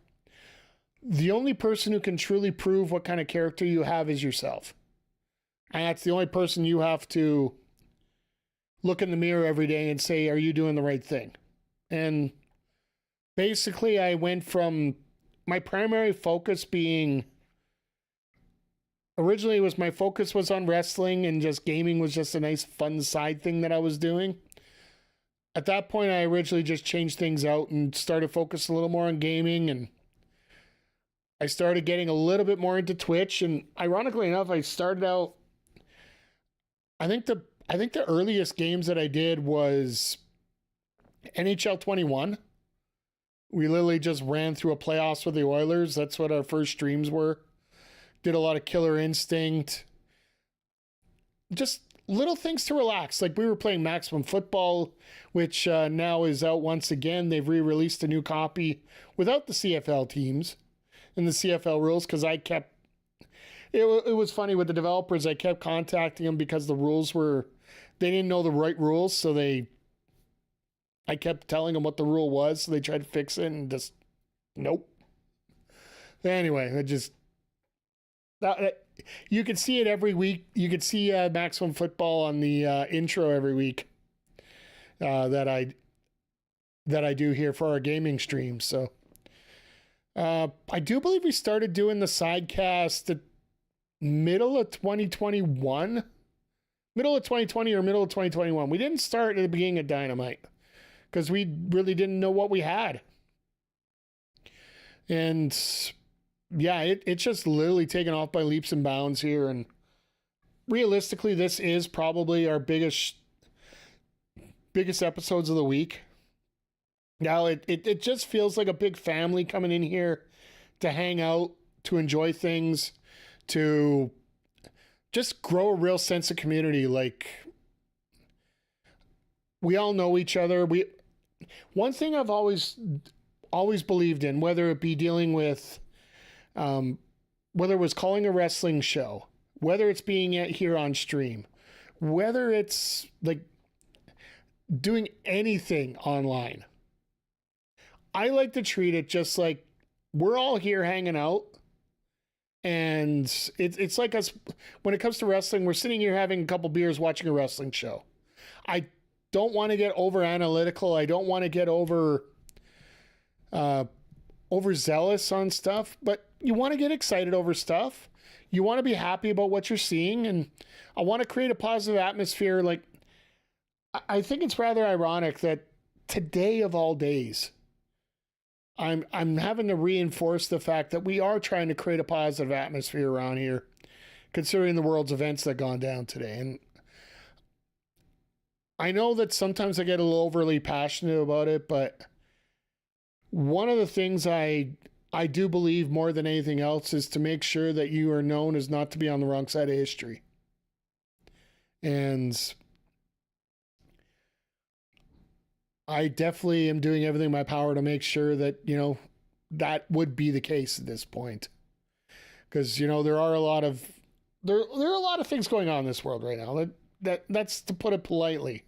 The only person who can truly prove what kind of character you have is yourself. And that's the only person you have to look in the mirror every day and say, are you doing the right thing? And basically, I went from my primary focus being, originally was my focus was on wrestling and just gaming was just a nice fun side thing that I was doing. At that point, I originally just changed things out and started focusing a little more on gaming, and I started getting a little bit more into Twitch. And ironically enough, I started out, I think the earliest games that I did was NHL 21. We literally just ran through a playoffs with the Oilers. That's what our first streams were. Did a lot of Killer Instinct. Just little things to relax. Like we were playing Maximum Football, which now is out once again. They've re-released a new copy without the CFL teams and the CFL rules, because I kept... It was funny with the developers. I kept contacting them because the rules were... They didn't know the right rules, so I kept telling them what the rule was, so they tried to fix it and just... Nope. Anyway, you could see it every week. You could see Maximum Football on the intro every week that I do here for our gaming stream. So I do believe we started doing the Sidecast the middle of 2021. Middle of 2020 or middle of 2021. We didn't start at the beginning of Dynamite because we really didn't know what we had. And yeah, it's just literally taken off by leaps and bounds here. And realistically, this is probably our biggest episodes of the week. Now, it just feels like a big family coming in here to hang out, to enjoy things, to just grow a real sense of community. Like, we all know each other. One thing I've always believed in, whether it be dealing with... whether it was calling a wrestling show, whether it's being here on stream, whether it's like doing anything online, I like to treat it just like we're all here hanging out. And it's like us, when it comes to wrestling, we're sitting here having a couple beers watching a wrestling show. I don't want to get over analytical. I don't want to get overzealous on stuff, but you want to get excited over stuff. You want to be happy about what you're seeing, and I want to create a positive atmosphere. Like, I think it's rather ironic that today of all days, I'm having to reinforce the fact that we are trying to create a positive atmosphere around here, considering the world's events that gone down today. And I know that sometimes I get a little overly passionate about it, but one of the things I do believe more than anything else is to make sure that you are known as not to be on the wrong side of history. And I definitely am doing everything in my power to make sure that, that would be the case at this point. Because, there are a lot of things going on in this world right now. That's to put it politely.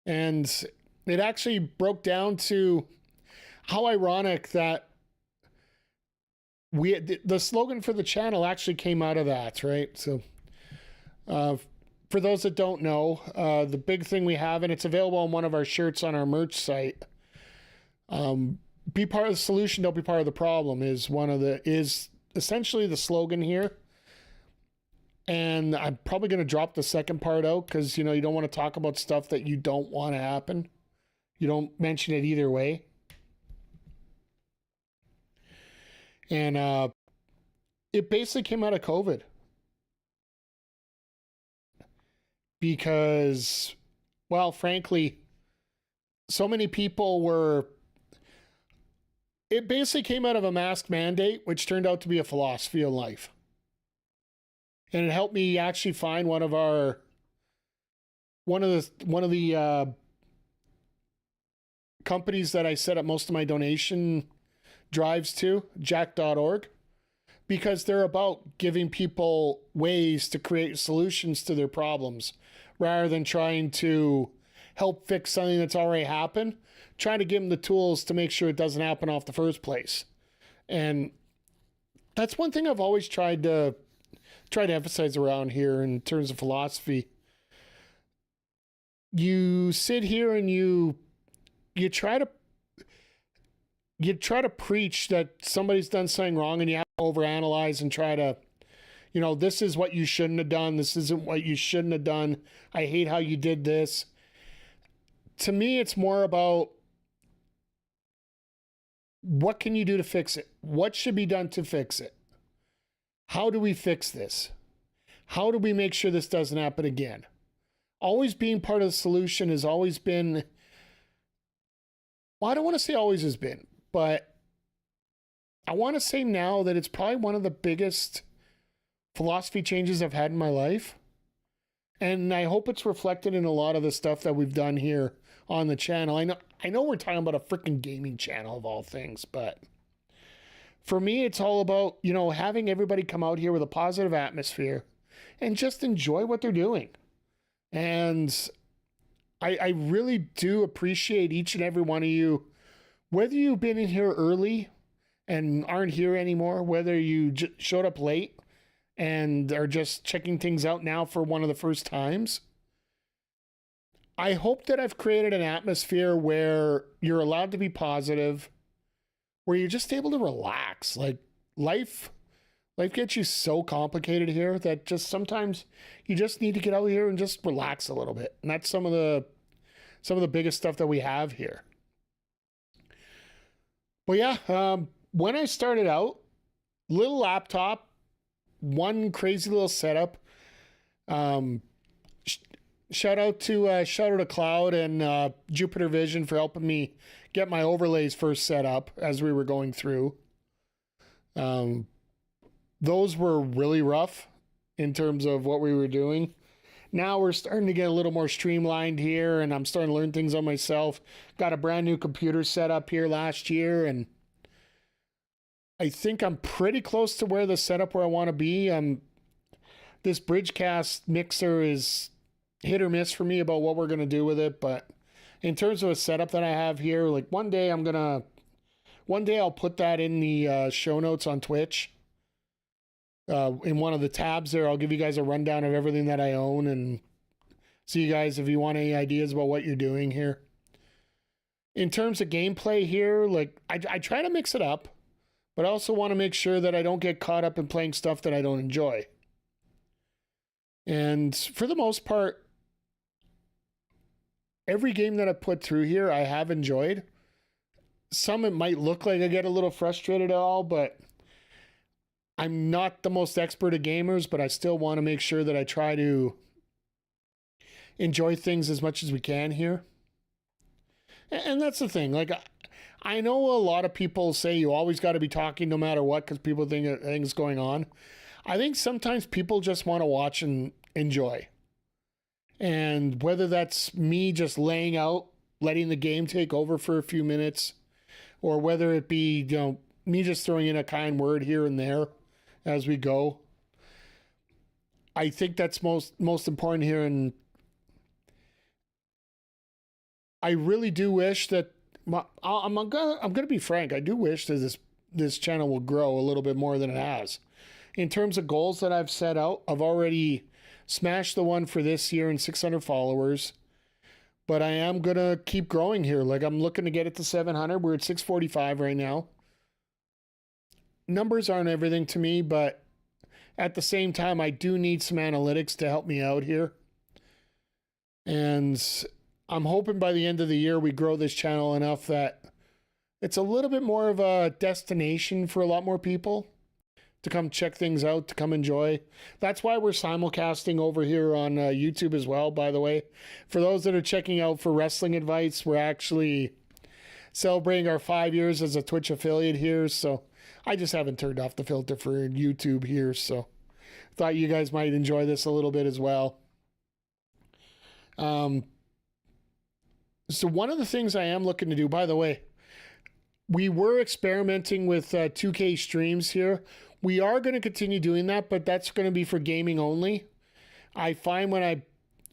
And it actually broke down to how ironic that the slogan for the channel actually came out of that, right? So, for those that don't know, the big thing we have, and it's available on one of our shirts on our merch site, be part of the solution, don't be part of the problem, is essentially the slogan here. And I'm probably going to drop the second part out because, you don't want to talk about stuff that you don't want to happen. You don't mention it either way. And it basically came out of COVID. Because, well, frankly, so many people it basically came out of a mask mandate, which turned out to be a philosophy of life. And it helped me actually find one of the companies that I set up most of my donation drives to, jack.org, because they're about giving people ways to create solutions to their problems, rather than trying to help fix something that's already happened. Trying to give them the tools to make sure it doesn't happen off the first place. And that's one thing I've always tried to emphasize around here in terms of philosophy. You sit here and you try to preach that somebody's done something wrong, and you have to overanalyze and try to, this is what you shouldn't have done. This isn't what you shouldn't have done. I hate how you did this. To me, it's more about what can you do to fix it? What should be done to fix it? How do we fix this? How do we make sure this doesn't happen again? Always being part of the solution has always been, well, I don't want to say always has been, but I want to say now that it's probably one of the biggest philosophy changes I've had in my life. And I hope it's reflected in a lot of the stuff that we've done here on the channel. I know we're talking about a freaking gaming channel of all things, but for me, it's all about, having everybody come out here with a positive atmosphere and just enjoy what they're doing. And I really do appreciate each and every one of you, whether you've been in here early and aren't here anymore, whether you showed up late and are just checking things out now for one of the first times. I hope that I've created an atmosphere where you're allowed to be positive, where you're just able to relax. Like life gets you so complicated here that just sometimes you just need to get out here and just relax a little bit. And that's some of the biggest stuff that we have here. But yeah, when I started out, little laptop, one crazy little setup. Shout out to Cloud and Jupiter Vision for helping me get my overlays first set up as we were going through. Those were really rough in terms of what we were doing. Now we're starting to get a little more streamlined here, and I'm starting to learn things on myself. Got a brand new computer set up here last year, and I think I'm pretty close to where the setup where I want to be. This Bridgecast mixer is hit or miss for me about what we're going to do with it, but in terms of a setup that I have here, like one day I'll put that in the show notes on Twitch. In one of the tabs there, I'll give you guys a rundown of everything that I own and see you guys if you want any ideas about what you're doing here. In terms of gameplay here, like I try to mix it up, but I also want to make sure that I don't get caught up in playing stuff that I don't enjoy. And for the most part, every game that I put through here, I have enjoyed. Some it might look like I get a little frustrated at all, but I'm not the most expert of gamers, but I still want to make sure that I try to enjoy things as much as we can here. And that's the thing. Like, I know a lot of people say you always got to be talking no matter what because people think things going on. I think sometimes people just want to watch and enjoy. And whether that's me just laying out, letting the game take over for a few minutes, or whether it be, me just throwing in a kind word here and there as we go. I think that's most important here. And I really do wish that I'm gonna be frank. I do wish that this channel will grow a little bit more than it has. In terms of goals that I've set out, I've already smashed the one for this year and 600 followers. But I am gonna keep growing here. Like I'm looking to get it to 700. We're at 645 right now. Numbers aren't everything to me, but at the same time, I do need some analytics to help me out here. And I'm hoping by the end of the year, we grow this channel enough that it's a little bit more of a destination for a lot more people to come check things out, to come enjoy. That's why we're simulcasting over here on YouTube as well, by the way. For those that are checking out for wrestling advice, we're actually celebrating our 5 years as a Twitch affiliate here. So I just haven't turned off the filter for YouTube here. So thought you guys might enjoy this a little bit as well. So one of the things I am looking to do, by the way, we were experimenting with 2K streams here. We are going to continue doing that, but that's going to be for gaming only. I find when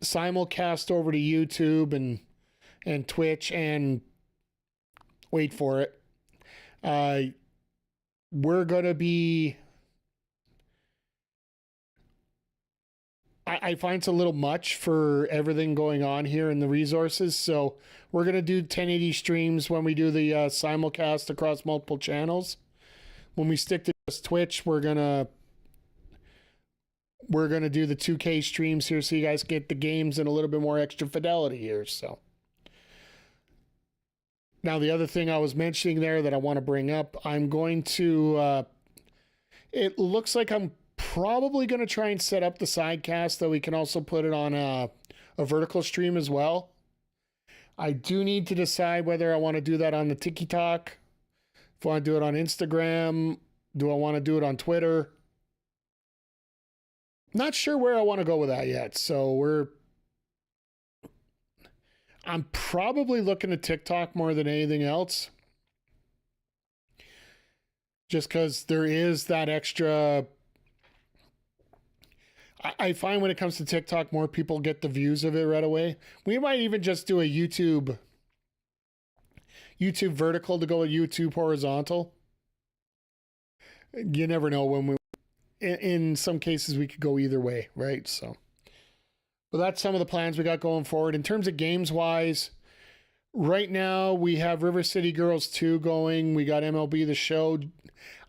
simulcast over to YouTube and Twitch, and wait for it. We're going to be... I find it's a little much for everything going on here and the resources, so we're going to do 1080 streams when we do the simulcast across multiple channels. When we stick to just Twitch, we're going to do the 2K streams here so you guys get the games and a little bit more extra fidelity here. So now the other thing I was mentioning there that I want to bring up, I'm going to it looks like I'm probably going to try and set up the Sidecast that we can also put it on a vertical stream as well. I do need to decide whether I want to do that on the TikTok, if I want to do it on Instagram, do I want to do it on Twitter? Not sure where I want to go with that yet. So I'm probably looking at TikTok more than anything else. Just because there is that extra... I find when it comes to TikTok, more people get the views of it right away. We might even just do a YouTube vertical to go with YouTube horizontal. You never know when in some cases we could go either way, right? So, but that's some of the plans we got going forward. In terms of games wise, right now we have River City Girls 2 going. We got MLB The Show.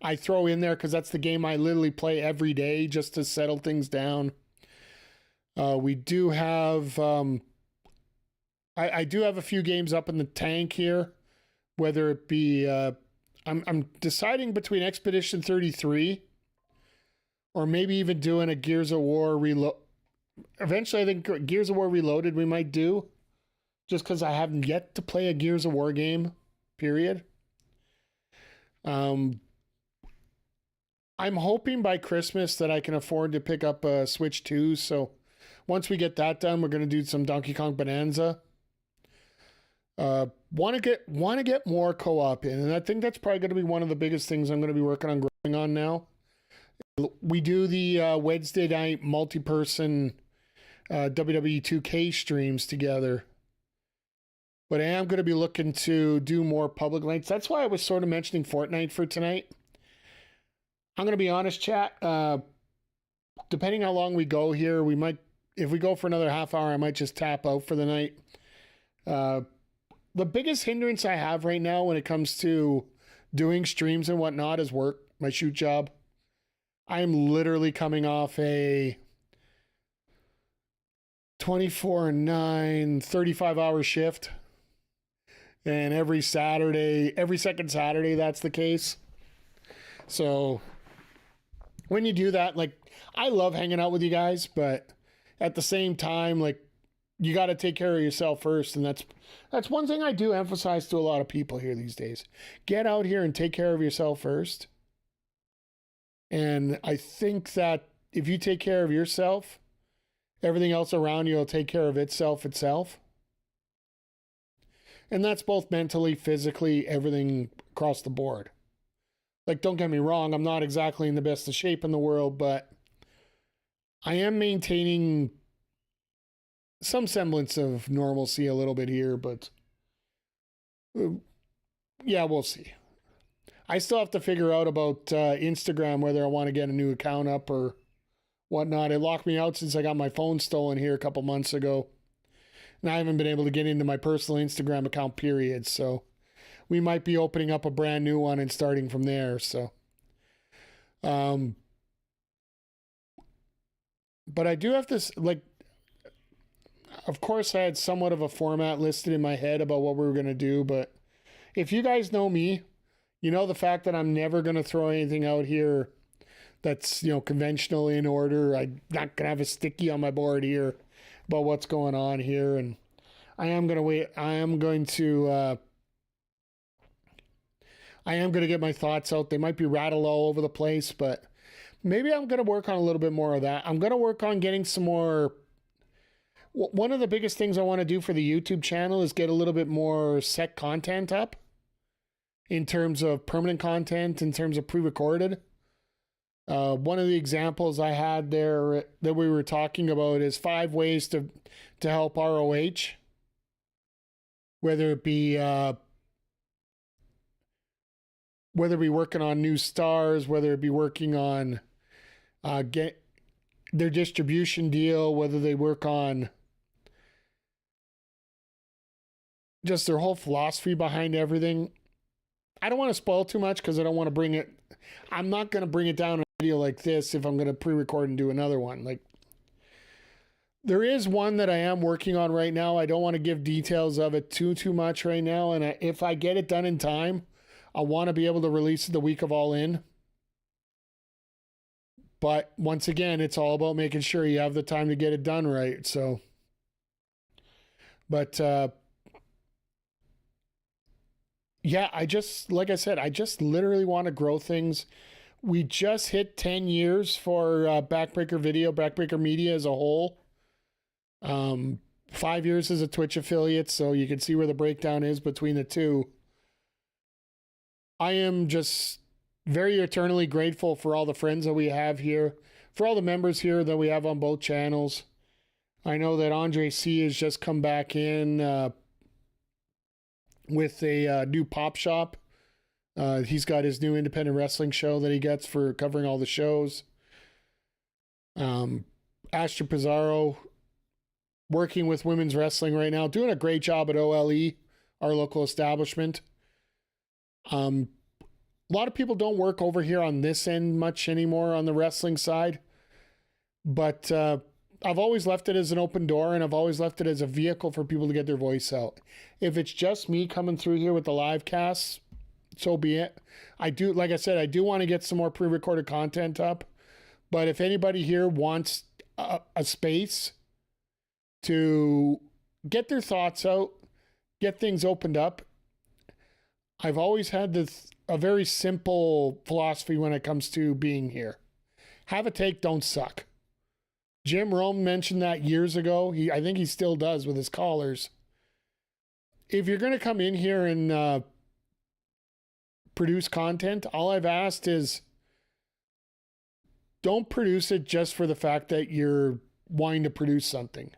I throw in there because that's the game I literally play every day just to settle things down. We do have, I do have a few games up in the tank here, whether it be, I'm deciding between Expedition 33 or maybe even doing a Gears of War reload. Eventually, I think Gears of War Reloaded we might do, just because I haven't yet to play a Gears of War game, period. I'm hoping by Christmas that I can afford to pick up a Switch 2. So once we get that done, we're going to do some Donkey Kong Bonanza. Want to get more co-op in, and I think that's probably going to be one of the biggest things I'm going to be working on growing on now. We do the Wednesday night multi-person WWE 2K streams together. But I am going to be looking to do more public nights. That's why I was sort of mentioning Fortnite for tonight. I'm going to be honest, chat. Depending how long we go here, we might, if we go for another half hour, I might just tap out for the night. The biggest hindrance I have right now when it comes to doing streams and whatnot is work, my shoot job. I'm literally coming off a 24/9, 35-hour shift. And every second Saturday, that's the case. So when you do that, like, I love hanging out with you guys, but at the same time, like, you got to take care of yourself first. And that's one thing I do emphasize to a lot of people here these days. Get out here and take care of yourself first. And I think that if you take care of yourself, everything else around you will take care of itself. And that's both mentally, physically, everything across the board. Like, don't get me wrong, I'm not exactly in the best of shape in the world, but I am maintaining some semblance of normalcy a little bit here, but yeah, we'll see. I still have to figure out about Instagram, whether I want to get a new account up or whatnot. It locked me out since I got my phone stolen here a couple months ago. And I haven't been able to get into my personal Instagram account, period. So we might be opening up a brand new one and starting from there. So, but I do have this, like, of course I had somewhat of a format listed in my head about what we were going to do. But if you guys know me, you know the fact that I'm never going to throw anything out here that's, conventional in order. I'm not going to have a sticky on my board here about what's going on here, and I am going to get my thoughts out. They might be rattled all over the place, but maybe I'm going to work on a little bit more of that. I'm going to work on getting some more. One of the biggest things I want to do for the YouTube channel is get a little bit more set content up in terms of permanent content, in terms of pre-recorded. One of the examples I had there that we were talking about is 5 ways to help ROH, whether it be working on new stars, whether it be working on get their distribution deal, whether they work on just their whole philosophy behind everything. I don't want to spoil too much because I don't want to bring it. I'm not going to bring it down in a video like this if I'm going to pre-record and do another one. Like, there is one that I am working on right now. I don't want to give details of it too much right now. And if I get it done in time, I want to be able to release it the week of All In. But once again, it's all about making sure you have the time to get it done right. So, but yeah, like I said, I just literally want to grow things. We just hit 10 years for Backbreaker Video, Backbreaker Media as a whole. 5 years as a Twitch affiliate, so you can see where the breakdown is between the two. I am just very eternally grateful for all the friends that we have here, for all the members here that we have on both channels. I know that Andre C has just come back in with a new pop shop. He's got his new independent wrestling show that he gets for covering all the shows. Astor Pizarro, working with women's wrestling right now, doing a great job at OLE, our local establishment. A lot of people don't work over here on this end much anymore on the wrestling side, but I've always left it as an open door, and I've always left it as a vehicle for people to get their voice out. If it's just me coming through here with the live casts, so be it. Like I said, I do want to get some more pre-recorded content up, but if anybody here wants a space to get their thoughts out, get things opened up, I've always had a very simple philosophy when it comes to being here. Have a take, don't suck. Jim Rome mentioned that years ago. I think he still does with his callers. If you're going to come in here and produce content, all I've asked is don't produce it just for the fact that you're wanting to produce something.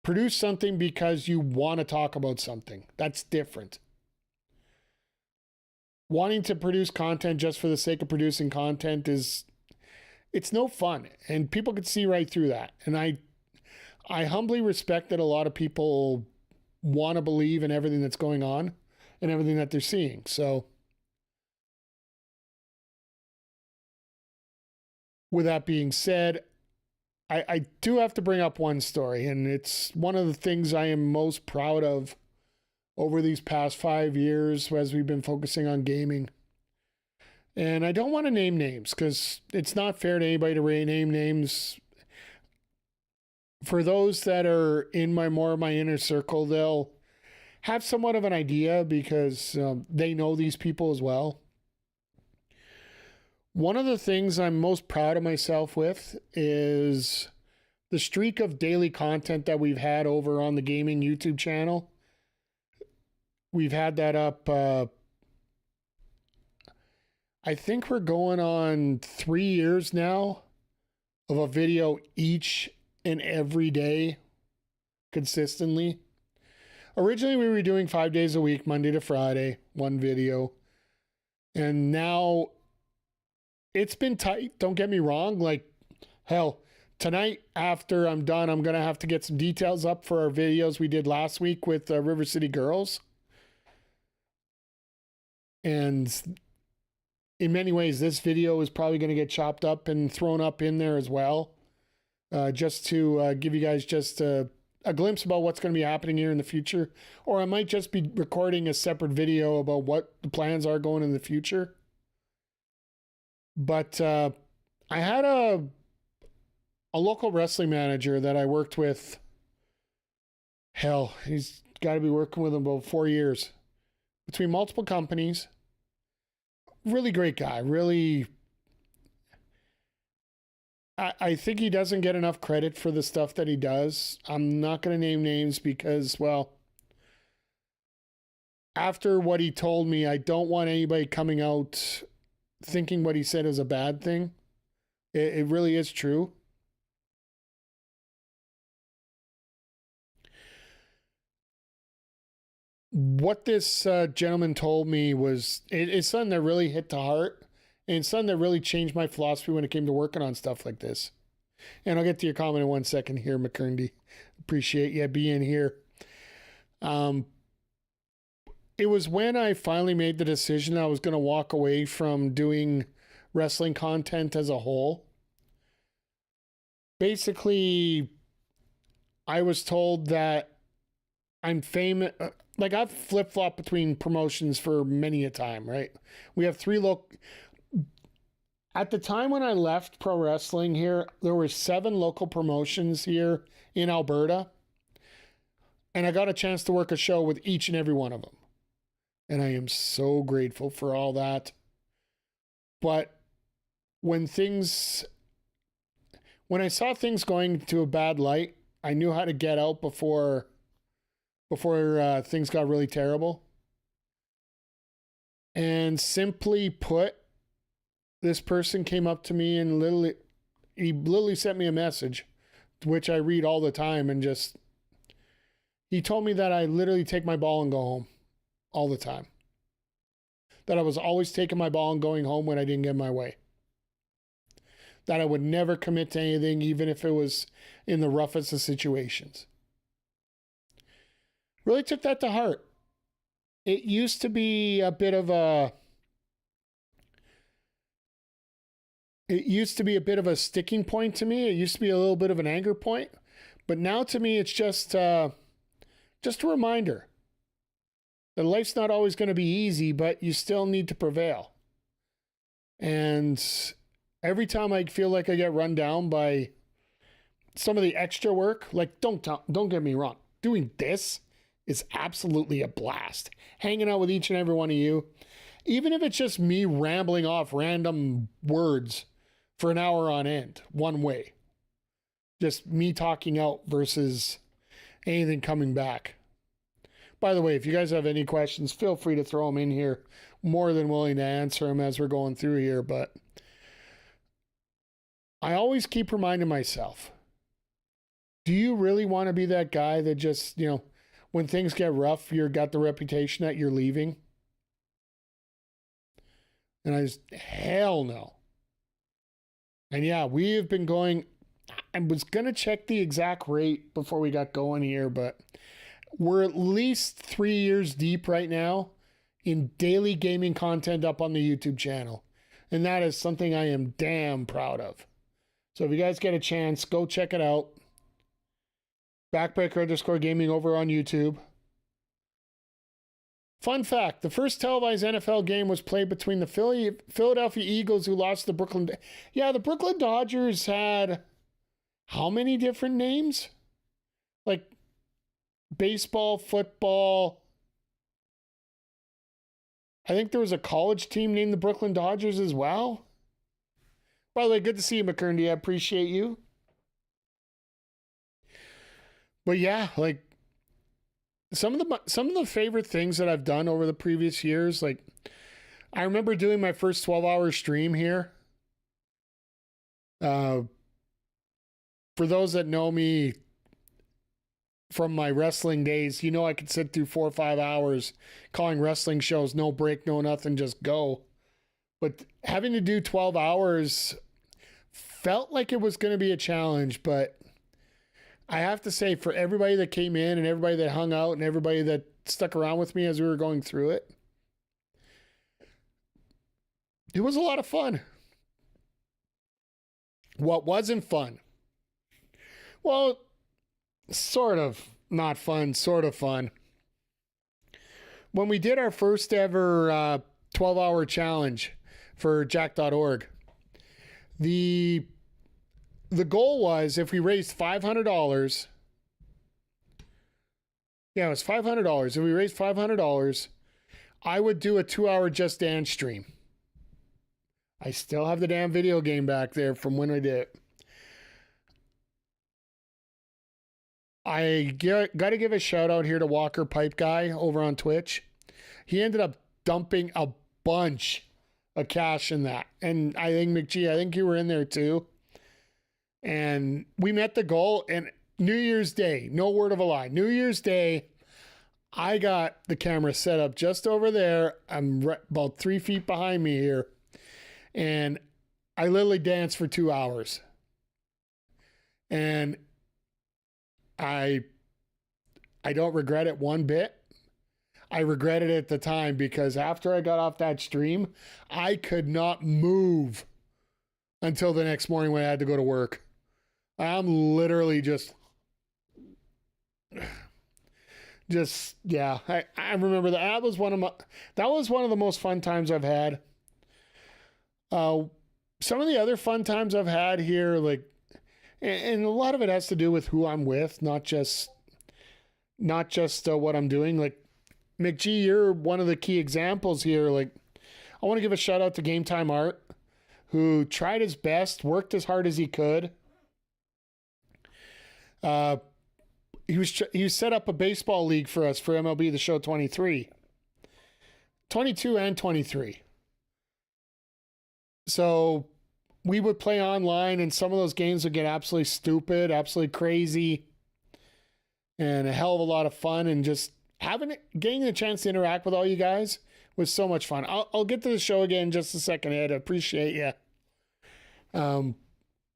Produce something because you want to talk about something. That's different. Wanting to produce content just for the sake of producing content it's no fun, and people can see right through that. And I humbly respect that a lot of people want to believe in everything that's going on and everything that they're seeing. So with that being said, I do have to bring up one story, and it's one of the things I am most proud of over these past 5 years as we've been focusing on gaming. And I don't want to name names because it's not fair to anybody to name names. For those that are in my inner circle, they'll have somewhat of an idea because they know these people as well. One of the things I'm most proud of myself with is the streak of daily content that we've had over on the gaming YouTube channel. We've had that up, I think we're going on 3 years now of a video each and every day consistently. Originally, we were doing 5 days a week, Monday to Friday, one video. And now it's been tight. Don't get me wrong. Like, hell, tonight after I'm done, I'm going to have to get some details up for our videos we did last week with River City Girls. And in many ways, this video is probably going to get chopped up and thrown up in there as well. Just to give you guys just a glimpse about what's going to be happening here in the future. Or I might just be recording a separate video about what the plans are going in the future. But I had a local wrestling manager that I worked with. Hell, he's got to be working with him about 4 years. Between multiple companies. Really great guy. Really, I think he doesn't get enough credit for the stuff that he does. I'm not going to name names because, well, after what he told me, I don't want anybody coming out thinking what he said is a bad thing. It really is true. What this gentleman told me was it's something that really hit the heart, and something that really changed my philosophy when it came to working on stuff like this. And I'll get to your comment in 1 second here, McKerndy. Appreciate you being here. It was when I finally made the decision I was going to walk away from doing wrestling content as a whole. Basically, I was told that I'm famous. Like, I've flip-flopped between promotions for many a time, right? We have 3 local... At the time when I left pro wrestling here, there were 7 local promotions here in Alberta. And I got a chance to work a show with each and every one of them. And I am so grateful for all that. But when I saw things going to a bad light, I knew how to get out before things got really terrible. And simply put, this person came up to me and literally sent me a message, which I read all the time, and he told me that I literally take my ball and go home all the time. That I was always taking my ball and going home when I didn't get my way. That I would never commit to anything, even if it was in the roughest of situations. Really took that to heart. It used to be a bit of a sticking point to me. It used to be a little bit of an anger point. But now to me, it's just a reminder that life's not always going to be easy, but you still need to prevail. And every time I feel like I get run down by some of the extra work, like don't get me wrong, doing this is absolutely a blast. Hanging out with each and every one of you, even if it's just me rambling off random words for an hour on end, one way. Just me talking out versus anything coming back. By the way, if you guys have any questions, feel free to throw them in here. More than willing to answer them as we're going through here, but I always keep reminding myself, do you really want to be that guy that just, when things get rough, you've got the reputation that you're leaving? And hell no. And yeah, we have been going, I was going to check the exact rate before we got going here, but we're at least 3 years deep right now in daily gaming content up on the YouTube channel. And that is something I am damn proud of. So if you guys get a chance, go check it out. Backbreaker_gaming over on YouTube. Fun fact, the first televised NFL game was played between the Philadelphia Eagles, who lost to the Brooklyn... Yeah, the Brooklyn Dodgers had how many different names? Like baseball, football. I think there was a college team named the Brooklyn Dodgers as well. By the way, good to see you, McKerndy. I appreciate you. But yeah, like some of the favorite things that I've done over the previous years, like I remember doing my first 12-hour stream here. For those that know me from my wrestling days, I could sit through 4 or 5 hours calling wrestling shows, no break, no nothing, just go. But having to do 12 hours felt like it was going to be a challenge, but I have to say, for everybody that came in and everybody that hung out and everybody that stuck around with me as we were going through it, it was a lot of fun. What wasn't fun? Well, sort of not fun, sort of fun. When we did our first ever 12-hour challenge for Jack.org, the goal was, if we raised $500, yeah, it was $500. If we raised $500, I would do a 2-hour Just Dance stream. I still have the damn video game back there from when I did it. I got to give a shout out here to Walker Pipe Guy over on Twitch. He ended up dumping a bunch a cash in that. And I think McGee, I think you were in there too. And we met the goal. And New Year's Day, no word of a lie, New Year's Day, I got the camera set up just over there. I'm about 3 feet behind me here. And I literally danced for 2 hours. And I don't regret it one bit. I regretted it at the time because after I got off that stream, I could not move until the next morning when I had to go to work. I'm literally just yeah. I remember that was one of the most fun times I've had. Some of the other fun times I've had here, like, and a lot of it has to do with who I'm with, not just what I'm doing. Like, McGee, you're one of the key examples here. Like, I want to give a shout out to Game Time Art, who tried his best, worked as hard as he could. He set up a baseball league for us for MLB The Show 23, 22 and 23. So we would play online, and some of those games would get absolutely stupid, absolutely crazy, and a hell of a lot of fun. And just getting the chance to interact with all you guys was so much fun. I'll get to the show again in just a second, Ed. I appreciate you.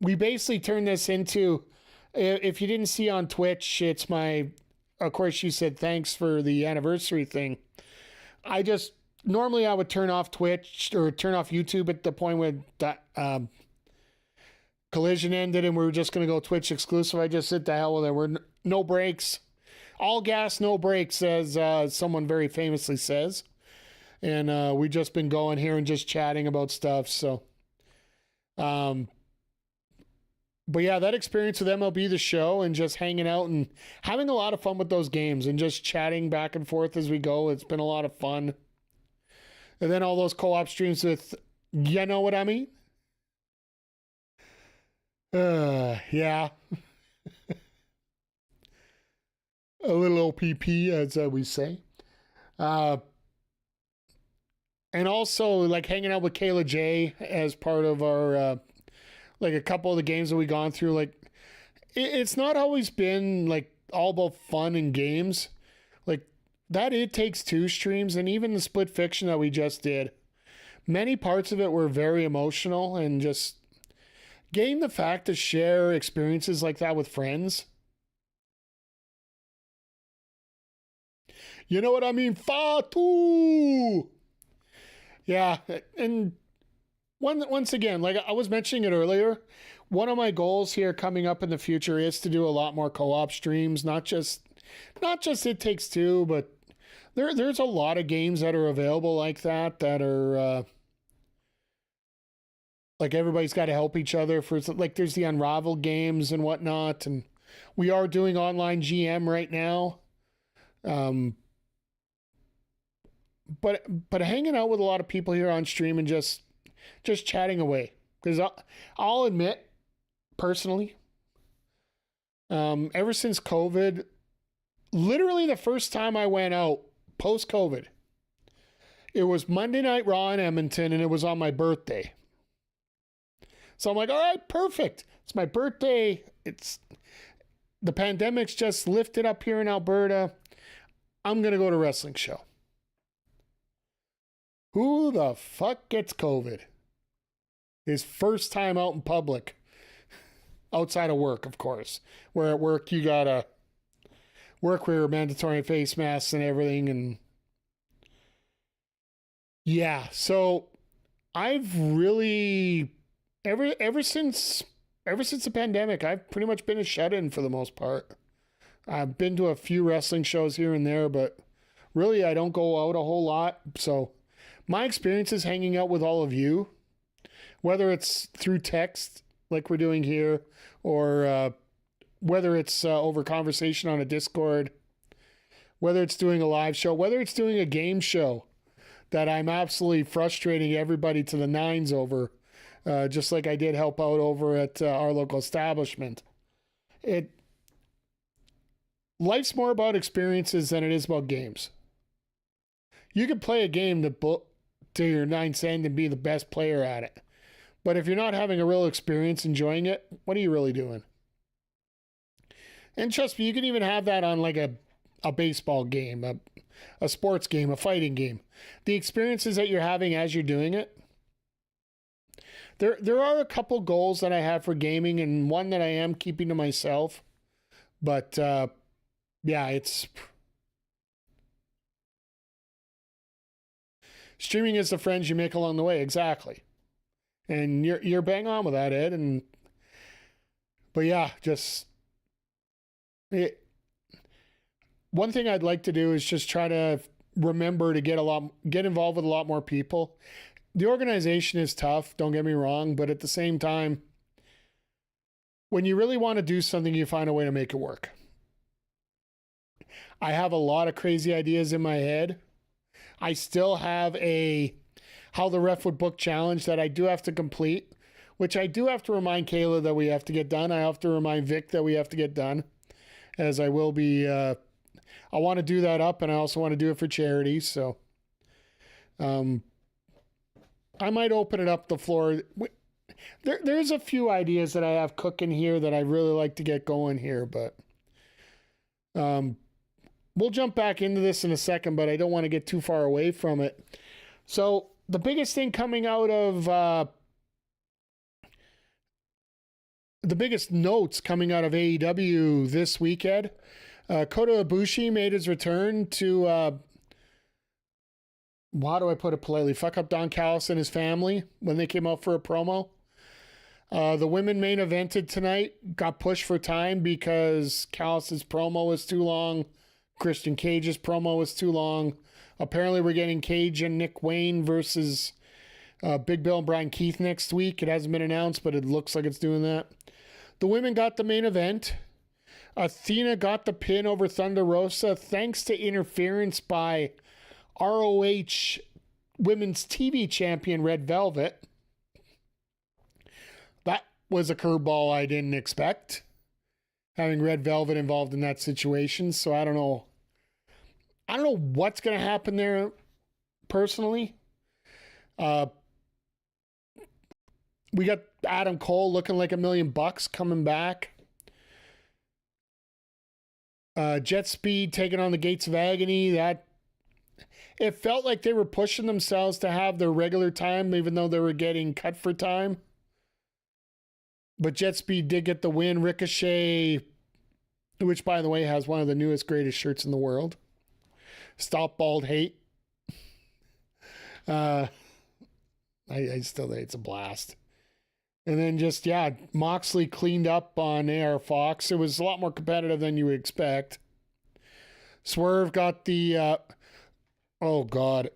We basically turned this into, if you didn't see on Twitch, it's of course you said thanks for the anniversary thing. Normally I would turn off Twitch or turn off YouTube at the point where that Collision ended and we were just going to go Twitch exclusive. I just said the hell with it. There were no breaks. All gas, no breaks, as someone very famously says. And we've just been going here and just chatting about stuff. So, but yeah, that experience with MLB The Show and just hanging out and having a lot of fun with those games and just chatting back and forth as we go. It's been a lot of fun. And then all those co-op streams with, you know what I mean? Yeah. A little OPP, as we say. And also, like, hanging out with Kayla J as part of our, like, a couple of the games that we've gone through. Like, it's not always been, like, all about fun and games. Like, that It Takes Two streams and even the Split Fiction that we just did, many parts of it were very emotional, and just getting the fact to share experiences like that with friends. You know what I mean? Fatu! Yeah, and once again, like I was mentioning it earlier, one of my goals here coming up in the future is to do a lot more co-op streams, not just It Takes Two, but there's a lot of games that are available like that are like everybody's got to help each other for, like, there's the Unravel games and whatnot, and we are doing online GM right now. But hanging out with a lot of people here on stream and just chatting away, because I'll admit personally, ever since COVID, literally the first time I went out post-COVID, it was Monday Night Raw in Edmonton, and it was on my birthday. So I'm like, all right, perfect. It's my birthday. The pandemic's just lifted up here in Alberta. I'm going to go to a wrestling show. Who the fuck gets COVID? His first time out in public. Outside of work, of course. Where at work you gotta wear mandatory face masks and everything. And yeah, so I've really ever since the pandemic, I've pretty much been a shut-in for the most part. I've been to a few wrestling shows here and there, but really I don't go out a whole lot. So my experience is hanging out with all of you, whether it's through text like we're doing here, or whether it's over conversation on a Discord, whether it's doing a live show, whether it's doing a game show that I'm absolutely frustrating everybody to the nines over, just like I did help out over at our local establishment. Life's more about experiences than it is about games. You could play a game to your 9 cent and be the best player at it. But if you're not having a real experience enjoying it, what are you really doing? And trust me, you can even have that on like a baseball game, a sports game, a fighting game. The experiences that you're having as you're doing it. There are a couple goals that I have for gaming, and one that I am keeping to myself. But yeah, it's streaming is the friends you make along the way. Exactly. And you're bang on with that, Ed. But yeah, one thing I'd like to do is just try to remember to get involved with a lot more people. The organization is tough, don't get me wrong, but at the same time, when you really want to do something, you find a way to make it work. I have a lot of crazy ideas in my head. I still have a How the Ref Would Book challenge that I do have to complete, which I do have to remind Kayla that we have to get done. I have to remind Vic that we have to get done, as I will be. I want to do that up, and I also want to do it for charity. So, I might open it up the floor. There's a few ideas that I have cooking here that I really like to get going here, but we'll jump back into this in a second, but I don't want to get too far away from it. So the biggest thing coming out of the biggest notes coming out of AEW this weekend, Kota Ibushi made his return to how do I put it politely? Fuck up Don Callis and his family when they came out for a promo. The women main evented tonight, got pushed for time because Callis's promo was too long. Christian Cage's promo was too long. Apparently we're getting Cage and Nick Wayne versus Big Bill and Brian Keith next week. It hasn't been announced, but it looks like it's doing that. The women got the main event. Athena got the pin over Thunder Rosa thanks to interference by ROH Women's TV Champion Red Velvet. That was a curveball I didn't expect, having Red Velvet involved in that situation. So I don't know what's going to happen there personally. We got Adam Cole looking like $1 million coming back. Jet Speed taking on the Gates of Agony. It felt like they were pushing themselves to have their regular time, even though they were getting cut for time. But Jet Speed did get the win. Ricochet, which, by the way, has one of the newest, greatest shirts in the world. Stop Bald Hate. I still think it's a blast. And then Moxley cleaned up on AR Fox. It was a lot more competitive than you would expect. Swerve got the... oh, God.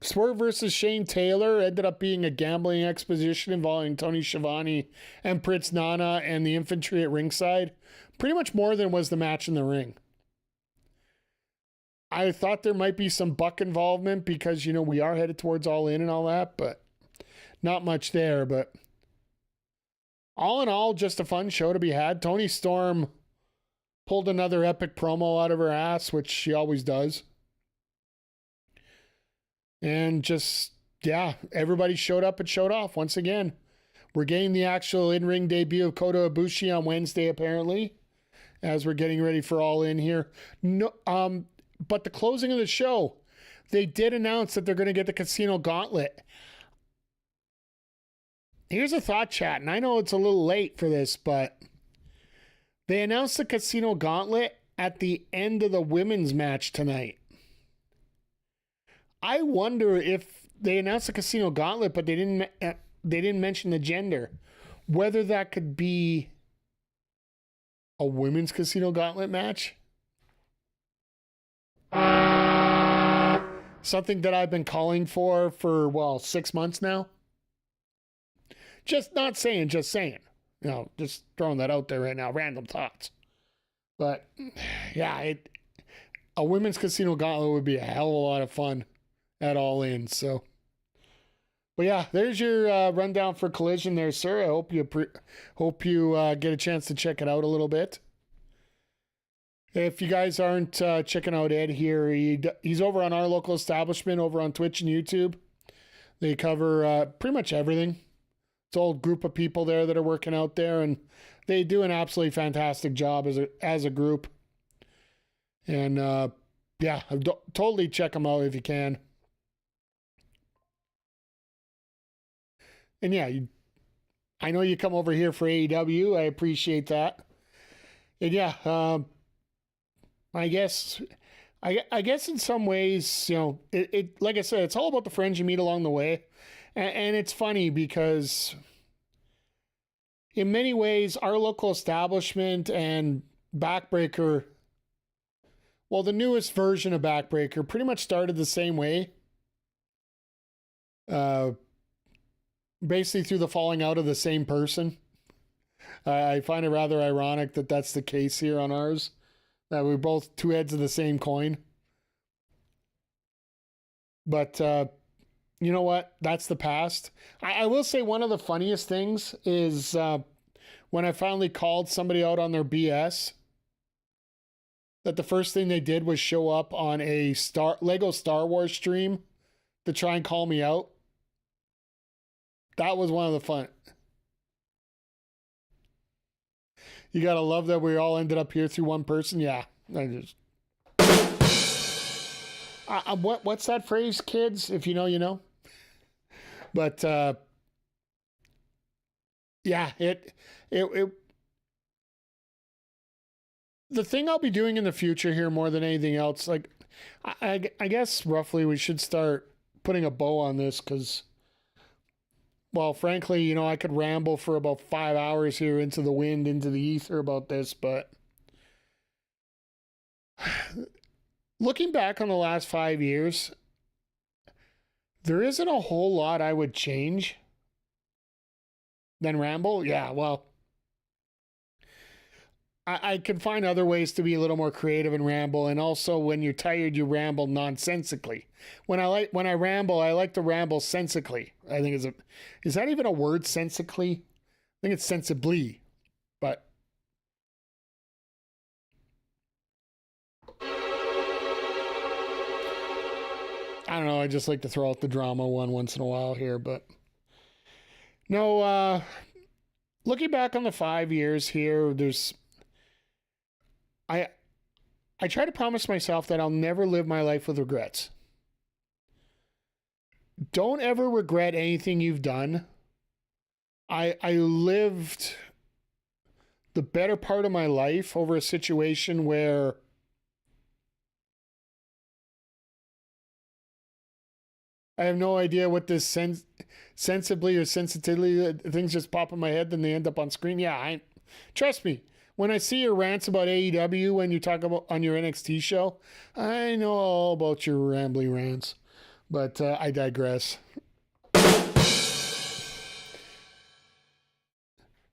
Swerve versus Shane Taylor ended up being a gambling exposition involving Tony Schiavone and Prince Nana and the infantry at ringside. Pretty much more than was the match in the ring. I thought there might be some Buck involvement because, we are headed towards All In and all that, but not much there. But all in all, just a fun show to be had. Tony Storm pulled another epic promo out of her ass, which she always does. And everybody showed up and showed off once again. We're getting the actual in-ring debut of Kota Ibushi on Wednesday, apparently, as we're getting ready for All In here. No, but the closing of the show, they did announce that they're going to get the Casino Gauntlet. Here's a thought, chat, and I know it's a little late for this, but they announced the Casino Gauntlet at the end of the women's match tonight. I wonder if they announced the Casino Gauntlet, but they didn't mention the gender, whether that could be a women's Casino Gauntlet match. Something that I've been calling for 6 months now. Just saying. Just throwing that out there right now. Random thoughts. But, yeah, a women's Casino Gauntlet would be a hell of a lot of fun at All In. So, but yeah, there's your rundown for Collision there, sir. I hope you get a chance to check it out a little bit. If you guys aren't checking out Ed here, he's over on Our Local Establishment over on Twitch and YouTube. They cover pretty much everything. It's an old group of people there that are working out there, and they do an absolutely fantastic job as a group. And yeah, totally check them out if you can. And yeah, I know you come over here for AEW. I appreciate that. And yeah, I guess in some ways, you know, it like I said, it's all about the friends you meet along the way. And it's funny because in many ways, Our Local Establishment and Backbreaker, well, the newest version of Backbreaker pretty much started the same way. Basically through the falling out of the same person. I find it rather ironic that that's the case here on ours. That we're both two heads of the same coin. But you know what? That's the past. I will say one of the funniest things is when I finally called somebody out on their BS, that the first thing they did was show up on a Lego Star Wars stream to try and call me out. That was one of the fun. You gotta love that we all ended up here through one person. Yeah, I just. What's that phrase, kids? If you know, you know. But yeah, it. The thing I'll be doing in the future here more than anything else, like, I guess roughly we should start putting a bow on this because, well, frankly, you know, I could ramble for about 5 hours here into the wind, into the ether about this, but looking back on the last 5 years, there isn't a whole lot I would change. Then ramble? Yeah, well, I can find other ways to be a little more creative and ramble, and also when you're tired, you ramble nonsensically. When I ramble, I like to ramble sensically. I think is that even a word, sensically? I think it's sensibly, but I don't know. I just like to throw out the drama one once in a while here, but no. Looking back on the 5 years here, I try to promise myself that I'll never live my life with regrets. Don't ever regret anything you've done. I lived the better part of my life over a situation where I have no idea what this sensibly or sensitively things just pop in my head, then they end up on screen. Yeah, trust me. When I see your rants about AEW when you talk about on your NXT show, I know all about your rambly rants. But I digress.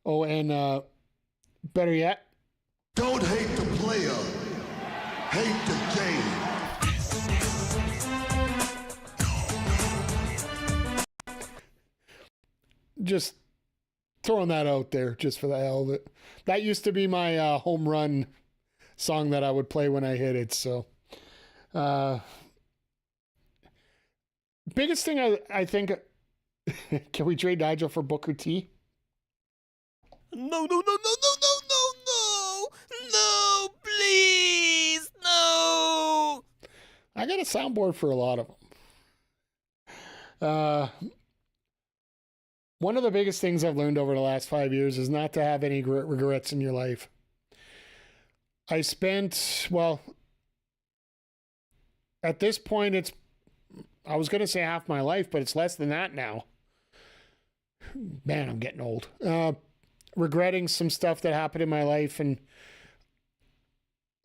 Oh, and better yet, Don't hate the player, hate the game. just throwing that out there just for the hell of it. That used to be my home run song that I would play when I hit it. So, biggest thing I think, can we trade Nigel for Booker T? No, please, no. I got a soundboard for a lot of them. One of the biggest things I've learned over the last 5 years is not to have any regrets in your life. I spent, well, at this point, I was going to say half my life, but it's less than that now. Man, I'm getting old. Regretting some stuff that happened in my life. And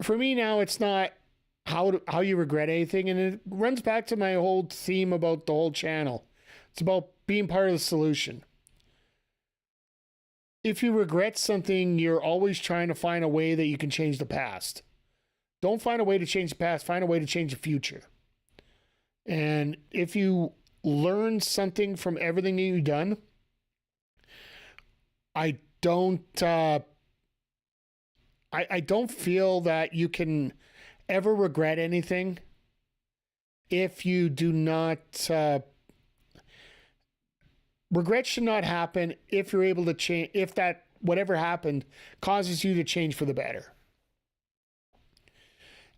for me now, it's not how you regret anything. And it runs back to my whole theme about the whole channel. It's about being part of the solution. If you regret something, you're always trying to find a way that you can change the past. Don't find a way to change the past. Find a way to change the future. And if you learn something from everything that you've done, I don't I don't feel that you can ever regret anything if you do not. Regret should not happen if you're able to change, if that whatever happened causes you to change for the better.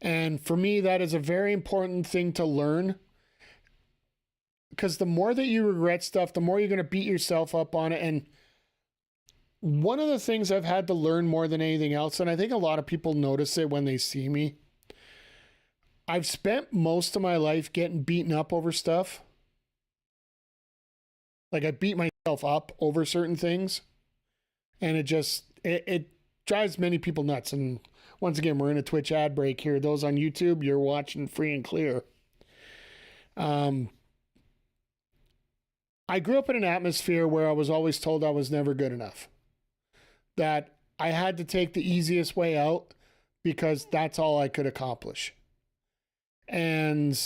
And for me, that is a very important thing to learn. Because the more that you regret stuff, the more you're going to beat yourself up on it. And one of the things I've had to learn more than anything else, and I think a lot of people notice it when they see me, I've spent most of my life getting beaten up over stuff. Like I beat myself up over certain things. And it drives many people nuts. And once again, we're in a Twitch ad break here. Those on YouTube, you're watching free and clear. I grew up in an atmosphere where I was always told I was never good enough. That I had to take the easiest way out because that's all I could accomplish. And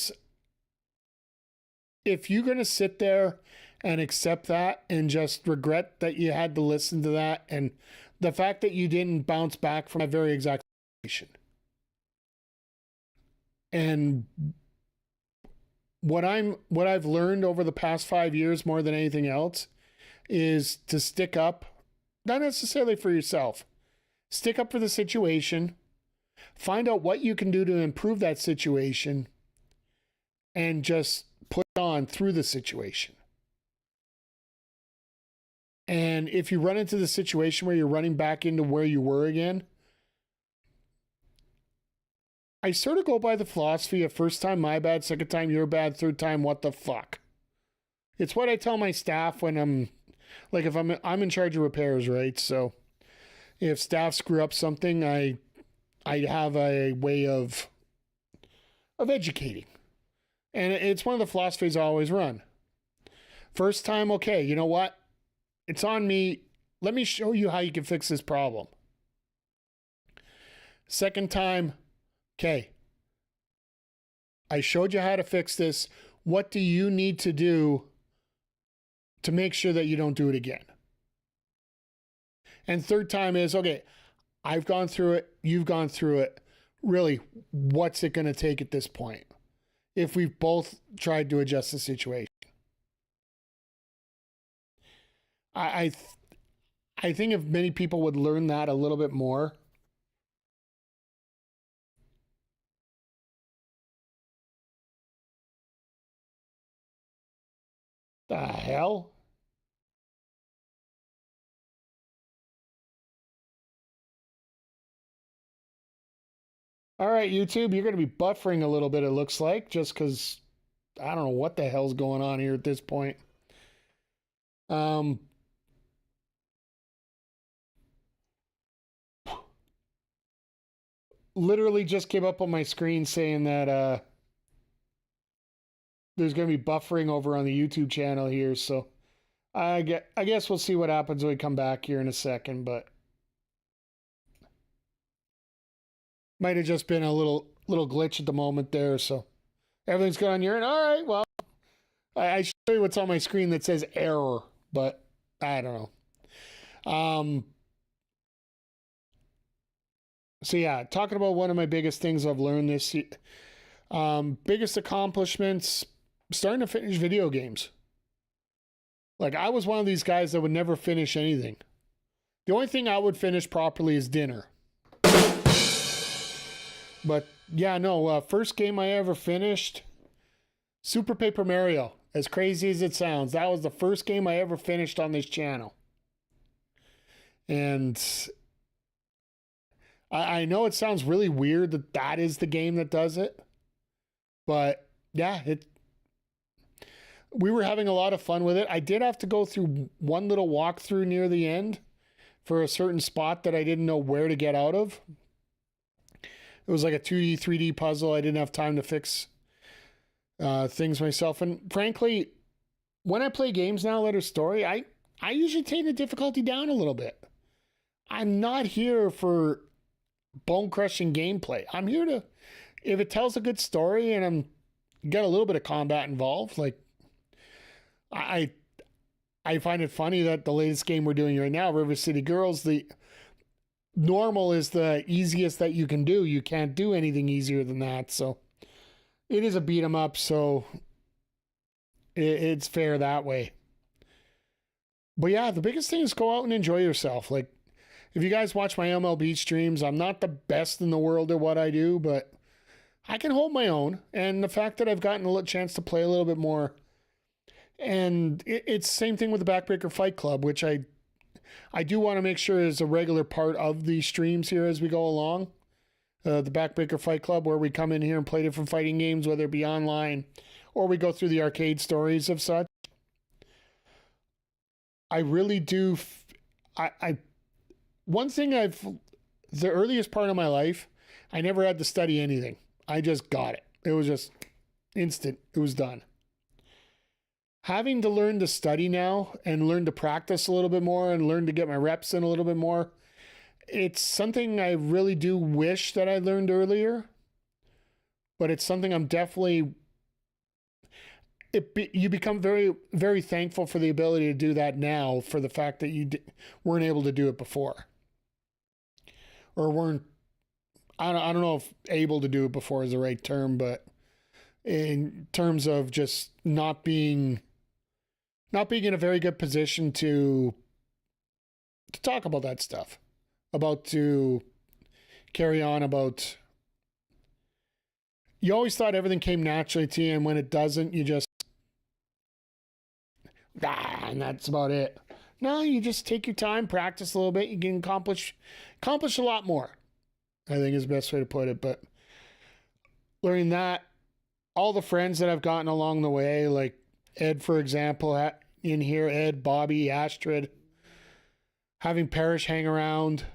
if you're going to sit there and accept that and just regret that you had to listen to that and the fact that you didn't bounce back from that very exact situation. And what I've learned over the past 5 years more than anything else is to stick up, not necessarily for yourself. Stick up for the situation, find out what you can do to improve that situation, and just put on through the situation. And if you run into the situation where you're running back into where you were again, I sort of go by the philosophy of first time my bad, second time your bad, third time what the fuck. It's what I tell my staff when I'm in charge of repairs, right? So if staff screw up something, I have a way of educating. And it's one of the philosophies I always run. First time, okay, you know what? It's on me. Let me show you how you can fix this problem. Second time, okay, I showed you how to fix this. What do you need to do to make sure that you don't do it again? And third time is, okay, I've gone through it. You've gone through it. Really, what's it going to take at this point? If we've both tried to adjust the situation. I think if many people would learn that a little bit more. The hell? All right, YouTube, you're going to be buffering a little bit, it looks like, just because I don't know what the hell's going on here at this point. Literally just came up on my screen saying that there's going to be buffering over on the YouTube channel here, so I guess we'll see what happens when we come back here in a second, but might have just been a little glitch at the moment there, so everything's good on your end. All right, well, I show you what's on my screen that says error, but I don't know. So yeah, talking about one of my biggest things I've learned this year, biggest accomplishments, starting to finish video games. Like I was one of these guys that would never finish anything. The only thing I would finish properly is dinner. But yeah, no, first game I ever finished, Super Paper Mario. As crazy as it sounds, that was the first game I ever finished on this channel. And I know it sounds really weird that that is the game that does it. But yeah, we were having a lot of fun with it. I did have to go through one little walkthrough near the end for a certain spot that I didn't know where to get out of. It was like a 2D, 3D puzzle. I didn't have time to fix things myself. And frankly, when I play games now that are story, I usually take the difficulty down a little bit. I'm not here for bone-crushing gameplay. I'm here to, if it tells a good story and I'm got a little bit of combat involved, like I find it funny that the latest game we're doing right now, River City Girls, the normal is the easiest that you can do. You can't do anything easier than that. So it is a beat 'em up. So it's fair that way. But yeah, the biggest thing is go out and enjoy yourself. Like, if you guys watch my MLB streams, I'm not the best in the world at what I do, but I can hold my own. And the fact that I've gotten a little chance to play a little bit more, and it's the same thing with the Backbreaker Fight Club, which I do want to make sure is a regular part of the streams here as we go along. The Backbreaker Fight Club, where we come in here and play different fighting games, whether it be online or we go through the arcade stories of such. I really do. One thing the earliest part of my life, I never had to study anything. I just got it. It was just instant. It was done. Having to learn to study now and learn to practice a little bit more and learn to get my reps in a little bit more, it's something I really do wish that I learned earlier, but it's something I'm definitely, you become very, very thankful for the ability to do that now, for the fact that you weren't able to do it before. Or weren't, I don't know if able to do it before is the right term, but in terms of just not being in a very good position to talk about that stuff, to carry on about. You always thought everything came naturally to you, and when it doesn't, you just, and that's about it. No, you just take your time, practice a little bit, you can accomplish a lot more, I think is the best way to put it. But learning that, all the friends that I've gotten along the way, like Ed, for example, in here, Ed, Bobby, Astrid, having Parrish hang around,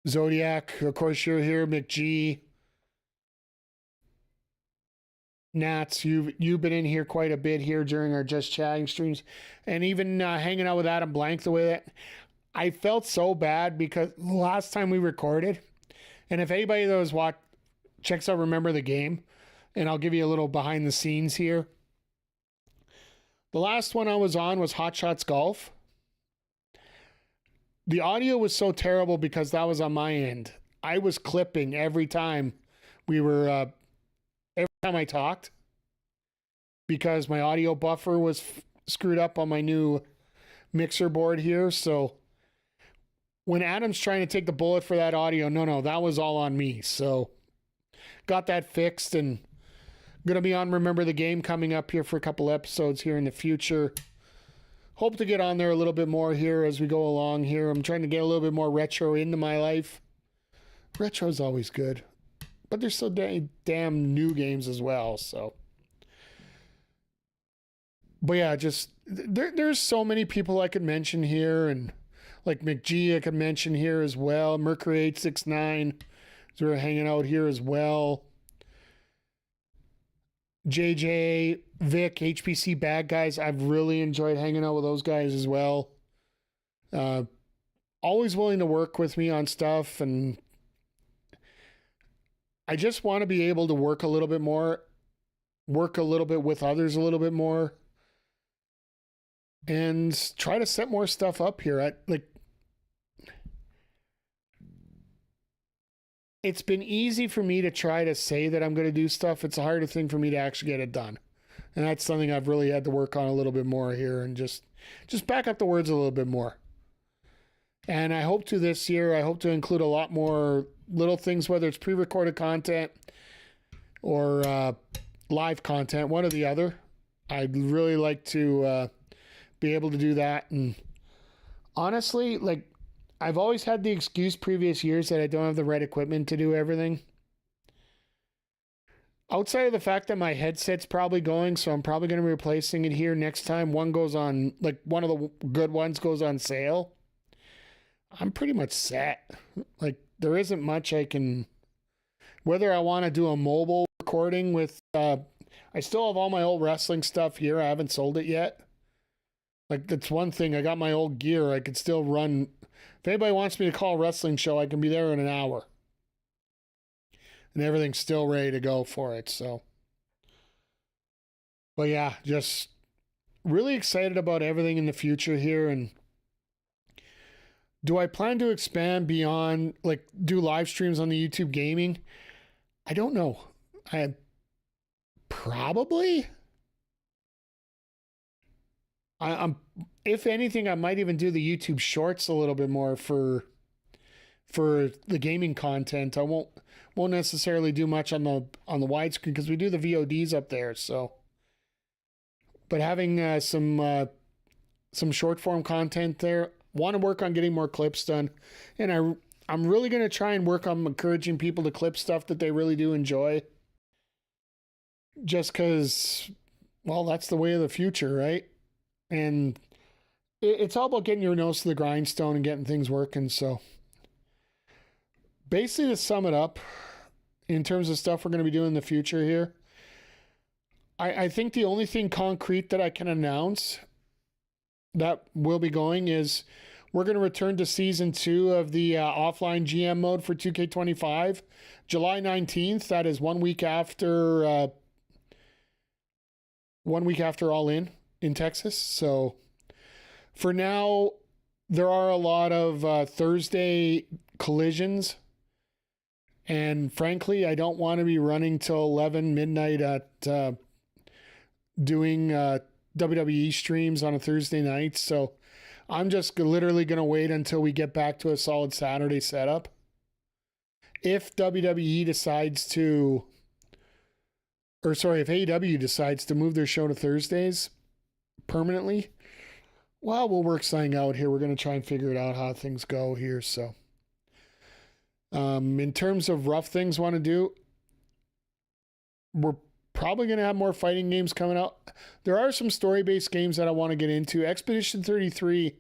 Zodiac, of course, you're here, McGee, Nats, you've been in here quite a bit here during our Just Chatting streams, and even hanging out with Adam Blank the way that I felt so bad because last time we recorded, and if anybody that was checks out Remember the Game, and I'll give you a little behind the scenes here. The last one I was on was Hot Shots Golf. The audio was so terrible because that was on my end. I was clipping every time every time I talked, because my audio buffer was screwed up on my new mixer board here. So when Adam's trying to take the bullet for that audio, no, that was all on me. So got that fixed, and going to be on Remember the Game coming up here for a couple episodes here in the future. Hope to get on there a little bit more here as we go along here. I'm trying to get a little bit more retro into my life. Retro's always good, but there's so damn new games as well. So, but yeah, just there's so many people I could mention here, and like McGee I could mention here as well. Mercury 869 is hanging out here as well. JJ, Vic, HPC Bad Guys. I've really enjoyed hanging out with those guys as well. Always willing to work with me on stuff, and I just want to be able to work a little bit more, work a little bit with others a little bit more, and try to set more stuff up here. It's been easy for me to try to say that I'm going to do stuff. It's a harder thing for me to actually get it done. And that's something I've really had to work on a little bit more here, and just back up the words a little bit more. And I hope to this year, I hope to include a lot more little things, whether it's pre-recorded content or live content, one or the other. I'd really like to be able to do that. And honestly, like, I've always had the excuse previous years that I don't have the right equipment to do everything. Outside of the fact that my headset's probably going, so I'm probably going to be replacing it here next time one goes on, like one of the good ones goes on sale, I'm pretty much set. Like, there isn't much I can, whether I want to do a mobile recording with, I still have all my old wrestling stuff here. I haven't sold it yet. Like, that's one thing. I got my old gear. I could still run. If anybody wants me to call a wrestling show, I can be there in an hour. And everything's still ready to go for it. So, but yeah, just really excited about everything in the future here. And Do I plan to expand beyond, like, do live streams on the YouTube gaming? I don't know. I probably. I'm, if anything, I might even do the YouTube Shorts a little bit more for the gaming content. I won't necessarily do much on the widescreen because we do the VODs up there. So, but having some short form content there. Want to work on getting more clips done, and I'm really going to try and work on encouraging people to clip stuff that they really do enjoy. Just because, well, that's the way of the future, right? And it's all about getting your nose to the grindstone and getting things working. So basically, to sum it up, in terms of stuff we're going to be doing in the future here, I think the only thing concrete that I can announce that will be going is we're going to return to season 2 of the offline GM mode for 2K25, July 19th. That is 1 week after All in Texas. So for now, there are a lot of Thursday collisions. And frankly, I don't want to be running till 11 midnight at doing WWE streams on a Thursday night. So I'm just literally going to wait until we get back to a solid Saturday setup. If WWE decides to, or sorry, if AEW decides to move their show to Thursdays permanently, well, we'll work something out here. We're going to try and figure it out how things go here. So in terms of rough things want to do, we're probably going to have more fighting games coming out. There are some story-based games that I want to get into. Expedition 33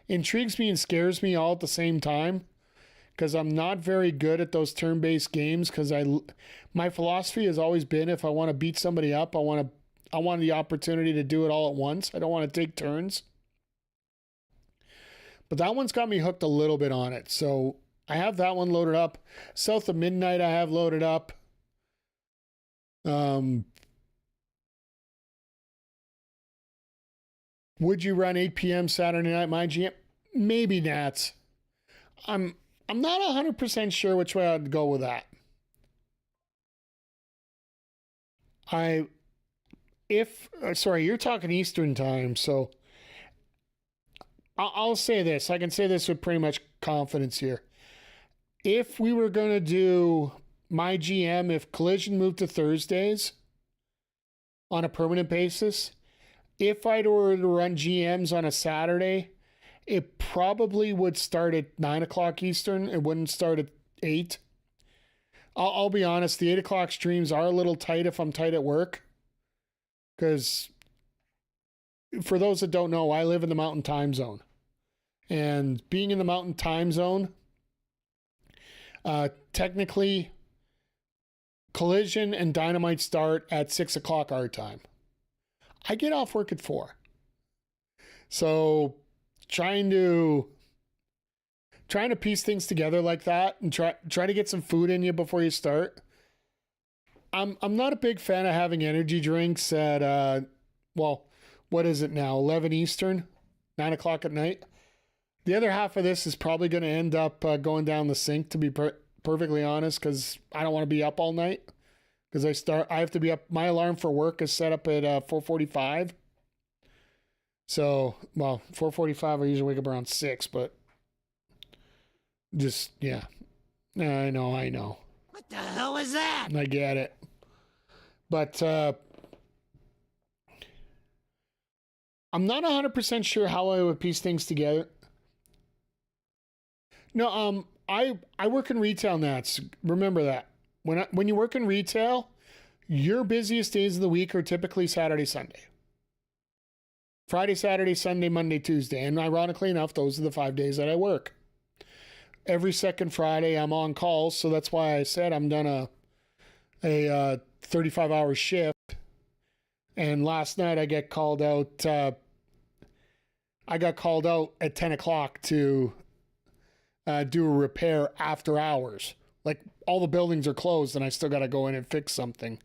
intrigues me and scares me all at the same time because I'm not very good at those turn-based games because my philosophy has always been if I want to beat somebody up, I want the opportunity to do it all at once. I don't want to take turns. But that one's got me hooked a little bit on it. So I have that one loaded up. South of Midnight I have loaded up. Would you run 8 p.m. Saturday night my GM? Maybe not. I'm not 100% sure which way I'd go with that. Sorry, you're talking Eastern time, so I'll say this. I can say this with pretty much confidence here. If we were going to do my GM, if Collision moved to Thursdays on a permanent basis, if I were to run GMs on a Saturday, it probably would start at 9 o'clock Eastern. It wouldn't start at 8. I'll be honest, the 8 o'clock streams are a little tight if I'm tight at work. Because for those that don't know, I live in the Mountain Time Zone. And being in the Mountain Time Zone, technically, Collision and Dynamite start at 6 o'clock our time. I get off work at 4. So trying to piece things together like that and try to get some food in you before you start. I'm not a big fan of having energy drinks at what is it now? 11 Eastern, 9 o'clock at night. The other half of this is probably going to end up going down the sink, to be perfectly honest, because I don't want to be up all night. Because I have to be up. My alarm for work is set up at 4:45. So, 4:45. I usually wake up around 6, but just yeah. I know. What the hell is that? I get it, but I'm not 100% sure how I would piece things together. No, I work in retail, Nats. Remember that. When you work in retail, your busiest days of the week are typically Saturday, Sunday. Friday, Saturday, Sunday, Monday, Tuesday. And ironically enough, those are the 5 days that I work. Every second Friday, I'm on calls. So that's why I said I'm done a 35-hour shift. And last night I got called out. I got called out at 10 o'clock to do a repair after hours. Like, all the buildings are closed and I still got to go in and fix something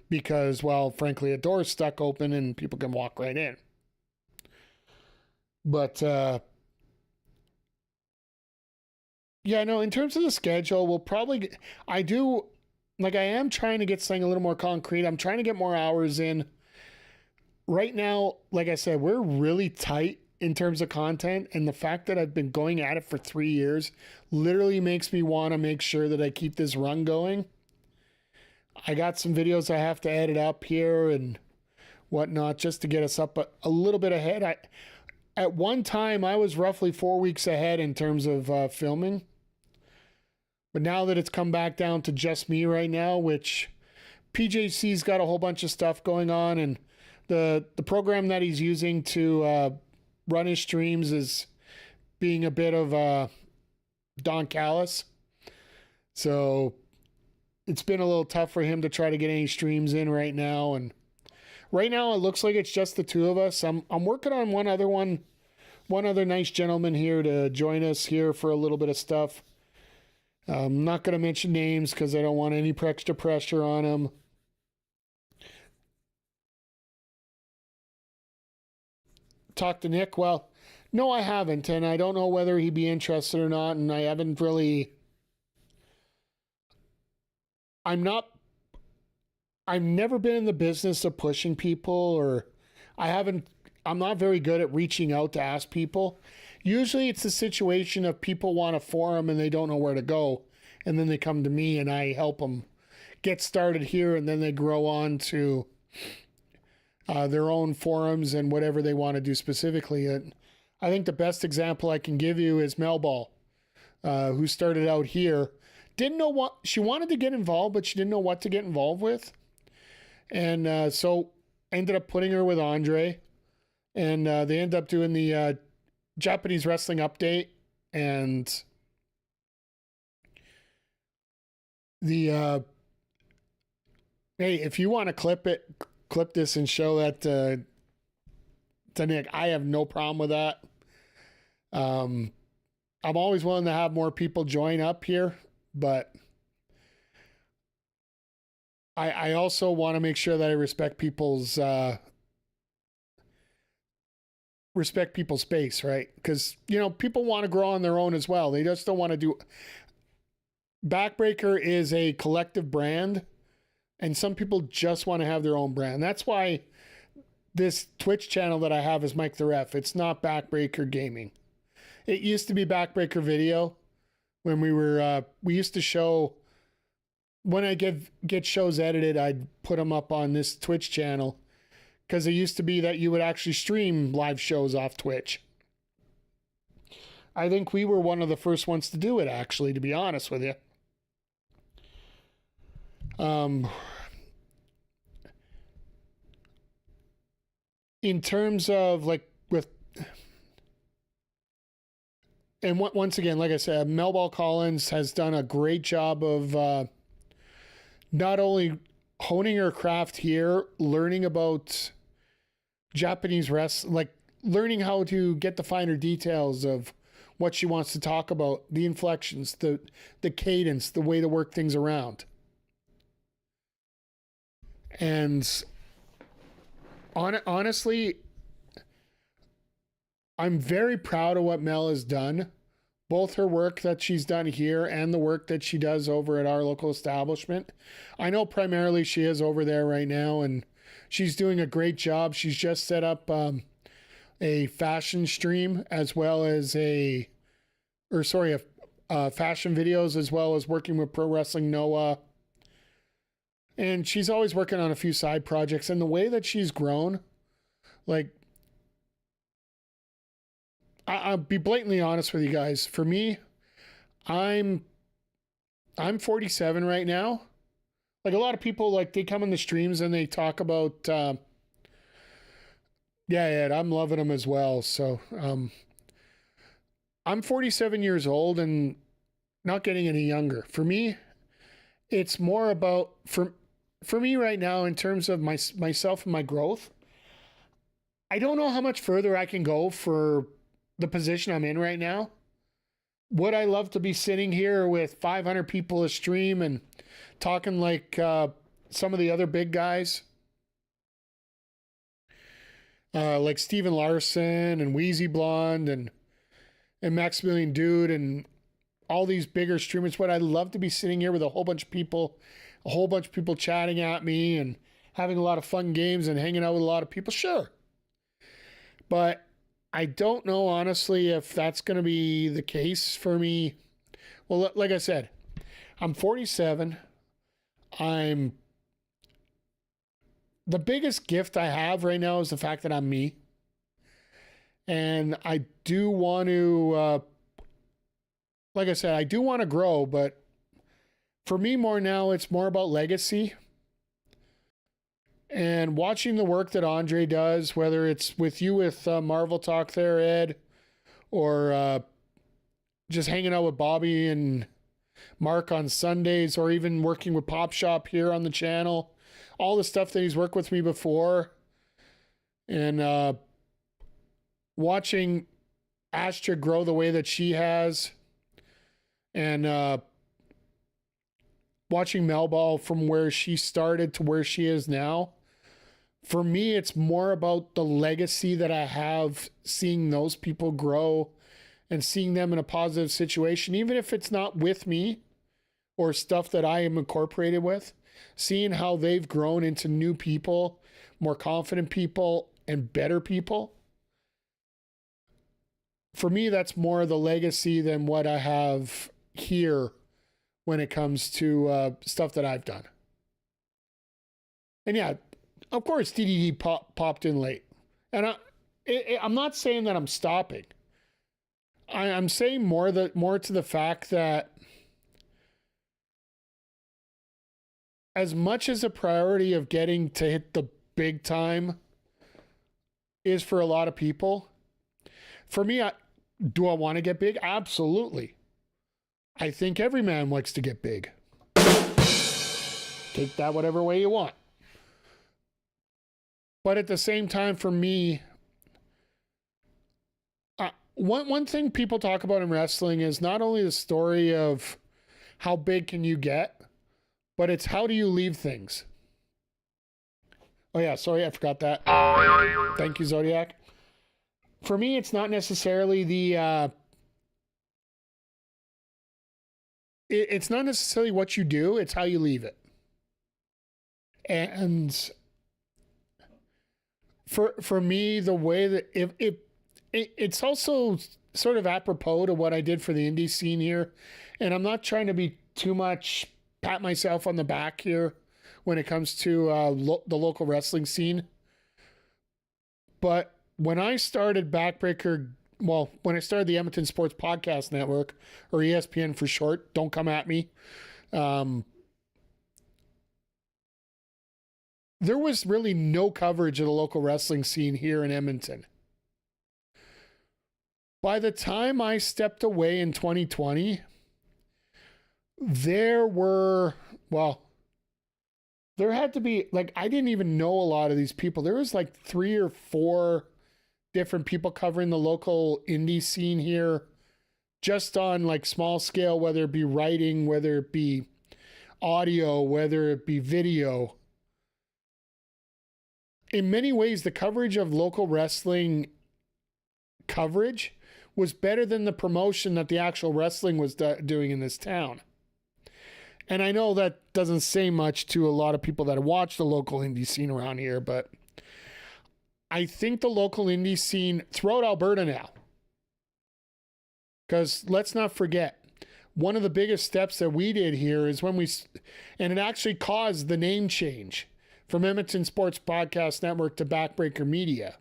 because, well, frankly, a door's stuck open and people can walk right in. But Yeah, no, in terms of the schedule, we'll probably, I am trying to get something a little more concrete. I'm trying to get more hours in. Right now, like I said, we're really tight in terms of content, and the fact that I've been going at it for 3 years literally makes me want to make sure that I keep this run going. I got some videos I have to edit up here and whatnot just to get us up a little bit ahead. At one time, I was roughly 4 weeks ahead in terms of filming. But now that it's come back down to just me right now, which PJC's got a whole bunch of stuff going on, and the program that he's using to run his streams is being a bit of Don Callis. So it's been a little tough for him to try to get any streams in right now. And right now it looks like it's just the two of us. I'm working on one other nice gentleman here to join us here for a little bit of stuff. I'm not going to mention names because I don't want any extra pressure on him. Talk to Nick? Well, no, I haven't, and I don't know whether he'd be interested or not, and I haven't really... I've never been in the business of pushing people, or I'm not very good at reaching out to ask people. Usually it's a situation of people want a forum and they don't know where to go, and then they come to me and I help them get started here, and then they grow on to their own forums and whatever they want to do specifically. And I think the best example I can give you is Melball, who started out here. Didn't know what she wanted to get involved, but she didn't know what to get involved with. And so ended up putting her with Andre, and they ended up doing the Japanese wrestling update, and the hey, if you want to clip this and show that to Nick, I have no problem with that. I'm always willing to have more people join up here, but I also want to make sure that I respect people's space, right? Because, people want to grow on their own as well. They just don't want to do... Backbreaker is a collective brand, and some people just want to have their own brand. That's why this Twitch channel that I have is Mike the Ref. It's not Backbreaker Gaming. It used to be Backbreaker Video when we used to show... When I get shows edited, I'd put them up on this Twitch channel, because it used to be that you would actually stream live shows off Twitch. I think we were one of the first ones to do it, actually, to be honest with you. In terms of and once again, like I said, Melball Collins has done a great job of not only honing her craft here, learning about Japanese wrestling, learning how to get the finer details of what she wants to talk about, the inflections, the cadence, the way to work things around. And honestly, I'm very proud of what Mel has done. Both her work that she's done here and the work that she does over at our local establishment. I know primarily she is over there right now, and she's doing a great job. She's just set up a fashion stream as well as fashion videos, as well as working with Pro Wrestling Noah. And she's always working on a few side projects. And the way that she's grown, I'll be blatantly honest with you guys. For me, I'm 47 right now. A lot of people, they come in the streams and they talk about, Ed, I'm loving them as well. So, I'm 47 years old and not getting any younger. For me, it's more about, for me right now, in terms of myself and my growth, I don't know how much further I can go for the position I'm in right now. Would I love to be sitting here with 500 people a stream and talking like some of the other big guys? Like Steven Larson and Wheezy Blonde and Maximilian Dude and all these bigger streamers, but I'd love to be sitting here with a whole bunch of people chatting at me and having a lot of fun games and hanging out with a lot of people. Sure. But I don't know, honestly, if that's going to be the case for me. Well, like I said, I'm 47. The biggest gift I have right now is the fact that I'm me. And I do want to, like I said, I do want to grow, but for me more now, it's more about legacy. And watching the work that Andre does, whether it's with you with Marvel Talk there, Ed, or just hanging out with Bobby and Mark on Sundays, or even working with Pop Shop here on the channel, all the stuff that he's worked with me before, and watching Astra grow the way that she has, and watching Melball from where she started to where she is now. For me, it's more about the legacy that I have, seeing those people grow and seeing them in a positive situation, even if it's not with me or stuff that I am incorporated with, seeing how they've grown into new people, more confident people, and better people. For me, that's more the legacy than what I have here when it comes to stuff that I've done. And yeah, of course, DDD popped in late. And I'm not saying that I'm stopping. I'm saying more to the fact that as much as a priority of getting to hit the big time is for a lot of people, for me, do I want to get big? Absolutely. I think every man likes to get big. Take that whatever way you want. But at the same time, for me, one thing people talk about in wrestling is not only the story of how big can you get, but it's how do you leave things. Oh yeah, sorry, I forgot that. Thank you, Zodiac. For me, it's not necessarily it's not necessarily what you do, it's how you leave it. And for me, the way that it's also sort of apropos to what I did for the indie scene here. And I'm not trying to be too much pat myself on the back here when it comes to the local wrestling scene. But when I started when I started the Edmonton Sports Podcast Network, or ESPN for short, don't come at me. There was really no coverage of the local wrestling scene here in Edmonton. By the time I stepped away in 2020, there had to be, I didn't even know a lot of these people. There was 3 or 4 different people covering the local indie scene here, just on small scale, whether it be writing, whether it be audio, whether it be video. In many ways, the coverage of local wrestling coverage was better than the promotion that the actual wrestling was doing in this town. And I know that doesn't say much to a lot of people that watch the local indie scene around here, but I think the local indie scene throughout Alberta now, because let's not forget, one of the biggest steps that we did here is and it actually caused the name change from Edmonton Sports Podcast Network to Backbreaker Media,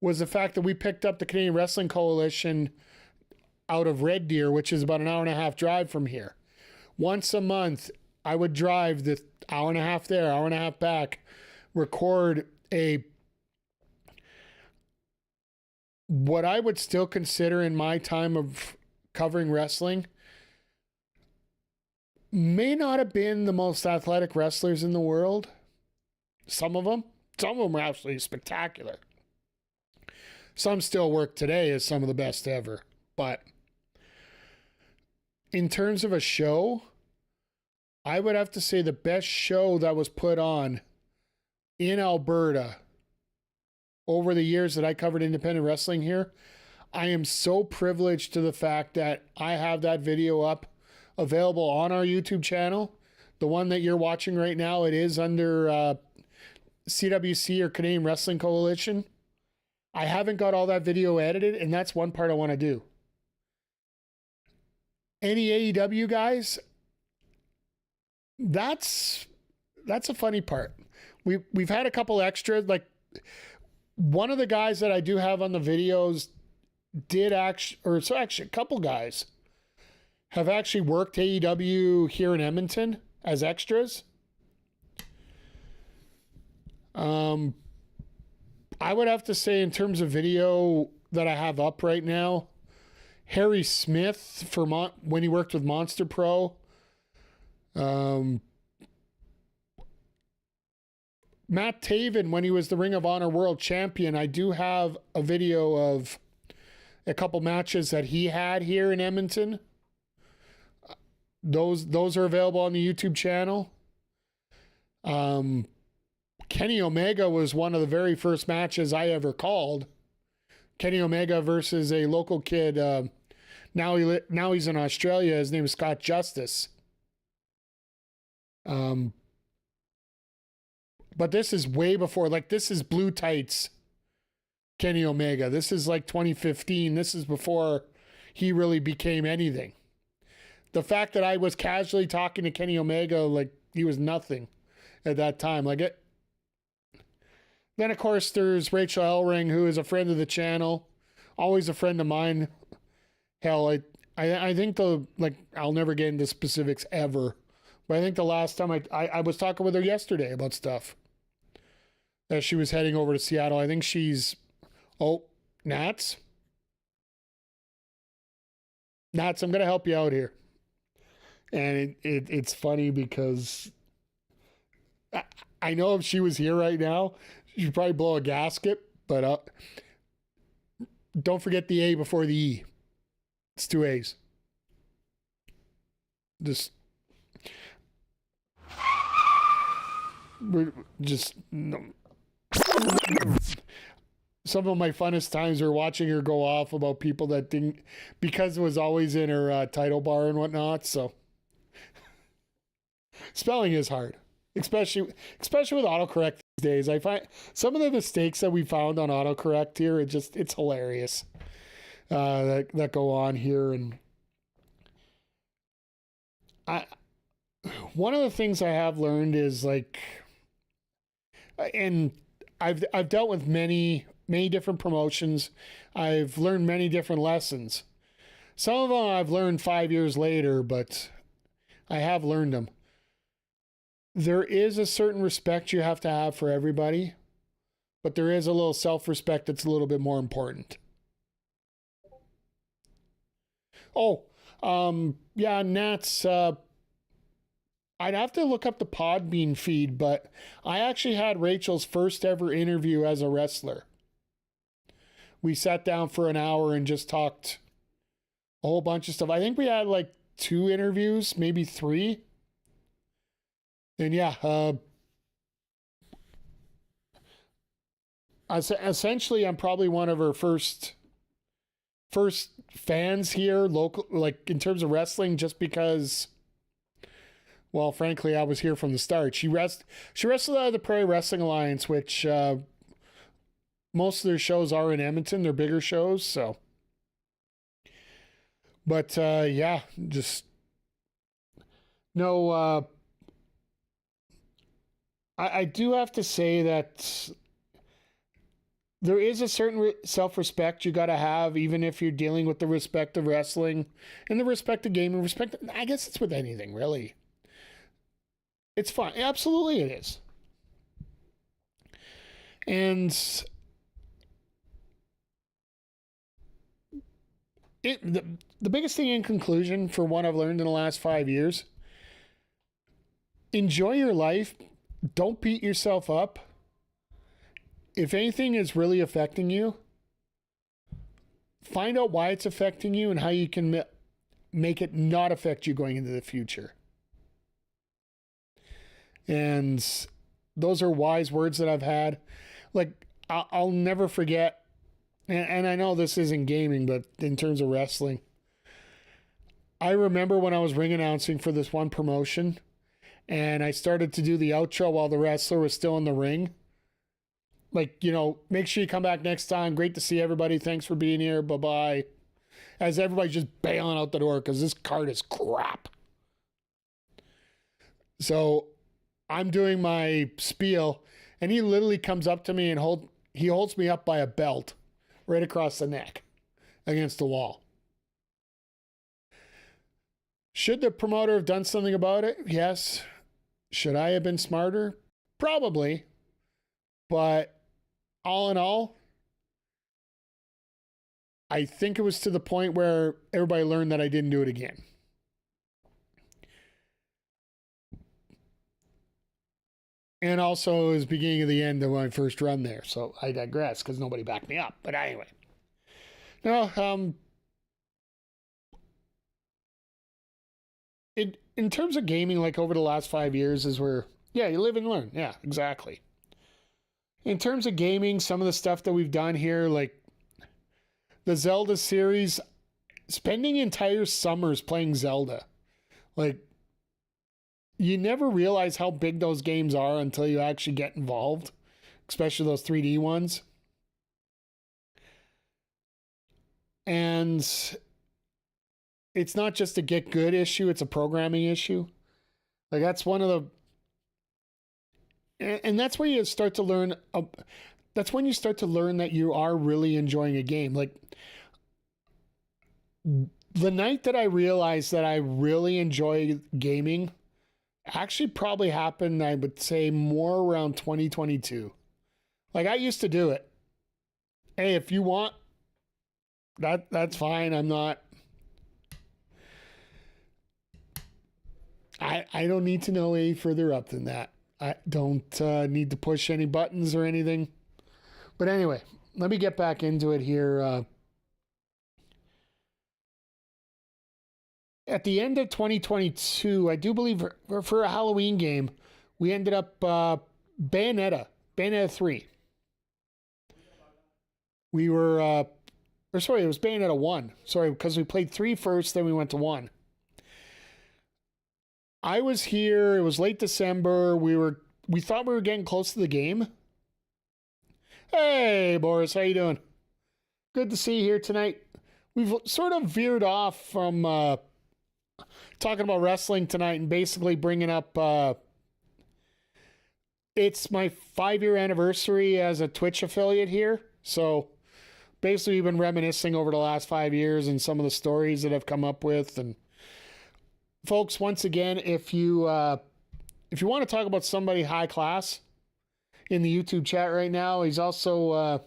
was the fact that we picked up the Canadian Wrestling Coalition out of Red Deer, which is about an 1.5-hour drive from here. Once a month, I would drive the 1.5 hours there, 1.5 hours back, record what I would still consider in my time of covering wrestling, may not have been the most athletic wrestlers in the world. Some of them were absolutely spectacular. Some still work today as some of the best ever. But in terms of a show, I would have to say the best show that was put on in Alberta over the years that I covered independent wrestling here, I am so privileged to the fact that I have that video up available on our YouTube channel. The one that you're watching right now, it is under CWC or Canadian Wrestling Coalition. I haven't got all that video edited, and that's one part I want to do. Any AEW guys, that's a funny part. We've had a couple extras, like one of the guys that I do have on the videos actually a couple guys have actually worked AEW here in Edmonton as extras. I would have to say, in terms of video that I have up right now, Harry Smith when he worked with Monster Pro. Matt Taven, when he was the Ring of Honor World Champion, I do have a video of a couple matches that he had here in Edmonton. Those are available on the YouTube channel. Kenny Omega was one of the very first matches I ever called. Kenny Omega versus a local kid. Now he's in Australia. His name is Scott Justice. But this is way before, like, this is Blue Tights Kenny Omega. This is like 2015. This is before he really became anything. The fact that I was casually talking to Kenny Omega, like, he was nothing at that time. Then, of course, there's Rachel Ellring, who is a friend of the channel, always a friend of mine. Hell, I think I'll never get into specifics ever, but I think the last time I was talking with her yesterday about stuff. As she was heading over to Seattle. I think she's... Oh, Nats? Nats, I'm going to help you out here. And it's funny because I know if she was here right now, she'd probably blow a gasket, but don't forget the A before the E. It's 2 A's. Some of my funnest times are watching her go off about people that didn't, because it was always in her title bar and whatnot. So spelling is hard, especially with autocorrect these days. I find some of the mistakes that we found on autocorrect here, it's hilarious that go on here. And one of the things I have learned is, like, and I've dealt with many different promotions. I've learned many different lessons. Some of them I've learned 5 years later, but I have learned them. There is a certain respect you have to have for everybody, but there is a little self-respect that's a little bit more important. Yeah, Nats, I'd have to look up the Podbean feed, but I actually had Rachel's first ever interview as a wrestler. We sat down for an hour and just talked a whole bunch of stuff. I think we had like 2 interviews, maybe 3. And yeah, essentially I'm probably one of her first fans here, local, like in terms of wrestling, just because, well, frankly, I was here from the start. She wrestled out of the Prairie Wrestling Alliance, which most of their shows are in Edmonton. They're bigger shows, so. But yeah, just no. I do have to say that there is a certain self-respect you got to have, even if you're dealing with the respect of wrestling and the respect of gaming. I guess it's with anything, really. It's fun. Absolutely it is. And the biggest thing in conclusion, for what I've learned in the last 5 years, enjoy your life. Don't beat yourself up. If anything is really affecting you, find out why it's affecting you and how you can make it not affect you going into the future. And those are wise words that I've had. Like, I'll never forget and I know this isn't gaming, but in terms of wrestling, I remember when I was ring announcing for this one promotion and I started to do the outro while the wrestler was still in the ring. Like, make sure you come back next time. Great to see everybody. Thanks for being here. Bye-bye. As everybody's just bailing out the door because this card is crap. So I'm doing my spiel, and he literally comes up to me and he holds me up by a belt right across the neck against the wall. Should the promoter have done something about it? Yes. Should I have been smarter? Probably. But all in all, I think it was to the point where everybody learned that I didn't do it again. And also, it was beginning of the end of my first run there. So I digress because nobody backed me up. But anyway. No, in terms of gaming, like over the last 5 years is where, yeah, you live and learn. Yeah, exactly. In terms of gaming, some of the stuff that we've done here, like the Zelda series, spending entire summers playing Zelda. Like, you never realize how big those games are until you actually get involved, especially those 3D ones. And it's not just a get good issue, it's a programming issue. Like, that's one of the... And that's where you start to learn... That's when you start to learn that you are really enjoying a game. Like, the night that I realized that I really enjoy gaming actually probably happened, I would say, more around 2022. Like, I used to do it. Hey, if you want, that's fine. I'm not... I don't need to know any further up than that. I don't need to push any buttons or anything. But anyway, let me get back into it here. At the end of 2022, I do believe for a Halloween game, we ended up Bayonetta 3. We were, it was Bayonetta 1. Sorry, because we played 3 first, then we went to 1. I was here, it was late December, we thought we were getting close to the game. Hey, Boris, how you doing? Good to see you here tonight. We've sort of veered off from talking about wrestling tonight and basically bringing up it's my 5-year anniversary as a Twitch affiliate here. So basically we've been reminiscing over the last 5 years and some of the stories that I've come up with. And folks, once again, if you want to talk about somebody high class in the YouTube chat right now, he's also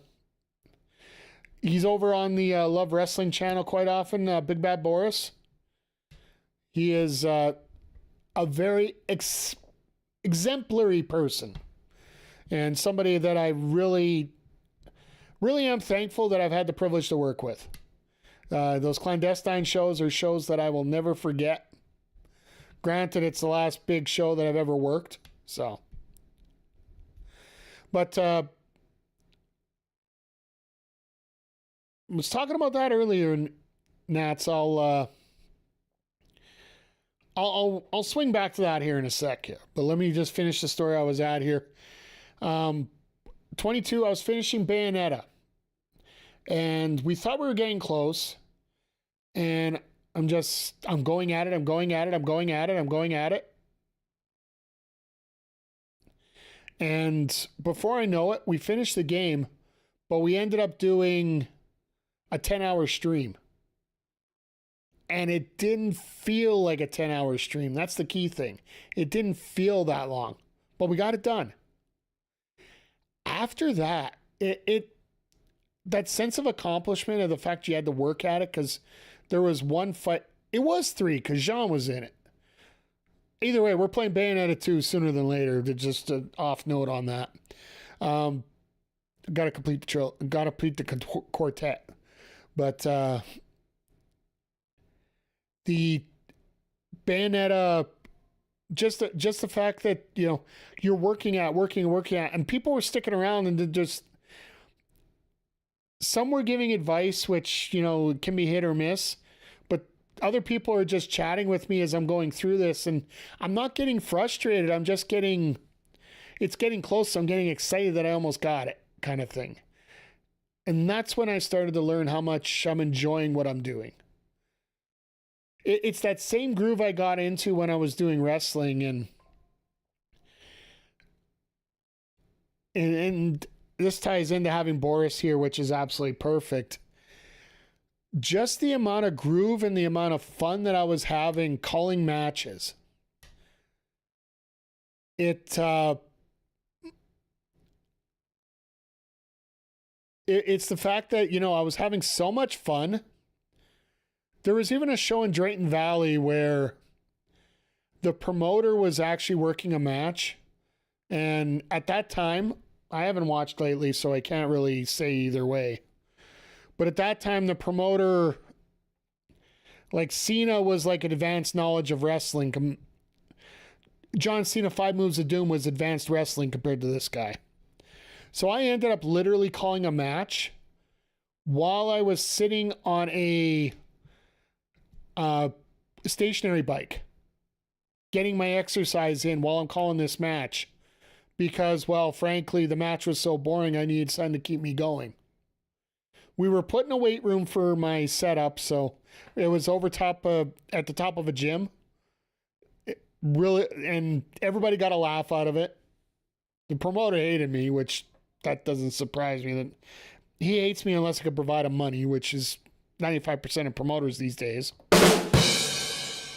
he's over on the Love Wrestling channel quite often, Big Bad Boris. He is a very exemplary person and somebody that I really am thankful that I've had the privilege to work with. Those clandestine shows are shows that I will never forget. Granted, it's the last big show that I've ever worked, so. But I was talking about that earlier, Nats. I'll swing back to that here in a sec here. But let me just finish the story I was at here. 22, I was finishing Bayonetta. And we thought we were getting close. And I'm going at it. And before I know it, we finished the game, but we ended up doing a 10-hour stream. And it didn't feel like a 10-hour stream. That's the key thing. It didn't feel that long, but we got it done. After that, that sense of accomplishment of the fact you had to work at it, because there was one fight. It was 3 because Jean was in it. Either way, we're playing Bayonetta 2 sooner than later. Just an off note on that. Got to complete the quartet. But the Bayonetta, just the fact that, you're working at, and people were sticking around and just some were giving advice, which, you know, can be hit or miss, but other people are just chatting with me as I'm going through this, and I'm not getting frustrated. I'm just it's getting close. So I'm getting excited that I almost got it, kind of thing. And that's when I started to learn how much I'm enjoying what I'm doing. It's that same groove I got into when I was doing wrestling, and this ties into having Boris here, which is absolutely perfect. Just the amount of groove and the amount of fun that I was having calling matches. It's the fact that, you know, I was having so much fun. There was even a show in Drayton Valley where the promoter was actually working a match. And at that time, I haven't watched lately, so I can't really say either way. But at that time, the promoter, like Cena was like an advanced knowledge of wrestling. John Cena 5 Moves of Doom was advanced wrestling compared to this guy. So I ended up literally calling a match while I was sitting on a stationary bike, getting my exercise in while I'm calling this match. Because, well, frankly, the match was so boring, I needed something to keep me going. We were put in a weight room for my setup, so it was at the top of a gym. And everybody got a laugh out of it. The promoter hated me, which that doesn't surprise me. That he hates me unless I could provide him money, which is 95% of promoters these days.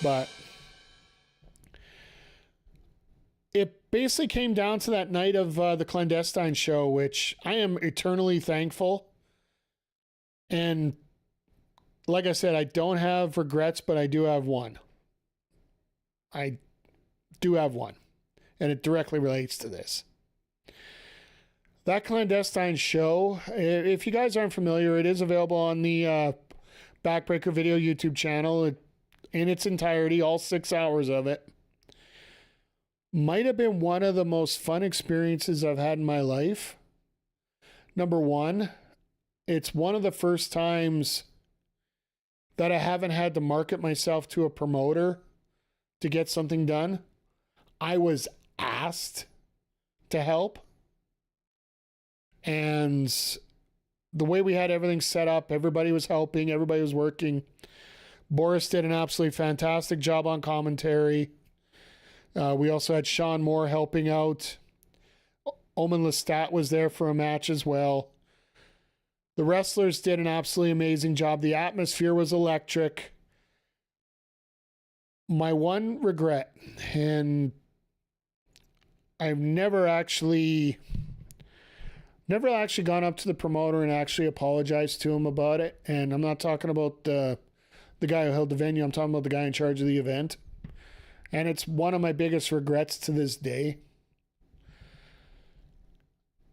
But it basically came down to that night of the clandestine show, which I am eternally thankful. And like I said, I don't have regrets, but I do have one. I do have one. And it directly relates to this. That clandestine show, if you guys aren't familiar, it is available on the Backbreaker Video YouTube channel in its entirety, all 6 hours of it. Might have been one of the most fun experiences I've had in my life. Number one, it's one of the first times that I haven't had to market myself to a promoter to get something done. I was asked to help. And the way we had everything set up, everybody was helping, everybody was working. Boris did an absolutely fantastic job on commentary. We also had Sean Moore helping out. Omen Lestat was there for a match as well. The wrestlers did an absolutely amazing job. The atmosphere was electric. My one regret, and I've never actually gone up to the promoter and actually apologized to him about it. And I'm not talking about the guy who held the venue. I'm talking about the guy in charge of the event. And it's one of my biggest regrets to this day.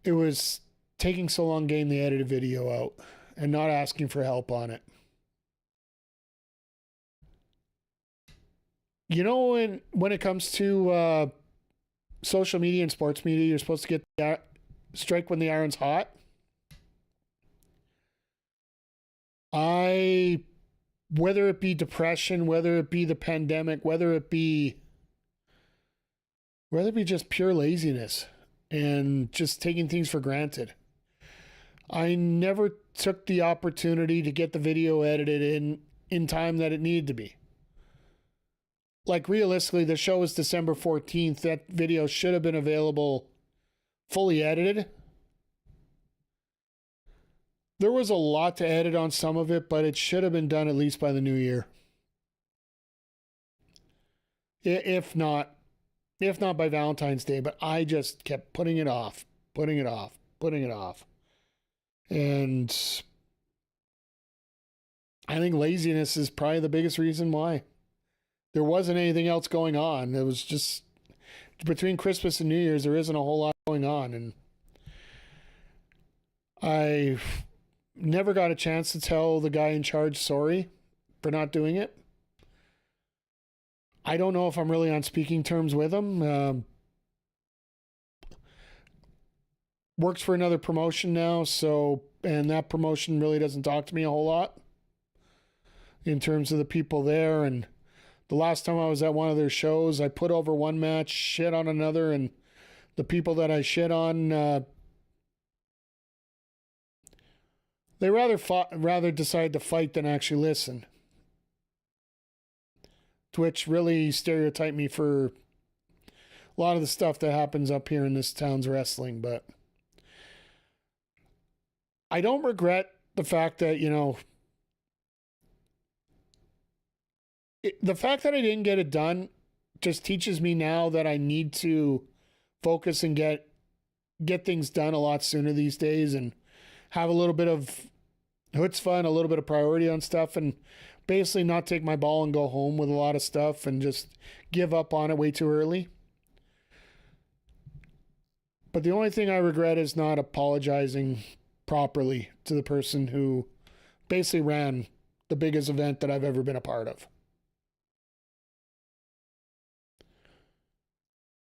It was taking so long getting the edited video out and not asking for help on it. You know, when it comes to social media and sports media, you're supposed to get strike when the iron's hot. Whether it be depression, whether it be the pandemic, whether it be just pure laziness and just taking things for granted, I never took the opportunity to get the video edited in time that it needed to be. Like, realistically, the show was December 14th. That video should have been available fully edited. There was a lot to edit on some of it, but it should have been done at least by the new year. If not by Valentine's Day, but I just kept putting it off. And I think laziness is probably the biggest reason why. There wasn't anything else going on. It was just between Christmas and New Year's, there isn't a whole lot going on. And I never got a chance to tell the guy in charge sorry for not doing it. I don't know if I'm really on speaking terms with him. Works for another promotion now, so and that promotion really doesn't talk to me a whole lot in terms of the people there. And the last time I was at one of their shows, I put over one match, shit on another, and the people that I shit on, they rather decide to fight than actually listen. Which really stereotyped me for a lot of the stuff that happens up here in this town's wrestling. But I don't regret the fact that, the fact that I didn't get it done just teaches me now that I need to focus and get things done a lot sooner these days, and have a little bit of chutzpah and a little bit of priority on stuff, and basically not take my ball and go home with a lot of stuff and just give up on it way too early. But the only thing I regret is not apologizing properly to the person who basically ran the biggest event that I've ever been a part of.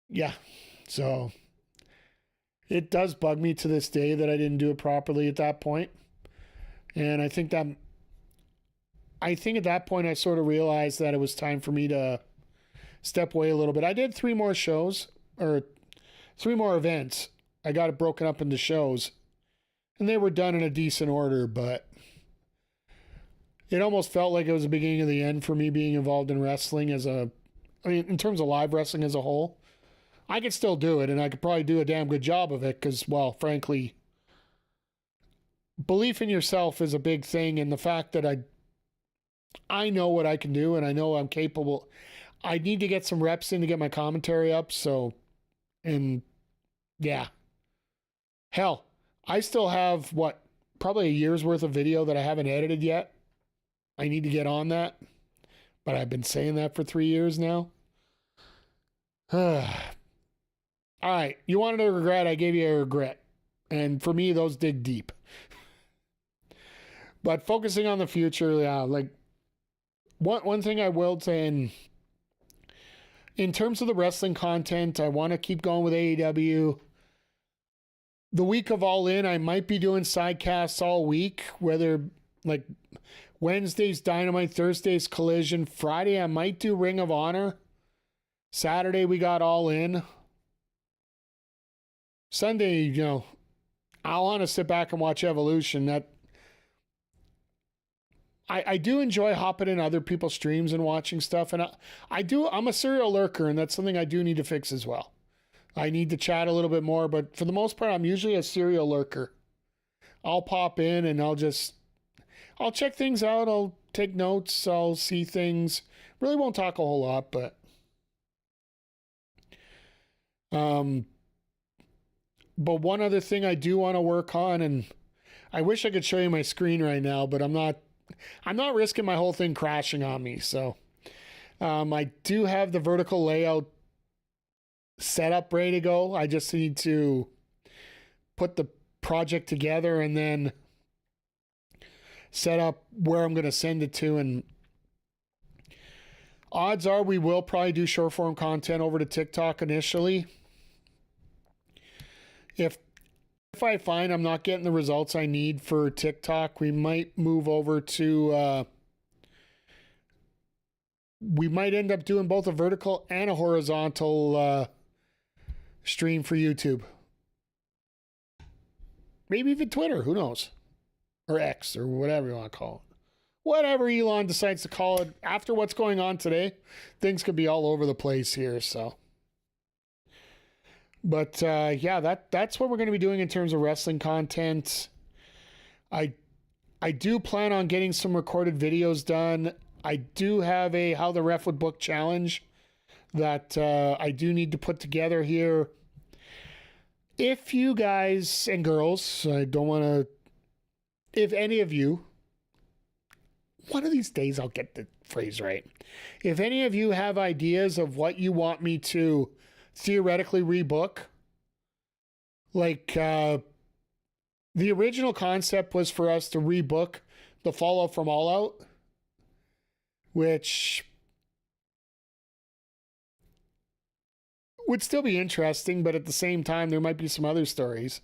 Yeah, so it does bug me to this day that I didn't do it properly at that point. And I think at that point I sort of realized that it was time for me to step away a little bit. I did 3 more shows, or 3 more events. I got it broken up into shows, and they were done in a decent order, but it almost felt like it was the beginning of the end for me being involved in wrestling in terms of live wrestling as a whole. I could still do it, and I could probably do a damn good job of it because, well, frankly, belief in yourself is a big thing, and the fact that I know what I can do and I know I'm capable. I need to get some reps in to get my commentary up, and yeah. Hell, I still have, probably a year's worth of video that I haven't edited yet. I need to get on that, but I've been saying that for 3 years now. All right, you wanted a regret, I gave you a regret. And for me, those dig deep. But focusing on the future, yeah, one thing I will say, in terms of the wrestling content, I want to keep going with AEW. The week of All In, I might be doing sidecasts all week, whether Wednesday's Dynamite, Thursday's Collision, Friday I might do Ring of Honor, Saturday we got All In. Sunday, I want to sit back and watch Evolution. I do enjoy hopping in other people's streams and watching stuff, and I'm a serial lurker, and that's something I do need to fix as well. I need to chat a little bit more, but for the most part, I'm usually a serial lurker. I'll pop in and I'll check things out, I'll take notes, I'll see things. Really won't talk a whole lot, but one other thing I do want to work on, and I wish I could show you my screen right now, but I'm not risking my whole thing crashing on me. So I do have the vertical layout set up, ready to go. I just need to put the project together and then set up where I'm going to send it to. And odds are we will probably do short form content over to TikTok initially. If I find I'm not getting the results I need for TikTok, we might move over to, we might end up doing both a vertical and a horizontal stream for YouTube. Maybe even Twitter, who knows? Or X, or whatever you want to call it. Whatever Elon decides to call it. After what's going on today, things could be all over the place here, so. But yeah, that's what we're going to be doing in terms of wrestling content. I do plan on getting some recorded videos done. I do have a How the Ref Would Book challenge that I do need to put together here. If you guys and girls, I don't want to, if any of you, one of these days I'll get the phrase right. If any of you have ideas of what you want me to theoretically rebook, the original concept was for us to rebook the Fallout from All Out, which would still be interesting, but at the same time there might be some other stories.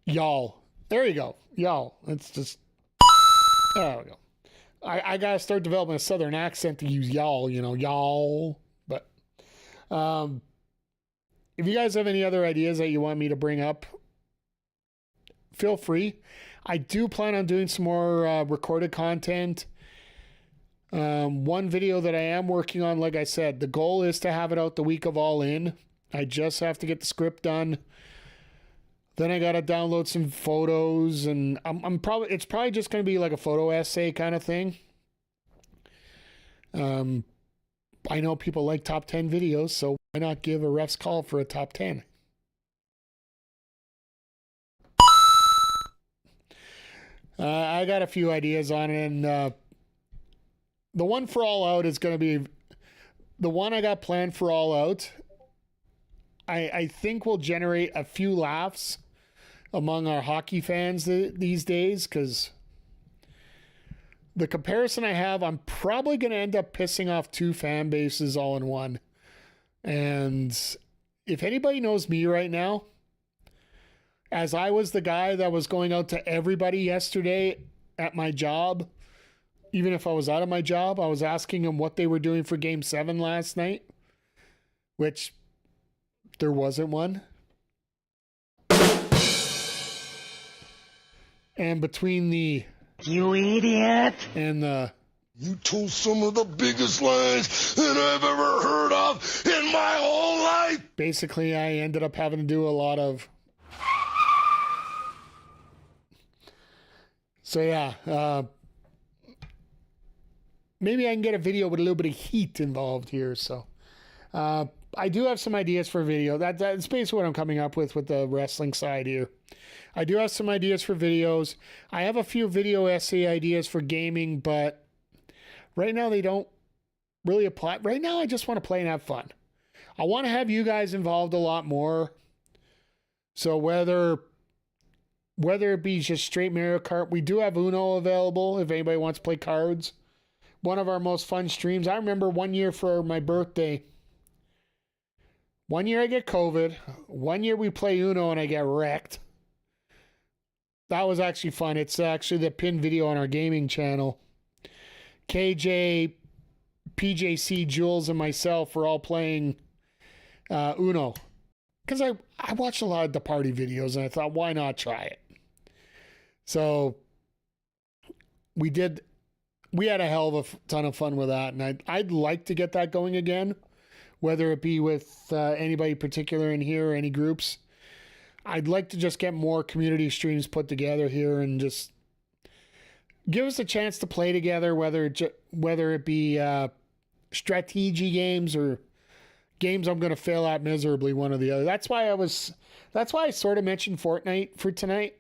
Y'all. There you go. Y'all. It's just, there we go. I got to start developing a southern accent to use y'all, y'all. But if you guys have any other ideas that you want me to bring up, feel free. I do plan on doing some more recorded content. One video that I am working on, like I said, the goal is to have it out the week of All In. I just have to get the script done. Then I got to download some photos, and it's probably just going to be like a photo essay kind of thing. I know people like top 10 videos, so why not give a ref's call for a top 10? I got a few ideas on it, and the one for All Out is going to be the one I got planned for All Out. I think will generate a few laughs among our hockey fans these days, because the comparison I have, I'm probably going to end up pissing off two fan bases all in one. And if anybody knows me right now, as I was the guy that was going out to everybody yesterday at my job, even if I was out of my job, I was asking them what they were doing for Game 7 last night, which there wasn't one. And between the You idiot! and the You told some of the biggest lies that I've ever heard of in my whole life. basically I ended up having to do a lot of. So yeah, maybe I can get a video with a little bit of heat involved here. So I do have some ideas for video. That's basically what I'm coming up with the wrestling side here. I do have some ideas for videos. I have a few video essay ideas for gaming, but right now they don't really apply. Right now I just want to play and have fun. I want to have you guys involved a lot more. So whether it be just straight Mario Kart, we do have Uno available if anybody wants to play cards. One of our most fun streams. I remember one year for my birthday. One year I get COVID. One year we play Uno and I get wrecked. That was actually fun. It's actually the pinned video on our gaming channel. KJ, PJC, Jules, and myself were all playing Uno. Because I watched a lot of the party videos and I thought, why not try it? So we had a hell of a ton of fun with that. And I'd like to get that going again, whether it be with anybody particular in here or any groups. I'd like to just get more community streams put together here and just give us a chance to play together, whether it be strategy games or games I'm going to fail at miserably, one or the other. That's why I sort of mentioned Fortnite for tonight,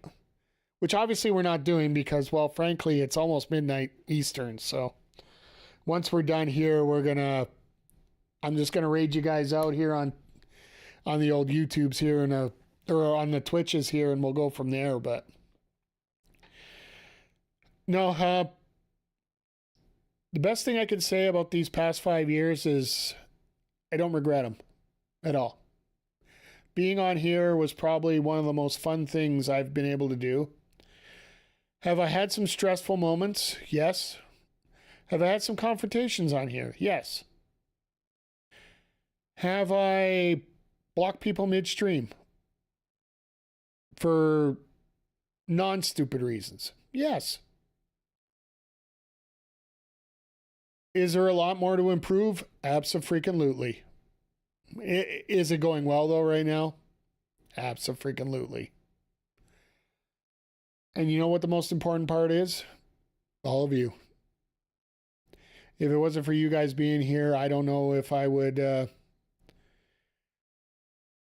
which obviously we're not doing because, well, frankly, it's almost midnight Eastern. So once we're done here, I'm just going to raid you guys out here on the old YouTubes here or on the Twitches here, and we'll go from there. But no, the best thing I can say about these past 5 years is I don't regret them at all. Being on here was probably one of the most fun things I've been able to do. Have I had some stressful moments? Yes. Have I had some confrontations on here? Yes. Have I blocked people midstream for non-stupid reasons? Yes. Is there a lot more to improve? Abso-freaking-lutely. Is it going well, though, right now? Abso-freaking-lutely. And you know what the most important part is? All of you. If it wasn't for you guys being here, I don't know if I would...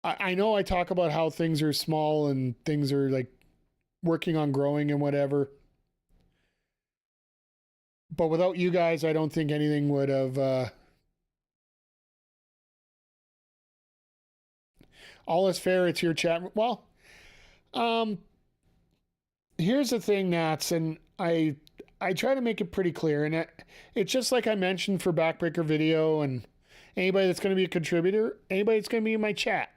I know I talk about how things are small and things are like working on growing and whatever. But without you guys, I don't think anything would have... All is fair. It's your chat. Well, here's the thing, Nats, and I try to make it pretty clear. And it's just like I mentioned for Backbreaker Video and anybody that's going to be a contributor, anybody that's going to be in my chat.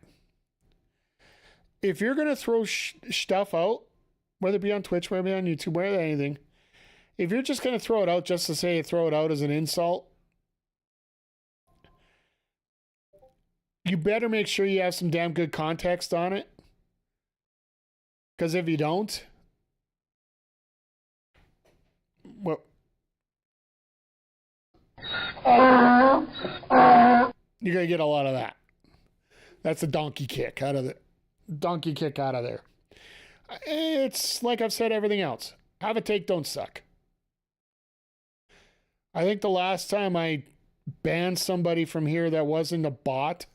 if you're going to throw stuff out, whether it be on Twitch, whether it be on YouTube, whether anything, if you're just going to throw it out just to say throw it out as an insult, you better make sure you have some damn good context on it. Because if you don't, well, you're going to get a lot of that. That's a donkey kick out of there. It's like I've said everything else. Have a take, don't suck. I think the last time I banned somebody from here that wasn't a bot,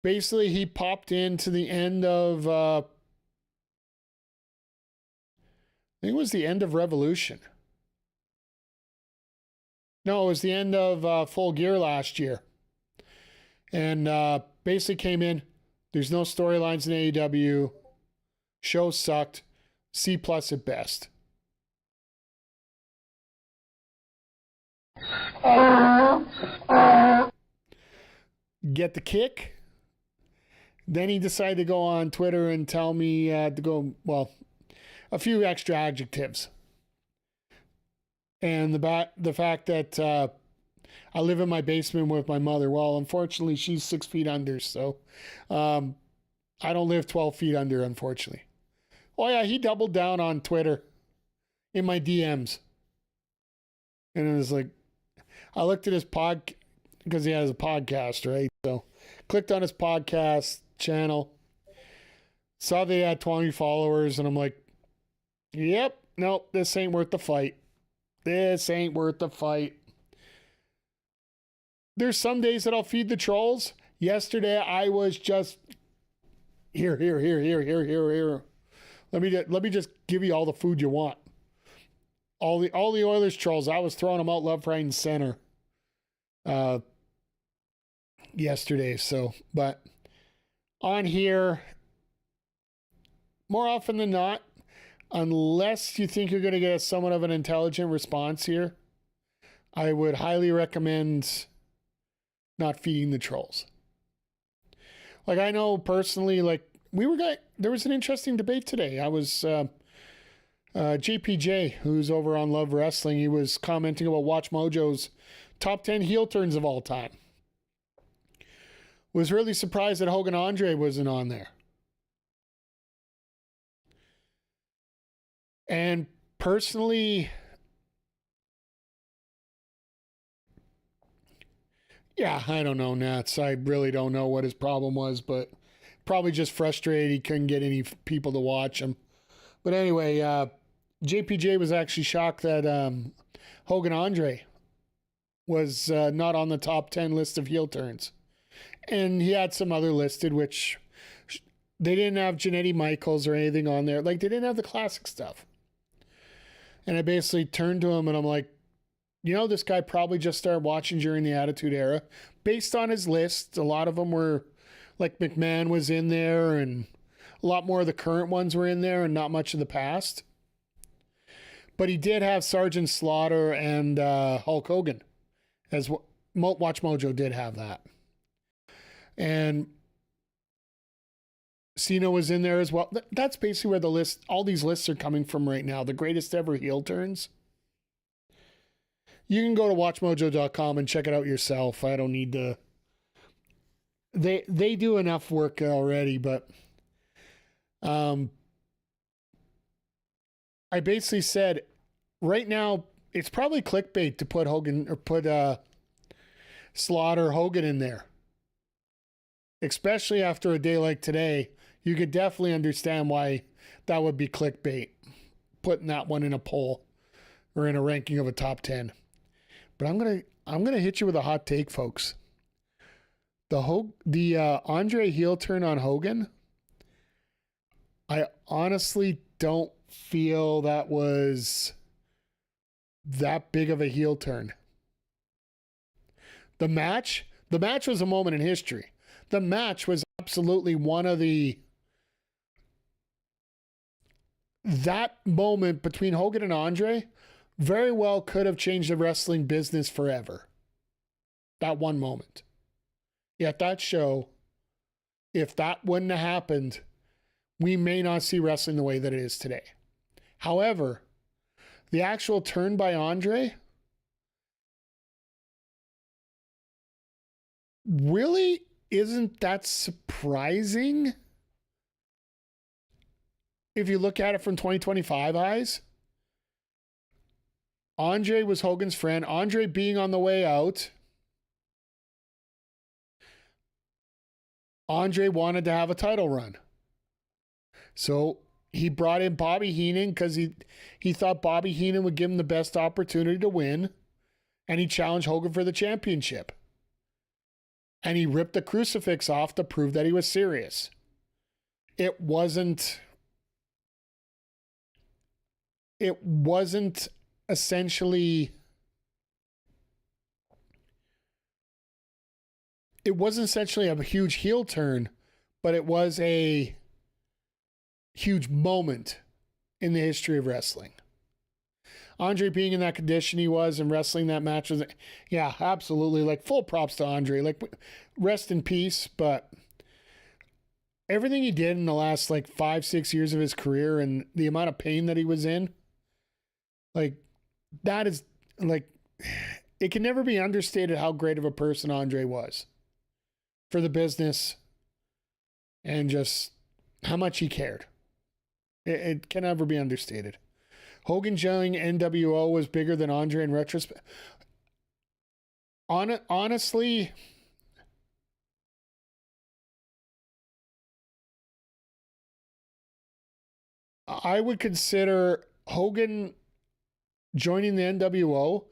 basically he popped into the end of, I think it was the end of Revolution. No, it was the end of Full Gear last year. And basically came in, there's no storylines in AEW, show sucked, C+ at best. Get the kick. Then he decided to go on Twitter and tell me a few extra adjectives. And the fact that I live in my basement with my mother. Well, unfortunately, she's 6 feet under, so I don't live 12 feet under, unfortunately. Oh, yeah, he doubled down on Twitter in my DMs. And it was like, I looked at his because he has a podcast, right? So clicked on his podcast channel, saw they had 20 followers, and I'm like, yep, nope, this ain't worth the fight. This ain't worth the fight. There's some days that I'll feed the trolls. Yesterday, I was just here. Let me just give you all the food you want. All the Oilers trolls, I was throwing them out left, right, and center yesterday. So, but on here, more often than not, unless you think you're going to get somewhat of an intelligent response here, I would highly recommend not feeding the trolls. Like, I know personally, like, there was an interesting debate today. I was, JPJ, who's over on Love Wrestling, he was commenting about Watch Mojo's top 10 heel turns of all time. Was really surprised that Hogan Andre wasn't on there. And personally, yeah, I don't know, Nats. I really don't know what his problem was, but probably just frustrated he couldn't get any people to watch him. But anyway, JPJ was actually shocked that Hogan Andre was not on the top 10 list of heel turns. And he had some other listed, which they didn't have Jannetty Michaels or anything on there. Like, they didn't have the classic stuff. And I basically turned to him and I'm like, you know, this guy probably just started watching during the Attitude Era. Based on his list, a lot of them were, like, McMahon was in there and a lot more of the current ones were in there and not much of the past. But he did have Sergeant Slaughter and Hulk Hogan. As Watch Mojo did have that. And Cena was in there as well. That's basically where all these lists are coming from right now. The greatest ever heel turns. You can go to watchmojo.com and check it out yourself. I don't need to. They do enough work already, but I basically said right now it's probably clickbait to put Hogan or put Slaughter Hogan in there. Especially after a day like today, you could definitely understand why that would be clickbait, putting that one in a poll or in a ranking of a top 10. But I'm gonna hit you with a hot take, folks. The Andre heel turn on Hogan, I honestly don't feel that was that big of a heel turn. The match was a moment in history. The match was absolutely one of that moment between Hogan and Andre very well could have changed the wrestling business forever. That one moment. Yet that show if that wouldn't have happened, we may not see wrestling the way that it is today. However, the actual turn by Andre really isn't that surprising if you look at it from 2025 eyes. Andre was Hogan's friend. Andre being on the way out, Andre wanted to have a title run. So he brought in Bobby Heenan because he thought Bobby Heenan would give him the best opportunity to win. And he challenged Hogan for the championship. And he ripped the crucifix off to prove that he was serious. It wasn't essentially... It wasn't essentially a huge heel turn, but it was a huge moment in the history of wrestling. Andre being in that condition he was and wrestling that match was, yeah, absolutely. Like, full props to Andre. Like, rest in peace, but everything he did in the last, 5-6 years of his career and the amount of pain that he was in, that is, it can never be understated how great of a person Andre was for the business and just how much he cared. It can never be understated. Hogan joining NWO was bigger than Andre in retrospect. Honestly, I would consider Hogan joining the NWO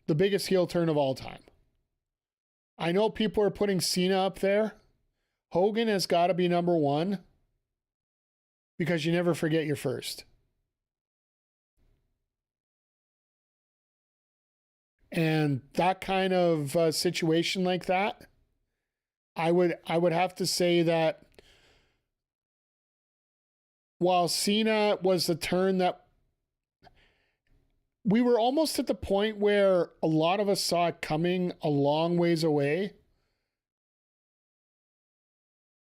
the biggest heel turn of all time. I know people are putting Cena up there. Hogan has got to be number one because you never forget your first. And that kind of situation like that, I would have to say that while Cena was the turn that we were almost at the point where a lot of us saw it coming a long ways away.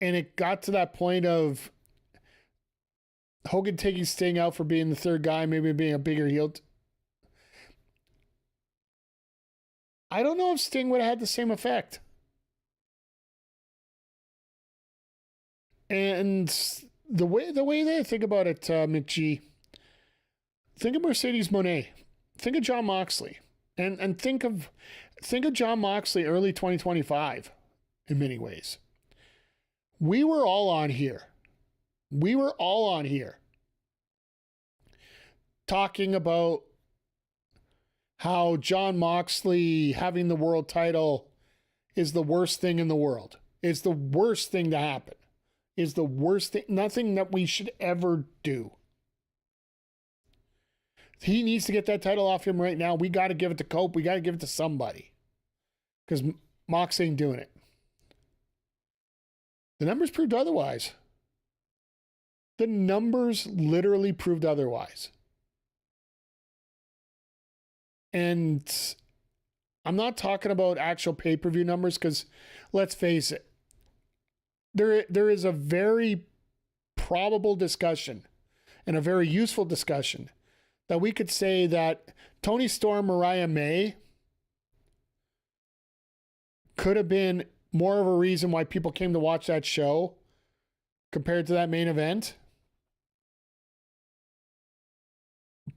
And it got to that point of Hogan taking Sting out for being the third guy, maybe being a bigger heel. I don't know if Sting would have had the same effect. And the way that I think about it, McGee, think of Mercedes Moné. Think of Jon Moxley. And think of Jon Moxley early 2025 in many ways. We were all on here. Talking about how Jon Moxley having the world title is the worst thing in the world. It's the worst thing to happen. It's the worst thing, nothing that we should ever do. He needs to get that title off him right now. We got to give it to Cope. We got to give it to somebody. Because Mox ain't doing it. The numbers proved otherwise. The numbers literally proved otherwise. And I'm not talking about actual pay-per-view numbers because, let's face it, there is a very probable discussion and a very useful discussion that we could say that Tony Storm, Mariah May could have been more of a reason why people came to watch that show compared to that main event.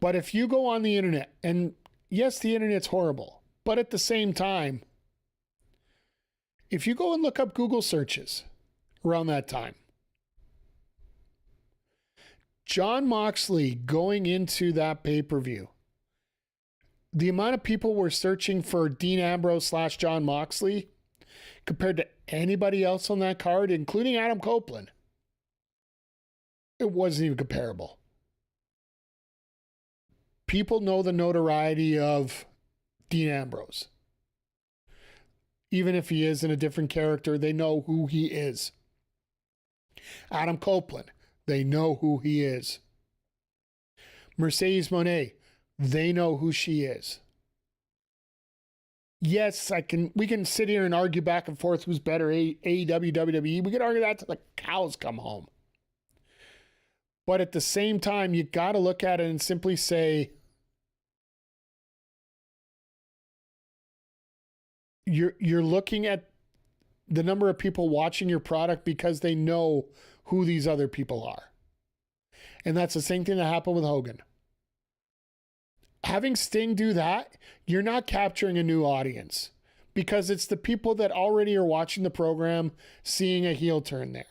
But if you go on the internet, and yes, the internet's horrible, but at the same time, if you go and look up Google searches around that time, Jon Moxley going into that pay-per-view, the amount of people were searching for Dean Ambrose / Jon Moxley compared to anybody else on that card, including Adam Copeland, it wasn't even comparable. People know the notoriety of Dean Ambrose. Even if he is in a different character, they know who he is. Adam Copeland, they know who he is. Mercedes Moné, they know who she is. yes, we can sit here and argue back and forth who's better, AEW, WWE. We could argue that till the cows come home. But at the same time, you got to look at it and simply say, you're looking at the number of people watching your product because they know who these other people are. And that's the same thing that happened with Hogan. Having Sting do that, you're not capturing a new audience because it's the people that already are watching the program seeing a heel turn there.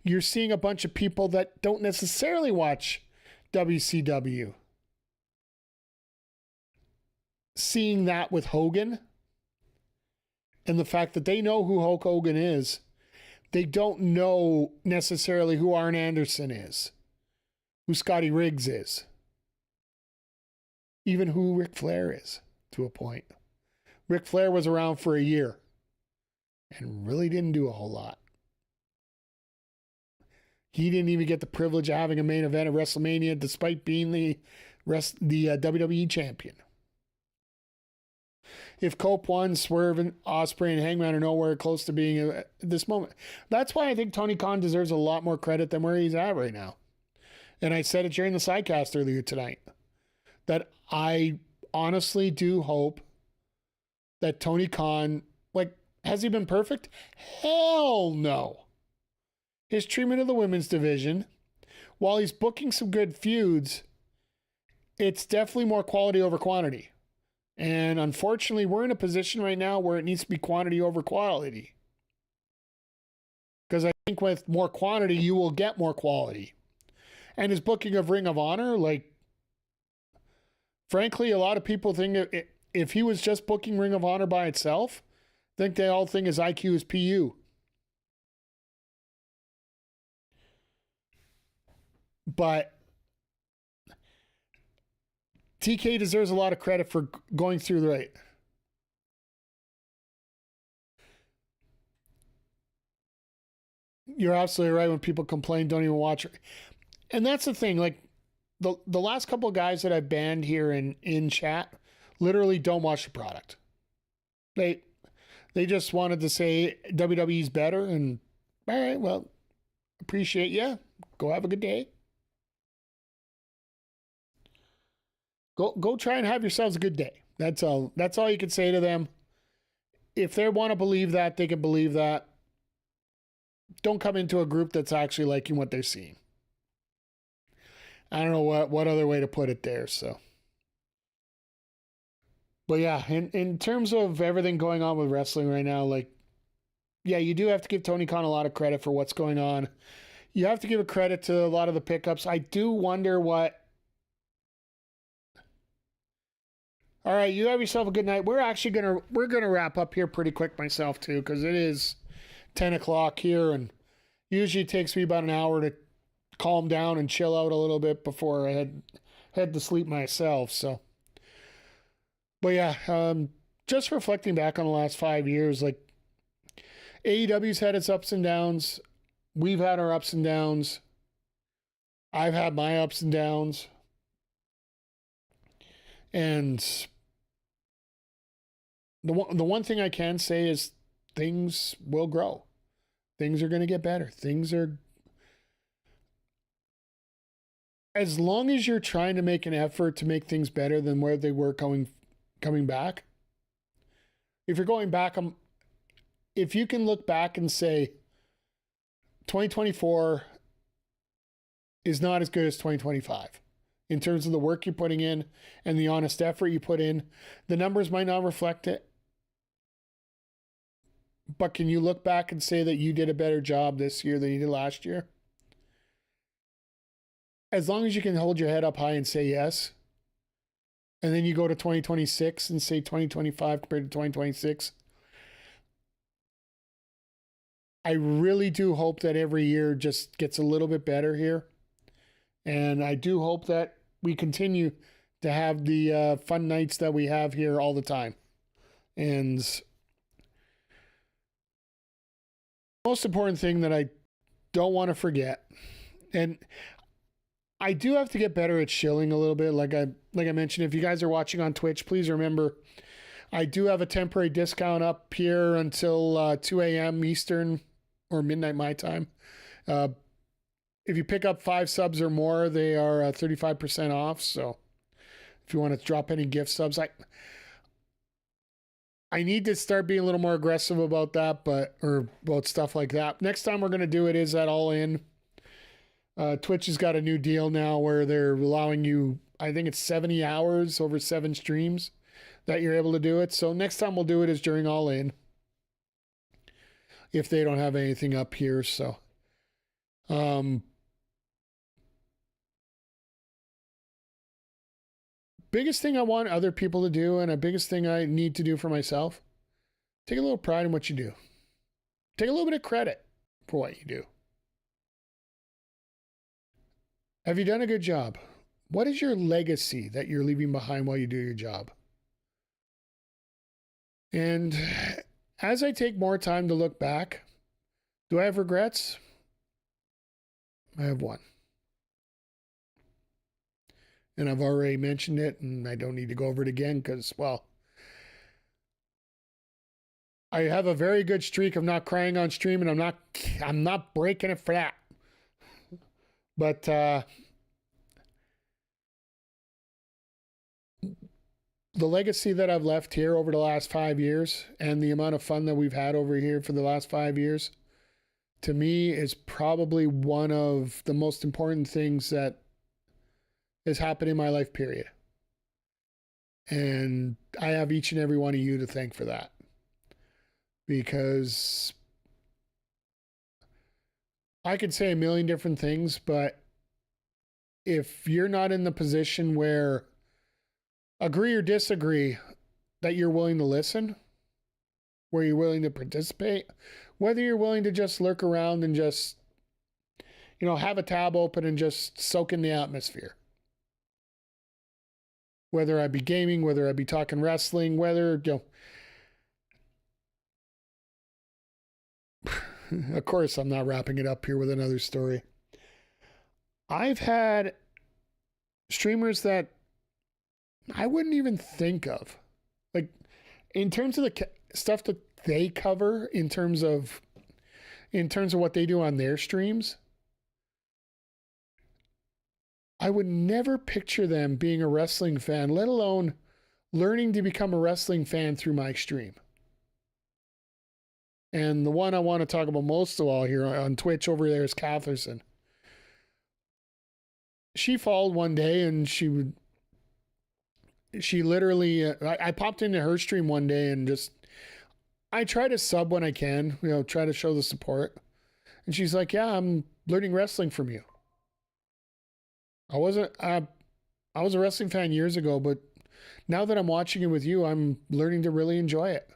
You're seeing a bunch of people that don't necessarily watch WCW seeing that with Hogan. And the fact that they know who Hulk Hogan is, they don't know necessarily who Arn Anderson is, who Scotty Riggs is, even who Ric Flair is, to a point. Ric Flair was around for a year and really didn't do a whole lot. He didn't even get the privilege of having a main event at WrestleMania despite being the WWE champion. If Cope won, Swerve and Ospreay and Hangman are nowhere close to being at this moment. That's why I think Tony Khan deserves a lot more credit than where he's at right now. And I said it during the Sidecast earlier tonight, that I honestly do hope that Tony Khan, has he been perfect? Hell no. His treatment of the women's division, while he's booking some good feuds, it's definitely more quality over quantity. And unfortunately, we're in a position right now where it needs to be quantity over quality. Because I think with more quantity, you will get more quality. And his booking of Ring of Honor, frankly, a lot of people think if he was just booking Ring of Honor by itself, I think they all think his IQ is PU. But TK deserves a lot of credit for going through the right. You're absolutely right when people complain, don't even watch it. And that's the thing, the last couple of guys that I've banned here in chat literally don't watch the product. They just wanted to say WWE's better and all right, well, appreciate you. Go have a good day. Go try and have yourselves a good day. That's all you can say to them. If they want to believe that, they can believe that. Don't come into a group that's actually liking what they're seeing. I don't know what other way to put it there, so. But yeah, in terms of everything going on with wrestling right now, you do have to give Tony Khan a lot of credit for what's going on. You have to give a credit to a lot of the pickups. I do wonder what. All right, you have yourself a good night. We're gonna wrap up here pretty quick myself too, because it is 10 o'clock here, and usually it takes me about an hour to calm down and chill out a little bit before I head to sleep myself. So, but yeah, just reflecting back on the last 5 years, AEW's had its ups and downs. We've had our ups and downs. I've had my ups and downs. And the one thing I can say is things will grow. Things are going to get better. As long as you're trying to make an effort to make things better than where they were coming back. If you're going back, if you can look back and say 2024 is not as good as 2025. In terms of the work you're putting in and the honest effort you put in, the numbers might not reflect it. But can you look back and say that you did a better job this year than you did last year? As long as you can hold your head up high and say yes, and then you go to 2026 and say 2025 compared to 2026, I really do hope that every year just gets a little bit better here. And I do hope that we continue to have the fun nights that we have here all the time. And the most important thing that I don't want to forget, and I do have to get better at shilling a little bit. Like I mentioned, if you guys are watching on Twitch, please remember I do have a temporary discount up here until 2 a.m. Eastern or midnight my time. If you pick up 5 subs or more, they are 35% off. So if you want to drop any gift subs, I need to start being a little more aggressive about that, or about stuff like that. Next time we're going to do it is at All In. Twitch has got a new deal now where they're allowing you, I think it's 70 hours over 7 streams that you're able to do it. So next time we'll do it is during All In, if they don't have anything up here. So, biggest thing I want other people to do, and a biggest thing I need to do for myself, take a little pride in what you do. Take a little bit of credit for what you do. Have you done a good job? What is your legacy that you're leaving behind while you do your job? And as I take more time to look back, do I have regrets? I have one. And I've already mentioned it, and I don't need to go over it again because, well, I have a very good streak of not crying on stream, and I'm not breaking it for that. But the legacy that I've left here over the last 5 years, and the amount of fun that we've had over here for the last 5 years, to me is probably one of the most important things that has happened in my life, period. And I have each and every one of you to thank for that. Because I could say a million different things, but if you're not in the position where, agree or disagree, that you're willing to listen, where you're willing to participate, whether you're willing to just lurk around and just, have a tab open and just soak in the atmosphere. Whether I be gaming, whether I be talking wrestling, whether, of course, I'm not wrapping it up here with another story. I've had streamers that I wouldn't even think of. Like, in terms of the stuff that they cover, in terms of what they do on their streams, I would never picture them being a wrestling fan, let alone learning to become a wrestling fan through my stream. And the one I want to talk about most of all here on Twitch over there is Catherson. She followed one day and she literally, I popped into her stream one day and I try to sub when I can, try to show the support. And she's like, yeah, I'm learning wrestling from you. I was a wrestling fan years ago, but now that I'm watching it with you, I'm learning to really enjoy it.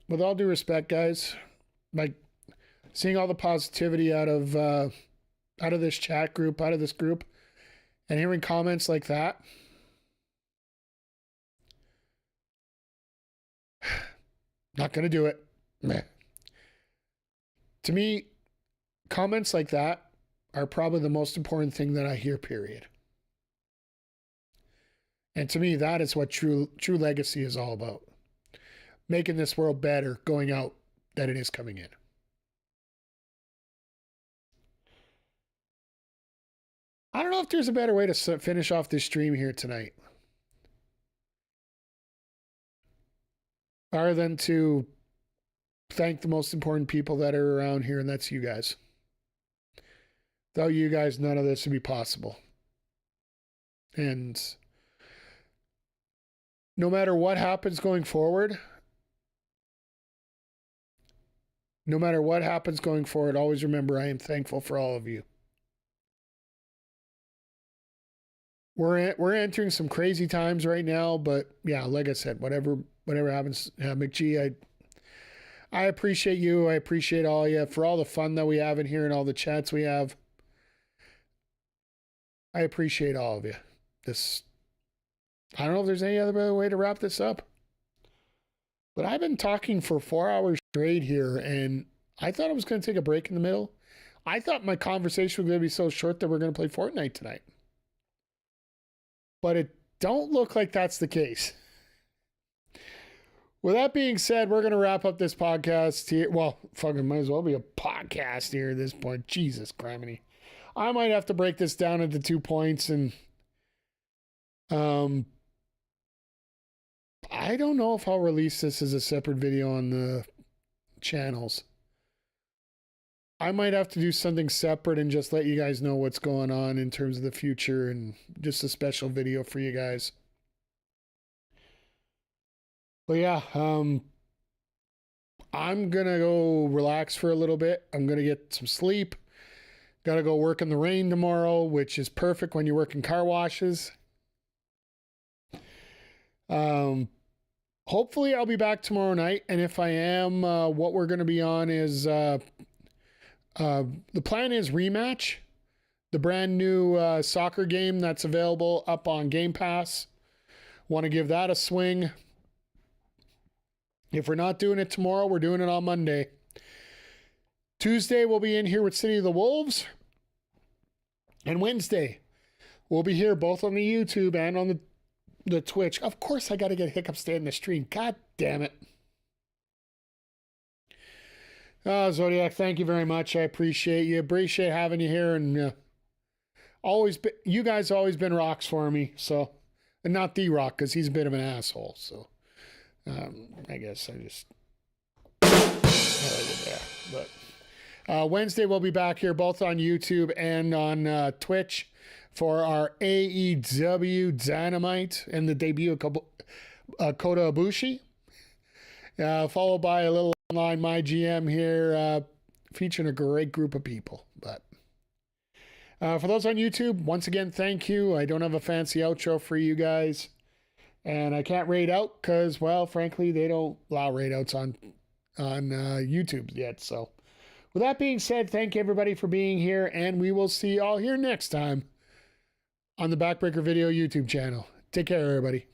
With all due respect, guys, like seeing all the positivity out of this chat group, out of this group, and hearing comments like that, not gonna do it. Meh. To me, comments like that are probably the most important thing that I hear, period. And to me, that is what true legacy is all about. Making this world better going out than it is coming in. I don't know if there's a better way to finish off this stream here tonight, other than to thank the most important people that are around here, and that's you guys. Without you guys, none of this would be possible. And no matter what happens going forward, always remember I am thankful for all of you. We're entering some crazy times right now, but yeah, like I said, whatever happens, McGee, I appreciate you. I appreciate all of you for all the fun that we have in here and all the chats we have. I appreciate all of you. I don't know if there's any other way to wrap this up, but I've been talking for 4 hours straight here, and I thought I was going to take a break in the middle. I thought my conversation was going to be so short that we're going to play Fortnite tonight. But don't look like that's the case. With that being said, we're going to wrap up this podcast here. Well, fucking might as well be a podcast here at this point. Jesus criminy. I might have to break this down into 2 points, and I don't know if I'll release this as a separate video on the channels. I might have to do something separate and just let you guys know what's going on in terms of the future, and just a special video for you guys. But yeah, I'm going to go relax for a little bit. I'm going to get some sleep. Got to go work in the rain tomorrow, which is perfect when you work in car washes. Hopefully I'll be back tomorrow night. And if I am, what we're going to be on is, the plan is Rematch, the brand new soccer game that's available up on Game Pass. Want to give that a swing. If we're not doing it tomorrow, we're doing it on Monday. Tuesday, we'll be in here with City of the Wolves. And Wednesday, we'll be here both on the YouTube and on the Twitch. Of course, I got to get hiccups staying in the stream. God damn it. Zodiac, thank you very much. I appreciate you. Appreciate having you here. And you guys always been rocks for me. So, and not D-Rock, because he's a bit of an asshole. So. I guess I just but Wednesday we'll be back here both on YouTube and on Twitch for our AEW Dynamite and the debut of Kota Ibushi, followed by a little online My GM here featuring a great group of people. But for those on YouTube, once again, thank you. I don't have a fancy outro for you guys. And I can't raid out because, well, frankly, they don't allow raid outs on YouTube yet. So with that being said, thank you everybody for being here, and we will see you all here next time on the Backbreaker Video YouTube channel. Take care, everybody.